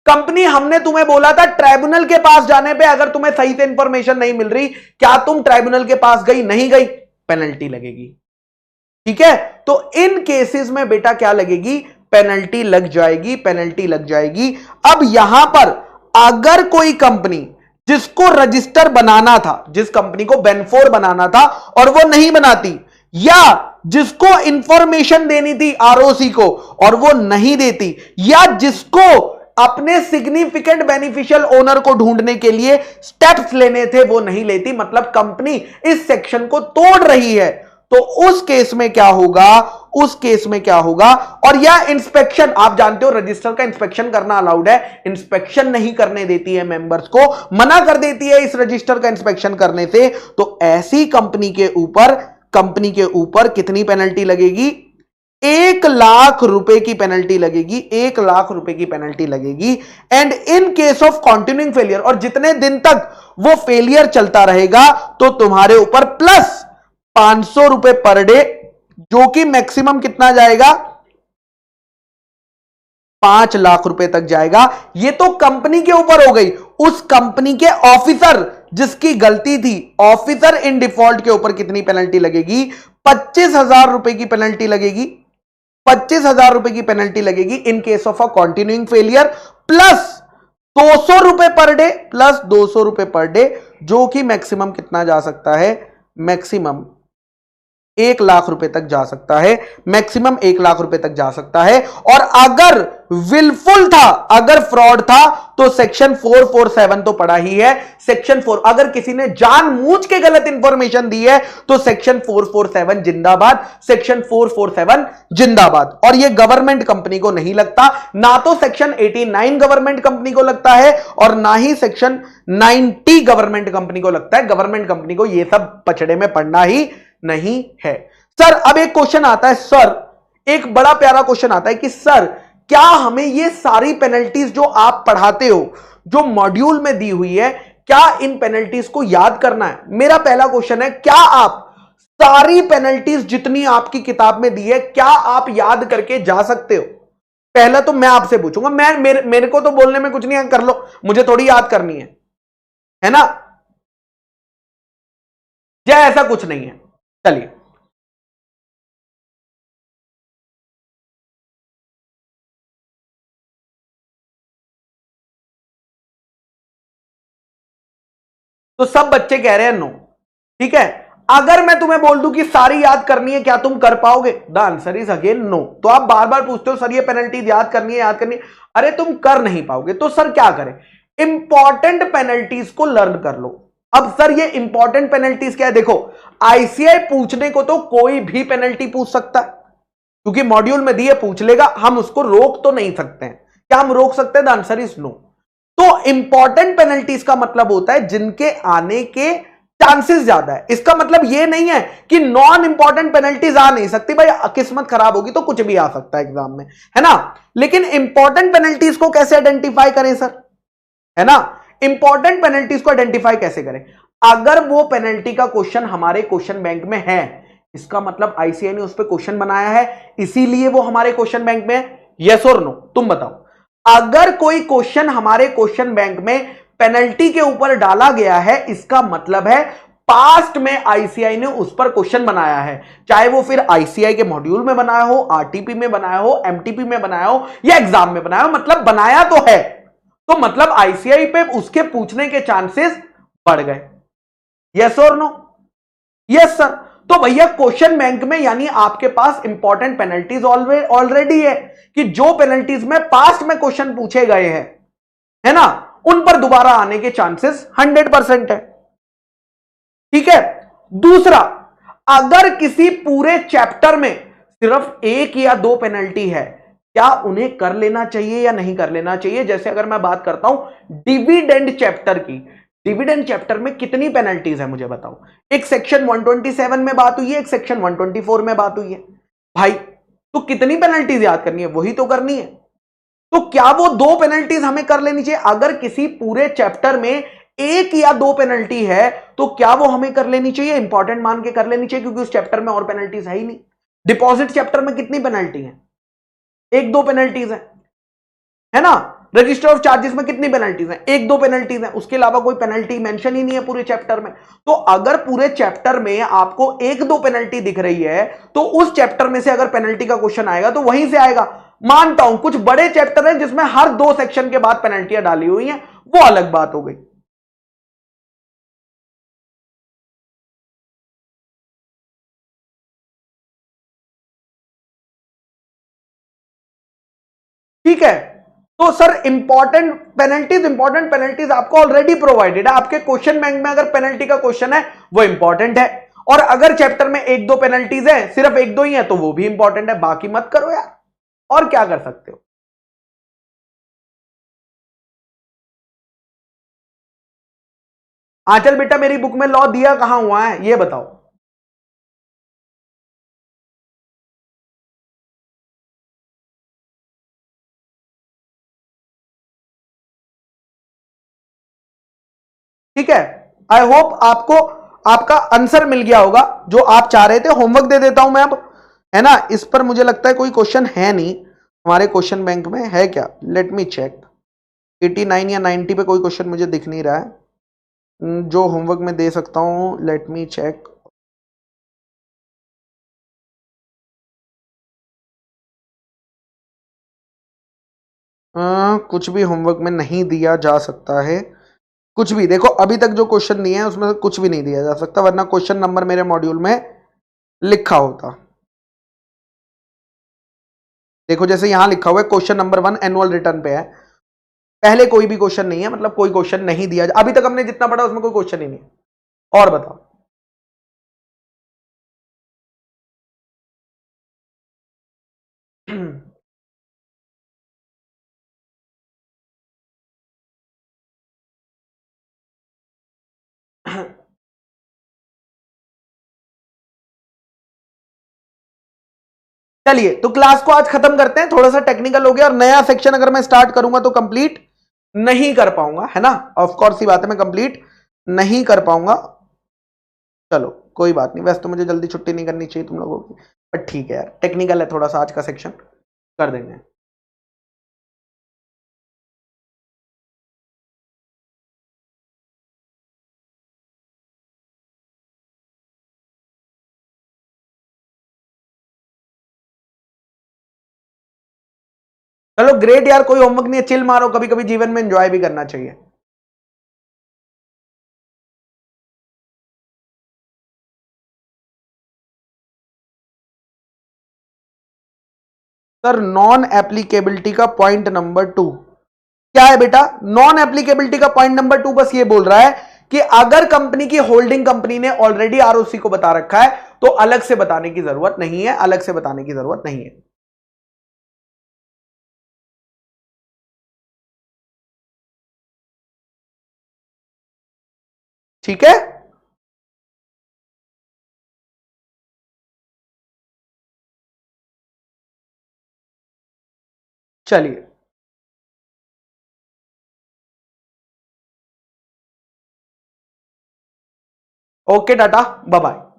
कंपनी, हमने तुम्हें बोला था ट्राइब्यूनल के पास जाने पे अगर तुम्हें सही से इंफॉर्मेशन नहीं मिल रही, क्या तुम ट्राइब्यूनल के पास गई? नहीं गई, पेनल्टी लगेगी। ठीक है, तो इन केसेस में बेटा क्या लगेगी? पेनल्टी लग जाएगी, पेनल्टी लग जाएगी। अब यहां पर अगर कोई कंपनी जिसको रजिस्टर बनाना था, जिस कंपनी को बेन 4 बनाना था और वो नहीं बनाती, या जिसको इंफॉर्मेशन देनी थी आरओसी को और वो नहीं देती, या जिसको अपने सिग्निफिकेंट बेनिफिशियल ओनर को ढूंढने के लिए स्टेप्स लेने थे, वो नहीं लेती, मतलब कंपनी इस सेक्शन को तोड़ रही है, तो उस केस में क्या होगा? उस केस में क्या होगा? और यह इंस्पेक्शन, आप जानते हो रजिस्टर का इंस्पेक्शन करना अलाउड है, इंस्पेक्शन नहीं करने देती है, मेंबर्स को मना कर देती है इस रजिस्टर का इंस्पेक्शन करने से। तो ऐसी कंपनी के ऊपर कितनी पेनल्टी लगेगी? 1 लाख रुपए की पेनल्टी लगेगी, 1 लाख रुपए की पेनल्टी लगेगी। And in case of continuing failure, और जितने दिन तक वो फेलियर चलता रहेगा, तो तुम्हारे ऊपर प्लस 500 रुपए पर डे, जो कि मैक्सिमम कितना जाएगा? 5 लाख रुपए तक जाएगा। ये तो कंपनी के ऊपर हो गई। उस कंपनी के ऑफिसर जिसकी गलती थी, ऑफिसर इन डिफॉल्ट के ऊपर कितनी पेनल्टी लगेगी? 25,000 रुपए की पेनल्टी लगेगी। 25,000 रुपए की पेनल्टी लगेगी in case of a continuing failure, plus 200 रुपए पर डे प्लस 200 रुपए पर डे, जो कि मैक्सिमम कितना जा सकता है, मैक्सिमम 1 लाख रुपए तक जा सकता है, मैक्सिमम 1 लाख रुपए तक जा सकता है। और अगर विलफुल था, अगर फ्रॉड था, तो सेक्शन 447 तो पड़ा ही है। सेक्शन 4, अगर किसी ने जानबूझ के गलत इंफॉर्मेशन दी है तो सेक्शन 447 जिंदाबाद, सेक्शन 447 जिंदाबाद। और यह गवर्नमेंट कंपनी को नहीं लगता, ना तो सेक्शन 89 गवर्नमेंट कंपनी को लगता है और ना ही सेक्शन 90 गवर्नमेंट कंपनी को लगता है। गवर्नमेंट कंपनी को यह सब पचड़े में पड़ना ही नहीं है। सर अब एक क्वेश्चन आता है, सर एक बड़ा प्यारा क्वेश्चन आता है कि सर क्या हमें ये सारी पेनल्टीज जो आप पढ़ाते हो, जो मॉड्यूल में दी हुई है, क्या इन पेनल्टीज को याद करना है? मेरा पहला क्वेश्चन है, क्या आप सारी पेनल्टीज जितनी आपकी किताब में दी है, क्या आप याद करके जा सकते हो? पहला तो मैं आपसे पूछूंगा, मेरे को तो बोलने में कुछ नहीं है, कर लो, मुझे थोड़ी याद करनी है ना? या ऐसा कुछ नहीं है? चलिए, तो सब बच्चे कह रहे हैं नो। ठीक है, अगर मैं तुम्हें बोल दूं कि सारी याद करनी है, क्या तुम कर पाओगे? The answer is again no. तो आप बार बार पूछते हो सर ये पेनल्टी याद करनी है, याद करनी है, अरे तुम कर नहीं पाओगे। तो सर क्या करें? इंपॉर्टेंट पेनल्टीज को लर्न कर लो। अब सर ये इंपॉर्टेंट पेनल्टीज क्या है? देखो, आईसीआई पूछने को तो कोई भी पेनल्टी पूछ सकता है, क्योंकि मॉड्यूल में दिए पूछ लेगा, हम उसको रोक तो नहीं सकते हैं। क्या हम रोक सकते हैं? The answer is no. तो इंपॉर्टेंट पेनल्टीज का मतलब होता है जिनके आने के चांसेस ज्यादा है। इसका मतलब यह नहीं है कि नॉन इंपॉर्टेंट पेनल्टीज आ नहीं सकती, भाई किस्मत खराब होगी तो कुछ भी आ सकता है एग्जाम में, है ना? लेकिन इंपॉर्टेंट पेनल्टीज को कैसे आइडेंटिफाई करें सर, है ना? इंपॉर्टेंट पेनल्टीज को आइडेंटिफाई कैसे करें? अगर वो पेनल्टी का क्वेश्चन हमारे क्वेश्चन बैंक में है, इसका मतलब आईसीआई ने उस पर क्वेश्चन बनाया है, इसीलिए वो हमारे क्वेश्चन बैंक में है। यस और नो, तुम बताओ। अगर कोई क्वेश्चन हमारे क्वेश्चन बैंक में पेनल्टी के ऊपर डाला गया है, इसका मतलब है पास्ट में आईसीआई ने उस पर क्वेश्चन बनाया है, चाहे वो फिर आईसीआई के मॉड्यूल में बनाया हो, आरटीपी में बनाया हो, एमटीपी में बनाया हो या एग्जाम में बनाया हो, मतलब बनाया तो है। तो मतलब आईसीआई पे उसके पूछने के चांसेस बढ़ गए। यस और नो? Yes sir. तो भैया क्वेश्चन बैंक में यानी आपके पास इंपॉर्टेंट पेनल्टीज ऑलरेडी है, कि जो पेनल्टीज में पास्ट में क्वेश्चन पूछे गए हैं, है ना, उन पर दोबारा आने के चांसेस 100% है। ठीक है। दूसरा, अगर किसी पूरे चैप्टर में सिर्फ 1 या 2 पेनल्टी है, क्या उन्हें कर लेना चाहिए या नहीं कर लेना चाहिए? जैसे अगर मैं बात करता हूं डिविडेंड चैप्टर की, डिविडेंड चैप्टर में कितनी पेनल्टीज है मुझे बताओ? एक सेक्शन 127 में बात हुई है, एक सेक्शन 124 में बात हुई है। भाई तो कितनी पेनल्टीज याद करनी है? वही तो करनी है। तो क्या वो 2 पेनल्टीज हमें कर लेनी चाहिए? अगर किसी पूरे चैप्टर में 1 या 2 पेनल्टी है तो क्या वो हमें कर लेनी चाहिए? इंपॉर्टेंट मान के कर लेनी चाहिए, क्योंकि उस चैप्टर में और पेनल्टीज है ही नहीं। डिपॉजिट चैप्टर में कितनी पेनल्टी है? 1-2 पेनल्टीज है ना? रजिस्टर ऑफ चार्जेस में कितनी पेनल्टीज हैं? 1-2 पेनल्टीज हैं, उसके अलावा कोई पेनल्टी मेंशन ही नहीं है पूरे चैप्टर में। तो अगर पूरे चैप्टर में आपको 1-2 पेनल्टी दिख रही है, तो उस चैप्टर में से अगर पेनल्टी का क्वेश्चन आएगा तो वहीं से आएगा। मानता हूं कुछ बड़े चैप्टर हैं जिसमें हर 2 सेक्शन के बाद पेनल्टियां डाली हुई हैं, वो अलग बात हो गई। ठीक है। तो सर इंपॉर्टेंट पेनल्टीज आपको ऑलरेडी प्रोवाइडेड है। आपके क्वेश्चन बैंक में अगर पेनल्टी का क्वेश्चन है वो इंपॉर्टेंट है, और अगर चैप्टर में 1-2 पेनल्टीज है, सिर्फ 1-2 ही है, तो वो भी इंपॉर्टेंट है। बाकी मत करो यार, और क्या कर सकते हो? आंचल बेटा, मेरी बुक में लॉ दिया कहां हुआ है ये बताओ? ठीक है। आई होप आपको आपका आंसर मिल गया होगा जो आप चाह रहे थे। होमवर्क दे देता हूं मैं अब, है ना? इस पर मुझे लगता है कोई क्वेश्चन है नहीं हमारे क्वेश्चन बैंक में, है क्या? Late me check. 89 या 90 पे कोई क्वेश्चन मुझे दिख नहीं रहा है जो होमवर्क में दे सकता हूं। Let me check. कुछ भी होमवर्क में नहीं दिया जा सकता है, कुछ भी। देखो अभी तक जो क्वेश्चन दिए हैं उसमें से कुछ भी नहीं दिया जा सकता, वरना क्वेश्चन नंबर मेरे मॉड्यूल में लिखा होता। देखो जैसे यहां लिखा हुआ है क्वेश्चन नंबर 1 एनुअल रिटर्न पे है, पहले कोई भी क्वेश्चन नहीं है, मतलब कोई क्वेश्चन नहीं दिया। अभी तक हमने जितना पढ़ा उसमें कोई क्वेश्चन ही नहीं है। और बताओ। चलिए तो क्लास को आज खत्म करते हैं, थोड़ा सा टेक्निकल हो गया, और नया सेक्शन अगर मैं स्टार्ट करूंगा तो कंप्लीट नहीं कर पाऊंगा, है ना। ऑफ कोर्स ही बात है, मैं कंप्लीट नहीं कर पाऊंगा। चलो कोई बात नहीं, वैसे तो मुझे जल्दी छुट्टी नहीं करनी चाहिए तुम लोगों की, बट ठीक है यार, टेक्निकल है थोड़ा सा आज का सेक्शन, कर देंगे। चलो ग्रेट यार, कोई होमवर्क नहीं है, चिल मारो, कभी कभी जीवन में एंजॉय भी करना चाहिए। सर नॉन एप्लीकेबिलिटी का पॉइंट नंबर 2 क्या है बेटा? नॉन एप्लीकेबिलिटी का पॉइंट नंबर 2 बस ये बोल रहा है कि अगर कंपनी की होल्डिंग कंपनी ने ऑलरेडी आरओसी को बता रखा है तो अलग से बताने की जरूरत नहीं है, अलग से बताने की जरूरत नहीं है। ठीक है, चलिए ओके टाटा, बाय बाय।